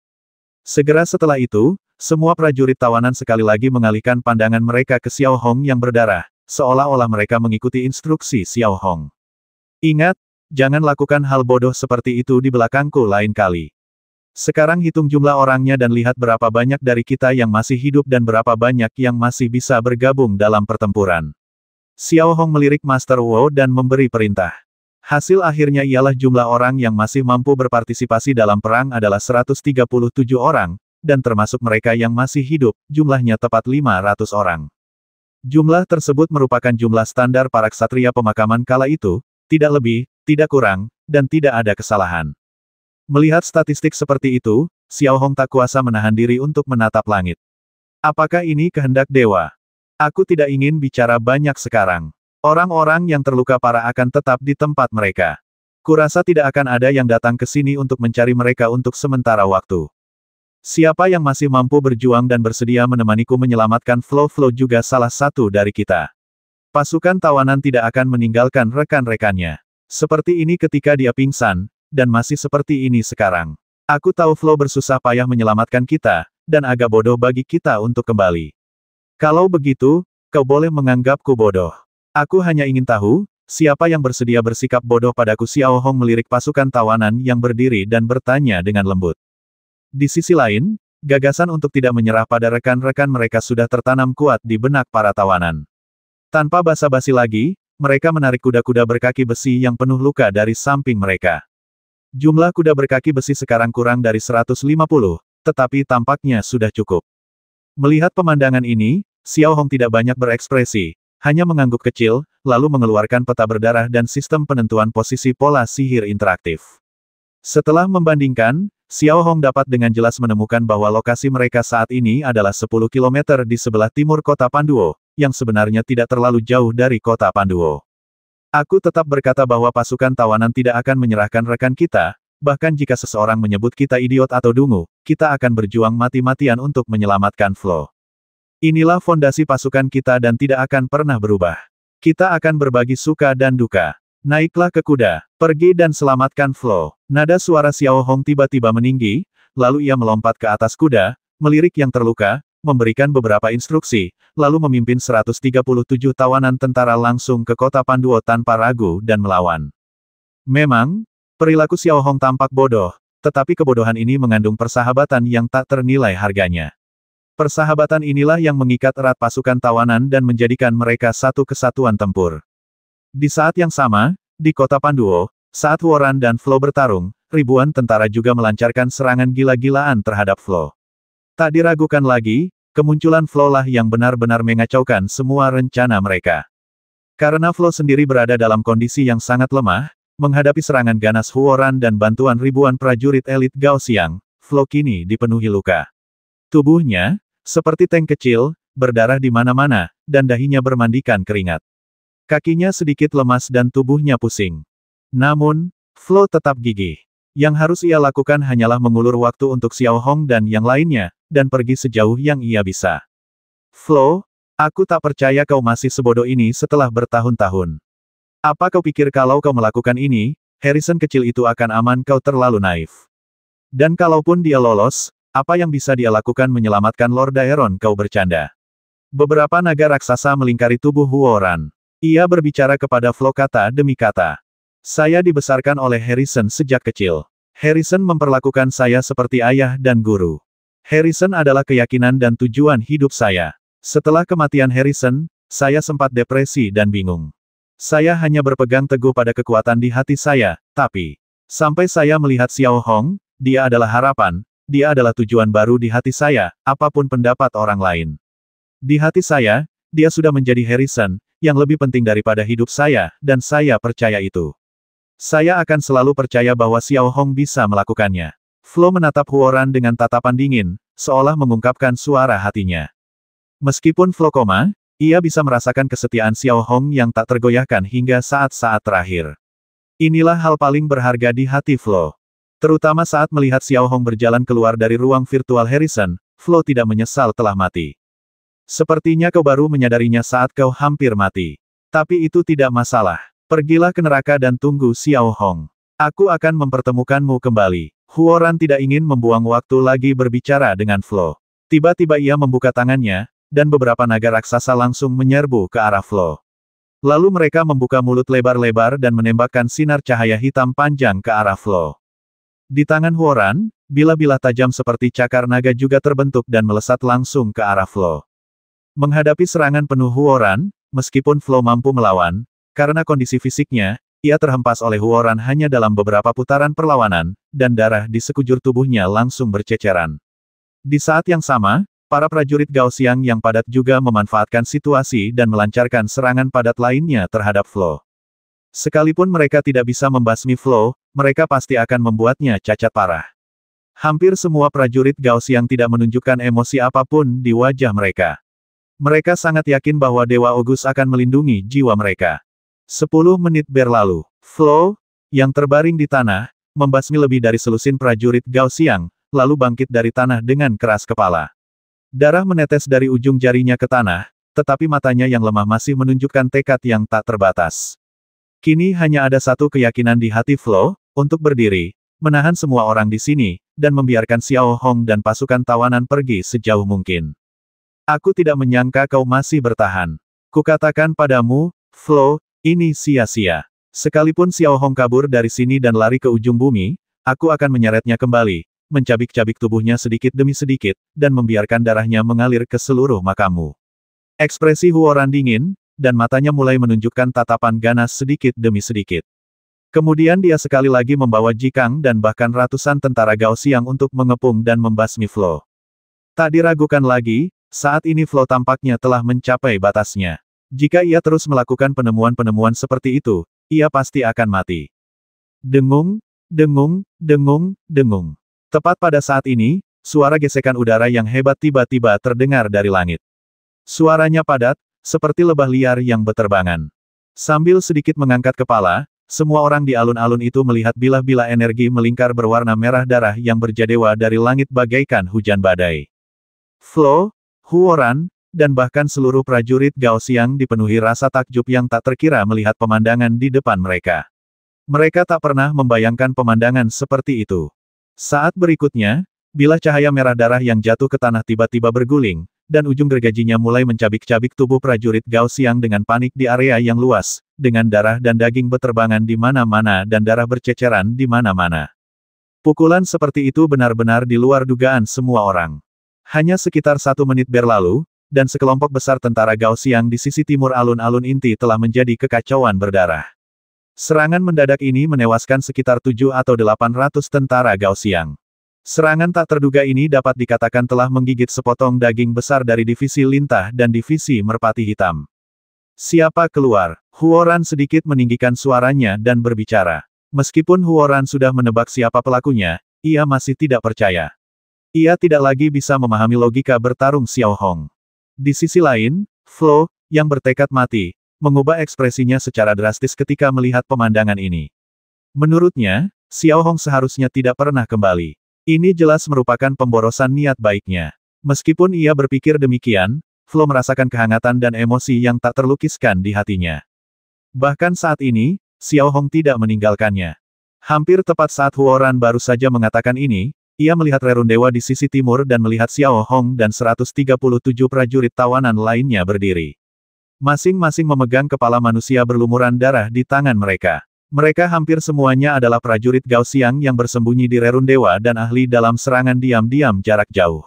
Segera setelah itu, semua prajurit tawanan sekali lagi mengalihkan pandangan mereka ke Xiao Hong yang berdarah, seolah-olah mereka mengikuti instruksi Xiao Hong. Ingat, jangan lakukan hal bodoh seperti itu di belakangku lain kali. Sekarang hitung jumlah orangnya dan lihat berapa banyak dari kita yang masih hidup dan berapa banyak yang masih bisa bergabung dalam pertempuran. Xiao Hong melirik Master Wu dan memberi perintah. Hasil akhirnya ialah jumlah orang yang masih mampu berpartisipasi dalam perang adalah 137 orang, dan termasuk mereka yang masih hidup, jumlahnya tepat 500 orang. Jumlah tersebut merupakan jumlah standar para ksatria pemakaman kala itu, tidak lebih, tidak kurang, dan tidak ada kesalahan. Melihat statistik seperti itu, Xiao Hong tak kuasa menahan diri untuk menatap langit. Apakah ini kehendak dewa? Aku tidak ingin bicara banyak sekarang. Orang-orang yang terluka parah akan tetap di tempat mereka. Kurasa tidak akan ada yang datang ke sini untuk mencari mereka untuk sementara waktu. Siapa yang masih mampu berjuang dan bersedia menemaniku menyelamatkan Flo juga salah satu dari kita. Pasukan tawanan tidak akan meninggalkan rekan-rekannya. Seperti ini ketika dia pingsan, dan masih seperti ini sekarang. Aku tahu Flo bersusah payah menyelamatkan kita, dan agak bodoh bagi kita untuk kembali. Kalau begitu, kau boleh menganggapku bodoh. Aku hanya ingin tahu, siapa yang bersedia bersikap bodoh padaku? Xiao Hong melirik pasukan tawanan yang berdiri dan bertanya dengan lembut. Di sisi lain, gagasan untuk tidak menyerah pada rekan-rekan mereka sudah tertanam kuat di benak para tawanan. Tanpa basa-basi lagi, mereka menarik kuda-kuda berkaki besi yang penuh luka dari samping mereka. Jumlah kuda berkaki besi sekarang kurang dari 150, tetapi tampaknya sudah cukup. Melihat pemandangan ini, Xiao Hong tidak banyak berekspresi, hanya mengangguk kecil, lalu mengeluarkan peta berdarah dan sistem penentuan posisi pola sihir interaktif. Setelah membandingkan, Xiao Hong dapat dengan jelas menemukan bahwa lokasi mereka saat ini adalah 10 km di sebelah timur kota Panduo, yang sebenarnya tidak terlalu jauh dari kota Panduo. Aku tetap berkata bahwa pasukan tawanan tidak akan menyerahkan rekan kita, bahkan jika seseorang menyebut kita idiot atau dungu, kita akan berjuang mati-matian untuk menyelamatkan Flo. Inilah fondasi pasukan kita dan tidak akan pernah berubah. Kita akan berbagi suka dan duka. Naiklah ke kuda, pergi dan selamatkan Flo. Nada suara Xiao Hong tiba-tiba meninggi, lalu ia melompat ke atas kuda, melirik yang terluka, memberikan beberapa instruksi, lalu memimpin 137 tawanan tentara langsung ke kota Panduo tanpa ragu dan melawan. Memang, perilaku Xiao Hong tampak bodoh, tetapi kebodohan ini mengandung persahabatan yang tak ternilai harganya. Persahabatan inilah yang mengikat erat pasukan tawanan dan menjadikan mereka satu kesatuan tempur. Di saat yang sama, di kota Panduo, saat Huoran dan Flo bertarung, ribuan tentara juga melancarkan serangan gila-gilaan terhadap Flo. Tak diragukan lagi, kemunculan Flo lah yang benar-benar mengacaukan semua rencana mereka. Karena Flo sendiri berada dalam kondisi yang sangat lemah, menghadapi serangan ganas Huoran dan bantuan ribuan prajurit elit Gao Xiang, Flo kini dipenuhi luka. Tubuhnya, seperti tank kecil, berdarah di mana-mana, dan dahinya bermandikan keringat. Kakinya sedikit lemas dan tubuhnya pusing. Namun, Flo tetap gigih. Yang harus ia lakukan hanyalah mengulur waktu untuk Xiao Hong dan yang lainnya, dan pergi sejauh yang ia bisa. Flo, aku tak percaya kau masih sebodoh ini setelah bertahun-tahun. Apa kau pikir kalau kau melakukan ini, Harrison kecil itu akan aman? Kau terlalu naif. Dan kalaupun dia lolos, apa yang bisa dia lakukan menyelamatkan Lord Daeron? Kau bercanda. Beberapa naga raksasa melingkari tubuh Huoran. Ia berbicara kepada Flo kata demi kata. Saya dibesarkan oleh Harrison sejak kecil. Harrison memperlakukan saya seperti ayah dan guru. Harrison adalah keyakinan dan tujuan hidup saya. Setelah kematian Harrison, saya sempat depresi dan bingung. Saya hanya berpegang teguh pada kekuatan di hati saya, tapi sampai saya melihat Xiao Hong, dia adalah harapan, dia adalah tujuan baru di hati saya, apapun pendapat orang lain. Di hati saya, dia sudah menjadi Harrison, yang lebih penting daripada hidup saya, dan saya percaya itu. Saya akan selalu percaya bahwa Xiao Hong bisa melakukannya. Flo menatap Huoran dengan tatapan dingin, seolah mengungkapkan suara hatinya. Meskipun Flo koma, Ia bisa merasakan kesetiaan Xiao Hong yang tak tergoyahkan hingga saat-saat terakhir. Inilah hal paling berharga di hati Flo. Terutama saat melihat Xiao Hong berjalan keluar dari ruang virtual Harrison, Flo tidak menyesal telah mati. Sepertinya kau baru menyadarinya saat kau hampir mati. Tapi itu tidak masalah. Pergilah ke neraka dan tunggu Xiao Hong. Aku akan mempertemukanmu kembali. Huoran tidak ingin membuang waktu lagi berbicara dengan Flo. Tiba-tiba ia membuka tangannya, dan beberapa naga raksasa langsung menyerbu ke arah Flo. Lalu mereka membuka mulut lebar-lebar dan menembakkan sinar cahaya hitam panjang ke arah Flo. Di tangan Huoran, bilah-bilah tajam seperti cakar naga juga terbentuk dan melesat langsung ke arah Flo. Menghadapi serangan penuh Huoran, meskipun Flo mampu melawan, karena kondisi fisiknya, ia terhempas oleh Huoran hanya dalam beberapa putaran perlawanan, dan darah di sekujur tubuhnya langsung berceceran. Di saat yang sama, para prajurit Gaoxiang yang padat juga memanfaatkan situasi dan melancarkan serangan padat lainnya terhadap Flo. Sekalipun mereka tidak bisa membasmi Flo, mereka pasti akan membuatnya cacat parah. Hampir semua prajurit Gaoxiang tidak menunjukkan emosi apapun di wajah mereka. Mereka sangat yakin bahwa Dewa Ogus akan melindungi jiwa mereka. 10 menit berlalu. Flo, yang terbaring di tanah, membasmi lebih dari selusin prajurit Gaoxiang, lalu bangkit dari tanah dengan keras kepala. Darah menetes dari ujung jarinya ke tanah, tetapi matanya yang lemah masih menunjukkan tekad yang tak terbatas. Kini hanya ada satu keyakinan di hati Flo, untuk berdiri, menahan semua orang di sini, dan membiarkan Xiao Hong dan pasukan tawanan pergi sejauh mungkin. Aku tidak menyangka kau masih bertahan. Kukatakan padamu, Flo, ini sia-sia. Sekalipun Xiao Hong kabur dari sini dan lari ke ujung bumi, aku akan menyeretnya kembali, mencabik-cabik tubuhnya sedikit demi sedikit, dan membiarkan darahnya mengalir ke seluruh makammu. Ekspresi Huoran dingin, dan matanya mulai menunjukkan tatapan ganas sedikit demi sedikit. Kemudian dia sekali lagi membawa Jikang dan bahkan ratusan tentara Gaoxiang untuk mengepung dan membasmi Flo. Tak diragukan lagi, saat ini Flo tampaknya telah mencapai batasnya. Jika ia terus melakukan penemuan-penemuan seperti itu, ia pasti akan mati. Dengung, dengung, dengung, dengung. Tepat pada saat ini, suara gesekan udara yang hebat tiba-tiba terdengar dari langit. Suaranya padat, seperti lebah liar yang beterbangan. Sambil sedikit mengangkat kepala, semua orang di alun-alun itu melihat bilah-bilah energi melingkar berwarna merah darah yang berjadewa dari langit bagaikan hujan badai. Flo, Huoran, dan bahkan seluruh prajurit Gaoxiang dipenuhi rasa takjub yang tak terkira melihat pemandangan di depan mereka. Mereka tak pernah membayangkan pemandangan seperti itu. Saat berikutnya, bilah cahaya merah darah yang jatuh ke tanah tiba-tiba berguling, dan ujung gergajinya mulai mencabik-cabik tubuh prajurit Gaoxiang dengan panik di area yang luas, dengan darah dan daging beterbangan di mana-mana dan darah berceceran di mana-mana. Pukulan seperti itu benar-benar di luar dugaan semua orang. Hanya sekitar 1 menit berlalu, dan sekelompok besar tentara Gaoxiang di sisi timur alun-alun inti telah menjadi kekacauan berdarah. Serangan mendadak ini menewaskan sekitar 7 atau 800 tentara Gaoxiang. Serangan tak terduga ini dapat dikatakan telah menggigit sepotong daging besar dari divisi lintah dan divisi merpati hitam. Siapa keluar? Huoran sedikit meninggikan suaranya dan berbicara. Meskipun Huoran sudah menebak siapa pelakunya, ia masih tidak percaya. Ia tidak lagi bisa memahami logika bertarung Xiao Hong. Di sisi lain, Flo, yang bertekad mati, mengubah ekspresinya secara drastis ketika melihat pemandangan ini. Menurutnya, Xiao Hong seharusnya tidak pernah kembali. Ini jelas merupakan pemborosan niat baiknya. Meskipun ia berpikir demikian, Flo merasakan kehangatan dan emosi yang tak terlukiskan di hatinya. Bahkan saat ini, Xiao Hong tidak meninggalkannya. Hampir tepat saat Huoran baru saja mengatakan ini, ia melihat Rerun Dewa di sisi timur dan melihat Xiao Hong dan 137 prajurit tawanan lainnya berdiri. Masing-masing memegang kepala manusia berlumuran darah di tangan mereka. Mereka hampir semuanya adalah prajurit Gaoxiang yang bersembunyi di Rerun Dewa dan ahli dalam serangan diam-diam jarak jauh.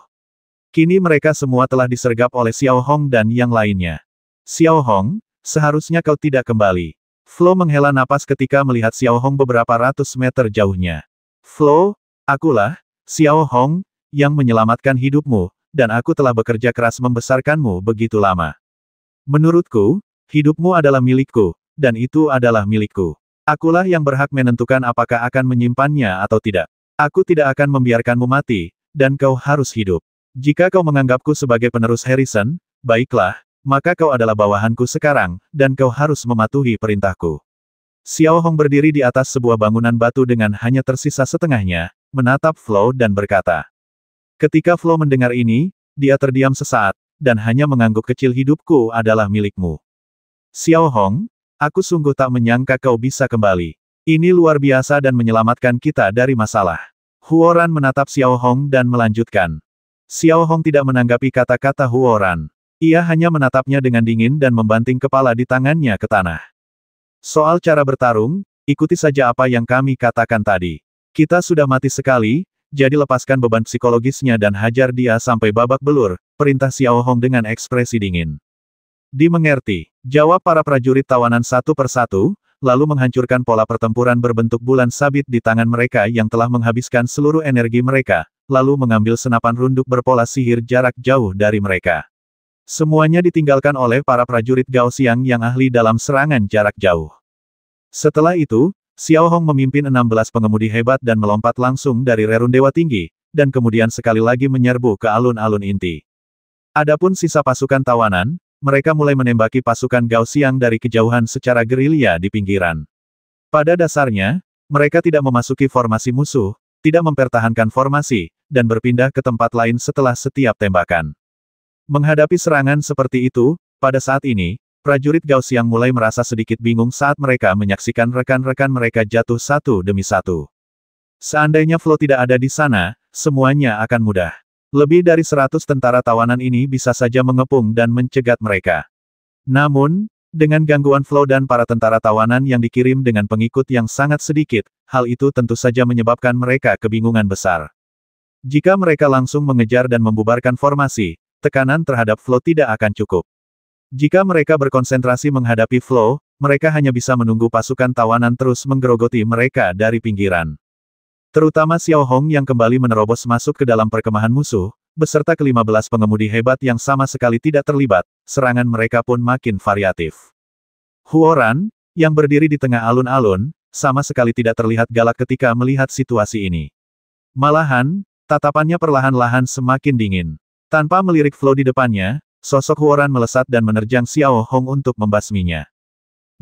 Kini mereka semua telah disergap oleh Xiao Hong dan yang lainnya. Xiao Hong, seharusnya kau tidak kembali. Flo menghela napas ketika melihat Xiao Hong beberapa ratus meter jauhnya. Flo, akulah, Xiao Hong, yang menyelamatkan hidupmu, dan aku telah bekerja keras membesarkanmu begitu lama. Menurutku, hidupmu adalah milikku, dan itu adalah milikku. Akulah yang berhak menentukan apakah akan menyimpannya atau tidak. Aku tidak akan membiarkanmu mati, dan kau harus hidup. Jika kau menganggapku sebagai penerus Harrison, baiklah, maka kau adalah bawahanku sekarang, dan kau harus mematuhi perintahku. Xiao Hong berdiri di atas sebuah bangunan batu dengan hanya tersisa setengahnya, menatap Flo dan berkata. Ketika Flo mendengar ini, dia terdiam sesaat, dan hanya mengangguk kecil. Hidupku adalah milikmu. Xiao Hong, aku sungguh tak menyangka kau bisa kembali. Ini luar biasa dan menyelamatkan kita dari masalah. Huoran menatap Xiao Hong dan melanjutkan. Xiao Hong tidak menanggapi kata-kata Huoran. Ia hanya menatapnya dengan dingin dan membanting kepala di tangannya ke tanah. Soal cara bertarung, ikuti saja apa yang kami katakan tadi. Kita sudah mati sekali, jadi lepaskan beban psikologisnya dan hajar dia sampai babak belur, perintah Xiao Hong dengan ekspresi dingin. Dimengerti, jawab para prajurit tawanan satu persatu, lalu menghancurkan pola pertempuran berbentuk bulan sabit di tangan mereka yang telah menghabiskan seluruh energi mereka, lalu mengambil senapan runduk berpola sihir jarak jauh dari mereka. Semuanya ditinggalkan oleh para prajurit Gao Xiang yang ahli dalam serangan jarak jauh. Setelah itu, Xiao Hong memimpin 16 pengemudi hebat dan melompat langsung dari rerun Dewa Tinggi, dan kemudian sekali lagi menyerbu ke alun-alun inti. Adapun sisa pasukan tawanan, mereka mulai menembaki pasukan Gao Xiang dari kejauhan secara gerilya di pinggiran. Pada dasarnya, mereka tidak memasuki formasi musuh, tidak mempertahankan formasi, dan berpindah ke tempat lain setelah setiap tembakan. Menghadapi serangan seperti itu, pada saat ini, prajurit Gao Xiang mulai merasa sedikit bingung saat mereka menyaksikan rekan-rekan mereka jatuh satu demi satu. Seandainya Flo tidak ada di sana, semuanya akan mudah. Lebih dari 100 tentara tawanan ini bisa saja mengepung dan mencegat mereka. Namun, dengan gangguan Flo dan para tentara tawanan yang dikirim dengan pengikut yang sangat sedikit, hal itu tentu saja menyebabkan mereka kebingungan besar. Jika mereka langsung mengejar dan membubarkan formasi, tekanan terhadap Flo tidak akan cukup. Jika mereka berkonsentrasi menghadapi Flo, mereka hanya bisa menunggu pasukan tawanan terus menggerogoti mereka dari pinggiran. Terutama Xiao Hong yang kembali menerobos masuk ke dalam perkemahan musuh, beserta ke-15 pengemudi hebat yang sama sekali tidak terlibat, serangan mereka pun makin variatif. Huoran, yang berdiri di tengah alun-alun, sama sekali tidak terlihat galak ketika melihat situasi ini. Malahan, tatapannya perlahan-lahan semakin dingin. Tanpa melirik Flo di depannya, sosok Huoran melesat dan menerjang Xiao Hong untuk membasminya.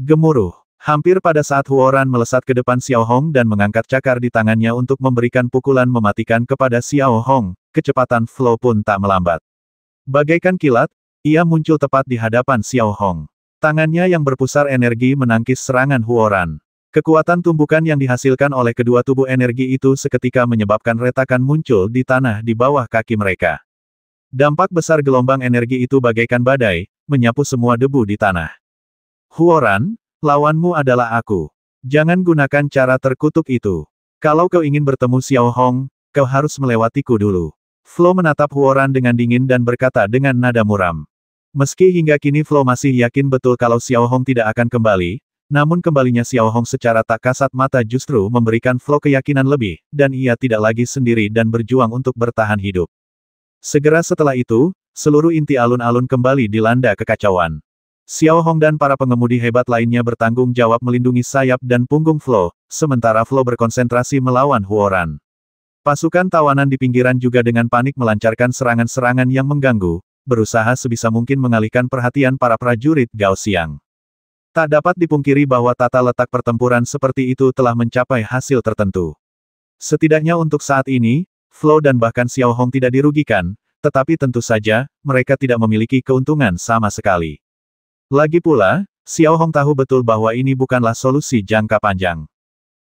Gemuruh. Hampir pada saat Huoran melesat ke depan Xiao Hong dan mengangkat cakar di tangannya untuk memberikan pukulan mematikan kepada Xiao Hong, kecepatan Flo pun tak melambat. Bagaikan kilat, ia muncul tepat di hadapan Xiao Hong. Tangannya yang berpusar energi menangkis serangan Huoran. Kekuatan tumbukan yang dihasilkan oleh kedua tubuh energi itu seketika menyebabkan retakan muncul di tanah di bawah kaki mereka. Dampak besar gelombang energi itu bagaikan badai, menyapu semua debu di tanah. Huoran, lawanmu adalah aku. Jangan gunakan cara terkutuk itu. Kalau kau ingin bertemu Xiao Hong, kau harus melewatiku dulu. Flo menatap Huoran dengan dingin dan berkata dengan nada muram. Meski hingga kini Flo masih yakin betul kalau Xiao Hong tidak akan kembali, namun kembalinya Xiao Hong secara tak kasat mata justru memberikan Flo keyakinan lebih, dan ia tidak lagi sendiri dan berjuang untuk bertahan hidup. Segera setelah itu, seluruh inti alun-alun kembali dilanda kekacauan. Xiao Hong dan para pengemudi hebat lainnya bertanggung jawab melindungi sayap dan punggung Flo, sementara Flo berkonsentrasi melawan Huoran. Pasukan tawanan di pinggiran juga dengan panik melancarkan serangan-serangan yang mengganggu, berusaha sebisa mungkin mengalihkan perhatian para prajurit Gao Xiang. Tak dapat dipungkiri bahwa tata letak pertempuran seperti itu telah mencapai hasil tertentu. Setidaknya untuk saat ini, Flo dan bahkan Xiao Hong tidak dirugikan, tetapi tentu saja, mereka tidak memiliki keuntungan sama sekali. Lagi pula, Xiao Hong tahu betul bahwa ini bukanlah solusi jangka panjang.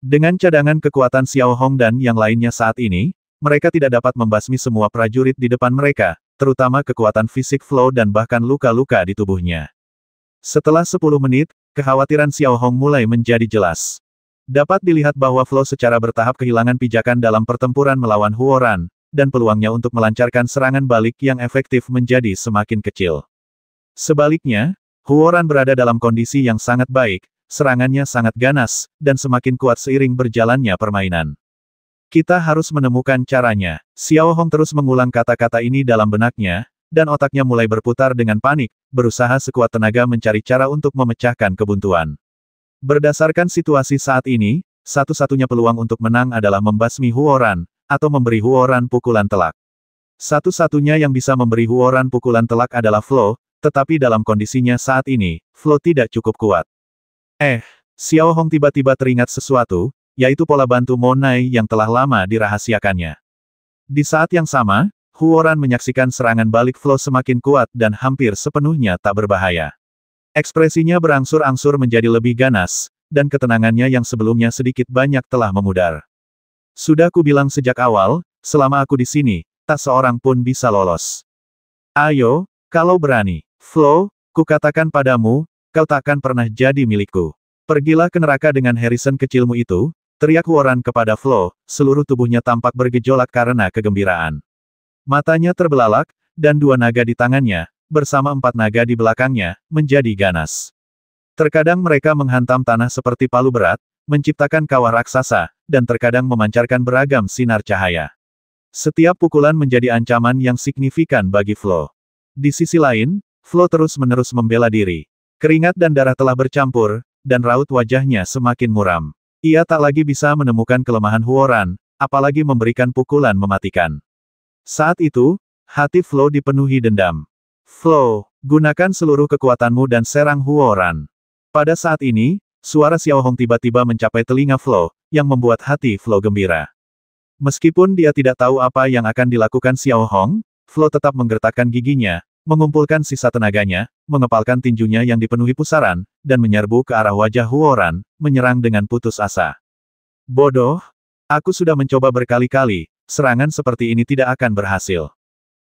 Dengan cadangan kekuatan Xiao Hong dan yang lainnya saat ini, mereka tidak dapat membasmi semua prajurit di depan mereka, terutama kekuatan fisik Flo dan bahkan luka-luka di tubuhnya. Setelah 10 menit, kekhawatiran Xiao Hong mulai menjadi jelas. Dapat dilihat bahwa Flo secara bertahap kehilangan pijakan dalam pertempuran melawan Huoran, dan peluangnya untuk melancarkan serangan balik yang efektif menjadi semakin kecil. Sebaliknya, Huoran berada dalam kondisi yang sangat baik, serangannya sangat ganas, dan semakin kuat seiring berjalannya permainan. Kita harus menemukan caranya. Xiao Hong terus mengulang kata-kata ini dalam benaknya, dan otaknya mulai berputar dengan panik, berusaha sekuat tenaga mencari cara untuk memecahkan kebuntuan. Berdasarkan situasi saat ini, satu-satunya peluang untuk menang adalah membasmi Huoran, atau memberi Huoran pukulan telak. Satu-satunya yang bisa memberi Huoran pukulan telak adalah Flo, tetapi dalam kondisinya saat ini, Flow tidak cukup kuat. Xiao Hong tiba-tiba teringat sesuatu, yaitu pola bantu Monai yang telah lama dirahasiakannya. Di saat yang sama, Huoran menyaksikan serangan balik Flow semakin kuat dan hampir sepenuhnya tak berbahaya. Ekspresinya berangsur-angsur menjadi lebih ganas, dan ketenangannya yang sebelumnya sedikit banyak telah memudar. Sudah kubilang sejak awal, selama aku di sini, tak seorang pun bisa lolos. Ayo, kalau berani. Flow, kukatakan padamu, kau takkan pernah jadi milikku. Pergilah ke neraka dengan Harrison kecilmu itu, teriak Huoran kepada Flow, seluruh tubuhnya tampak bergejolak karena kegembiraan. Matanya terbelalak, dan 2 naga di tangannya, bersama 4 naga di belakangnya, menjadi ganas. Terkadang mereka menghantam tanah seperti palu berat, menciptakan kawah raksasa, dan terkadang memancarkan beragam sinar cahaya. Setiap pukulan menjadi ancaman yang signifikan bagi Flow. Di sisi lain, Flow terus-menerus membela diri. Keringat dan darah telah bercampur, dan raut wajahnya semakin muram. Ia tak lagi bisa menemukan kelemahan Huoran, apalagi memberikan pukulan mematikan. Saat itu, hati Flow dipenuhi dendam. Flow, gunakan seluruh kekuatanmu dan serang Huoran. Pada saat ini, suara Xiao Hong tiba-tiba mencapai telinga Flow, yang membuat hati Flow gembira. Meskipun dia tidak tahu apa yang akan dilakukan Xiao Hong, Flow tetap menggertakkan giginya, mengumpulkan sisa tenaganya, mengepalkan tinjunya yang dipenuhi pusaran, dan menyerbu ke arah wajah Huoran, menyerang dengan putus asa. Bodoh! Aku sudah mencoba berkali-kali, serangan seperti ini tidak akan berhasil.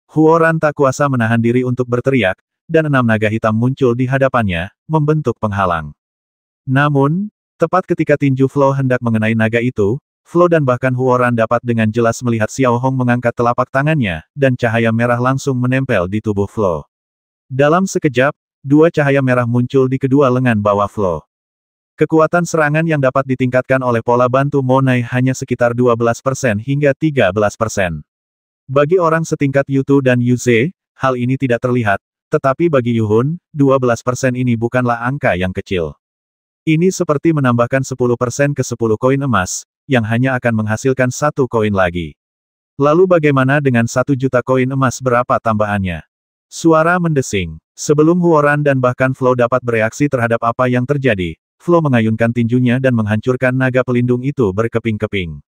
Huoran tak kuasa menahan diri untuk berteriak, dan 6 naga hitam muncul di hadapannya, membentuk penghalang. Namun, tepat ketika tinju Flow hendak mengenai naga itu, Flow dan bahkan Huoran dapat dengan jelas melihat Xiao Hong mengangkat telapak tangannya, dan cahaya merah langsung menempel di tubuh Flow. Dalam sekejap, 2 cahaya merah muncul di kedua lengan bawah Flow. Kekuatan serangan yang dapat ditingkatkan oleh pola bantu Monai hanya sekitar 12% hingga 13%. Bagi orang setingkat Yutu dan Yuze, hal ini tidak terlihat, tetapi bagi Yuhun, 12% ini bukanlah angka yang kecil. Ini seperti menambahkan 10% ke 10 koin emas, yang hanya akan menghasilkan 1 koin lagi. Lalu bagaimana dengan 1 juta koin emas, berapa tambahannya? Suara mendesing. Sebelum Huoran dan bahkan Flow dapat bereaksi terhadap apa yang terjadi, Flow mengayunkan tinjunya dan menghancurkan naga pelindung itu berkeping-keping.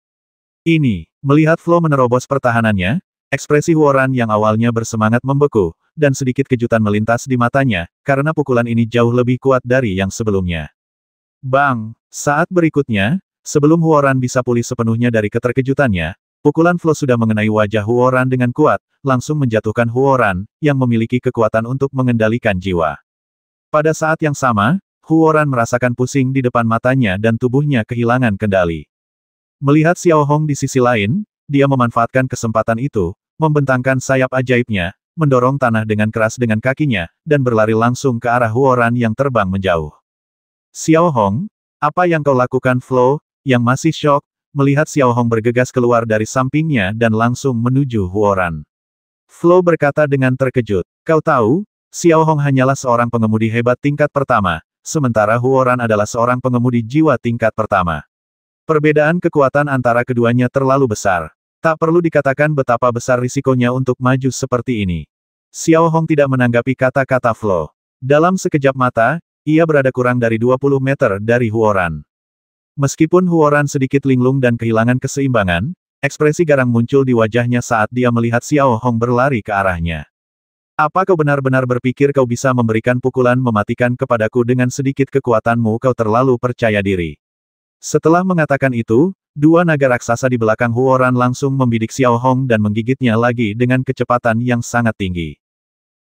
Melihat Flow menerobos pertahanannya, ekspresi Huoran yang awalnya bersemangat membeku, dan sedikit kejutan melintas di matanya, karena pukulan ini jauh lebih kuat dari yang sebelumnya. Bang! Saat berikutnya, sebelum Huoran bisa pulih sepenuhnya dari keterkejutannya, pukulan Flow sudah mengenai wajah Huoran dengan kuat, langsung menjatuhkan Huoran, yang memiliki kekuatan untuk mengendalikan jiwa. Pada saat yang sama, Huoran merasakan pusing di depan matanya dan tubuhnya kehilangan kendali. Melihat Xiao Hong di sisi lain, dia memanfaatkan kesempatan itu, membentangkan sayap ajaibnya, mendorong tanah dengan keras dengan kakinya, dan berlari langsung ke arah Huoran yang terbang menjauh. Xiao Hong, apa yang kau lakukan? Flow, yang masih syok, melihat Xiao Hong bergegas keluar dari sampingnya dan langsung menuju Huoran. Flow berkata dengan terkejut, kau tahu, Xiao Hong hanyalah seorang pengemudi hebat tingkat pertama, sementara Huoran adalah seorang pengemudi jiwa tingkat pertama. Perbedaan kekuatan antara keduanya terlalu besar. Tak perlu dikatakan betapa besar risikonya untuk maju seperti ini. Xiao Hong tidak menanggapi kata-kata Flow. Dalam sekejap mata, ia berada kurang dari 20 meter dari Huoran. Meskipun Huoran sedikit linglung dan kehilangan keseimbangan, ekspresi garang muncul di wajahnya saat dia melihat Xiao Hong berlari ke arahnya. Apa kau benar-benar berpikir kau bisa memberikan pukulan mematikan kepadaku dengan sedikit kekuatanmu? Kau terlalu percaya diri. Setelah mengatakan itu, 2 naga raksasa di belakang Huoran langsung membidik Xiao Hong dan menggigitnya lagi dengan kecepatan yang sangat tinggi.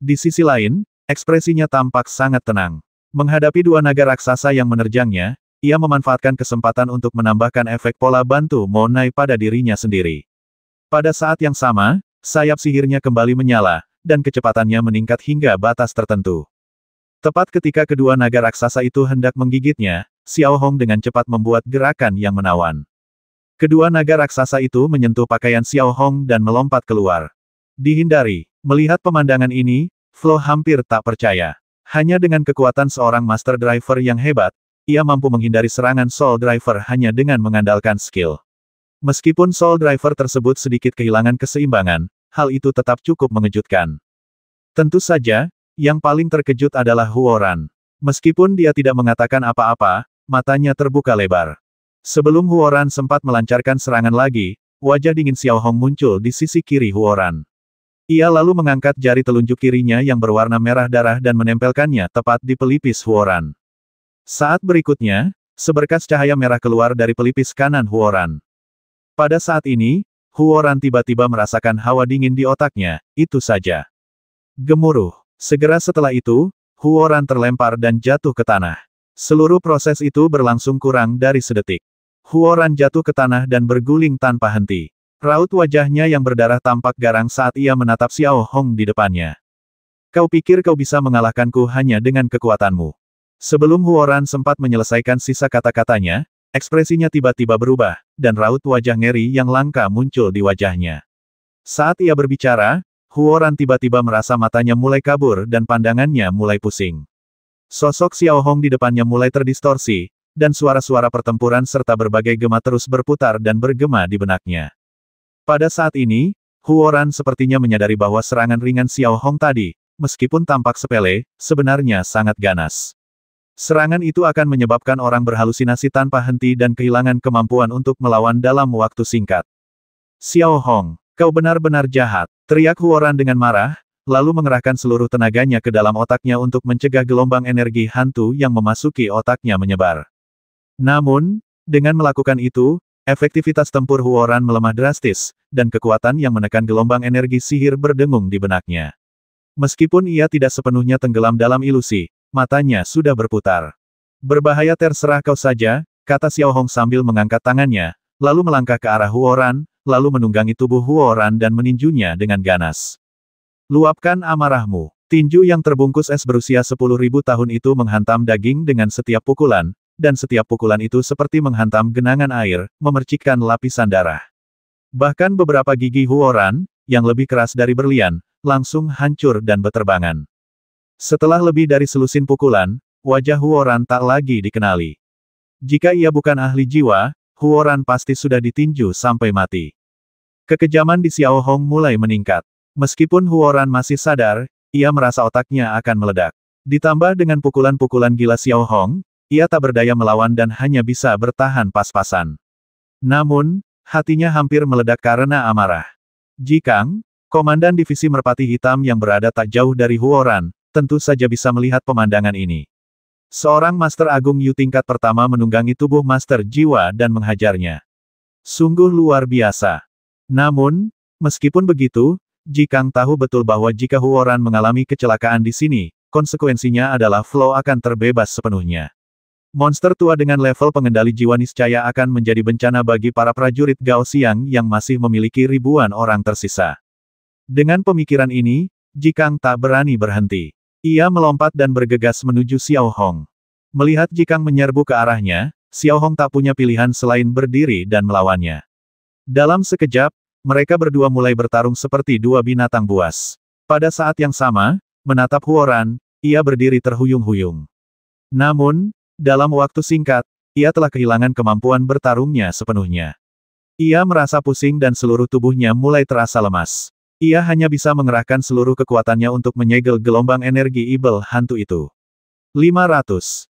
Di sisi lain, ekspresinya tampak sangat tenang. Menghadapi 2 naga raksasa yang menerjangnya, ia memanfaatkan kesempatan untuk menambahkan efek pola bantu Monai pada dirinya sendiri. Pada saat yang sama, sayap sihirnya kembali menyala, dan kecepatannya meningkat hingga batas tertentu. Tepat ketika kedua naga raksasa itu hendak menggigitnya, Xiao Hong dengan cepat membuat gerakan yang menawan. Kedua naga raksasa itu menyentuh pakaian Xiao Hong dan melompat keluar. Dihindari. Melihat pemandangan ini, Flow hampir tak percaya. Hanya dengan kekuatan seorang Master Driver yang hebat, ia mampu menghindari serangan Soul Driver hanya dengan mengandalkan skill. Meskipun Soul Driver tersebut sedikit kehilangan keseimbangan, hal itu tetap cukup mengejutkan. Tentu saja, Yang paling terkejut adalah Huoran. Meskipun dia tidak mengatakan apa-apa, matanya terbuka lebar. Sebelum Huoran sempat melancarkan serangan lagi, wajah dingin Xiao Hong muncul di sisi kiri Huoran. Ia lalu mengangkat jari telunjuk kirinya yang berwarna merah darah dan menempelkannya tepat di pelipis Huoran. Saat berikutnya, seberkas cahaya merah keluar dari pelipis kanan Huoran. Pada saat ini, Huoran tiba-tiba merasakan hawa dingin di otaknya, itu saja. Gemuruh. Segera setelah itu, Huoran terlempar dan jatuh ke tanah. Seluruh proses itu berlangsung kurang dari sedetik. Huoran jatuh ke tanah dan berguling tanpa henti. Raut wajahnya yang berdarah tampak garang saat ia menatap Xiao Hong di depannya. Kau pikir kau bisa mengalahkanku hanya dengan kekuatanmu? Sebelum Huoran sempat menyelesaikan sisa kata-katanya, ekspresinya tiba-tiba berubah, dan raut wajah ngeri yang langka muncul di wajahnya. Saat ia berbicara, Huoran tiba-tiba merasa matanya mulai kabur dan pandangannya mulai pusing. Sosok Xiao Hong di depannya mulai terdistorsi, dan suara-suara pertempuran serta berbagai gema terus berputar dan bergema di benaknya. Pada saat ini, Huoran sepertinya menyadari bahwa serangan ringan Xiao Hong tadi, meskipun tampak sepele, sebenarnya sangat ganas. Serangan itu akan menyebabkan orang berhalusinasi tanpa henti dan kehilangan kemampuan untuk melawan dalam waktu singkat. Xiao Hong, kau benar-benar jahat, teriak Huoran dengan marah, lalu mengerahkan seluruh tenaganya ke dalam otaknya untuk mencegah gelombang energi hantu yang memasuki otaknya menyebar. Namun, dengan melakukan itu, efektivitas tempur Huoran melemah drastis, dan kekuatan yang menekan gelombang energi sihir berdengung di benaknya. Meskipun ia tidak sepenuhnya tenggelam dalam ilusi, matanya sudah berputar. Berbahaya terserah kau saja, kata Xiao Hong sambil mengangkat tangannya, lalu melangkah ke arah Huoran, lalu menunggangi tubuh Huoran dan meninjunya dengan ganas. Luapkan amarahmu. Tinju yang terbungkus es berusia 10.000 tahun itu menghantam daging dengan setiap pukulan, dan setiap pukulan itu seperti menghantam genangan air, memercikkan lapisan darah. Bahkan beberapa gigi Huoran, yang lebih keras dari berlian, langsung hancur dan beterbangan. Setelah lebih dari selusin pukulan, wajah Huoran tak lagi dikenali. Jika ia bukan ahli jiwa, Huoran pasti sudah ditinju sampai mati. Kekejaman di Xiao Hong mulai meningkat. Meskipun Huoran masih sadar, ia merasa otaknya akan meledak. Ditambah dengan pukulan-pukulan gila Xiao Hong, ia tak berdaya melawan dan hanya bisa bertahan pas-pasan. Namun, hatinya hampir meledak karena amarah. Jikang, komandan divisi merpati hitam yang berada tak jauh dari Huoran, tentu saja bisa melihat pemandangan ini. Seorang Master Agung Yu tingkat pertama menunggangi tubuh Master Jiwa dan menghajarnya. Sungguh luar biasa. Namun, meskipun begitu, Jikang tahu betul bahwa jika Huoran mengalami kecelakaan di sini, konsekuensinya adalah Flow akan terbebas sepenuhnya. Monster tua dengan level pengendali jiwa niscaya akan menjadi bencana bagi para prajurit Gao Xiang yang masih memiliki ribuan orang tersisa. Dengan pemikiran ini, Jikang tak berani berhenti. Ia melompat dan bergegas menuju Xiao Hong. Melihat Jikang menyerbu ke arahnya, Xiao Hong tak punya pilihan selain berdiri dan melawannya. Dalam sekejap, mereka berdua mulai bertarung seperti dua binatang buas. Pada saat yang sama, menatap Huoran, ia berdiri terhuyung-huyung. Namun, dalam waktu singkat, ia telah kehilangan kemampuan bertarungnya sepenuhnya. Ia merasa pusing dan seluruh tubuhnya mulai terasa lemas. Ia hanya bisa mengerahkan seluruh kekuatannya untuk menyegel gelombang energi ibel hantu itu. 500.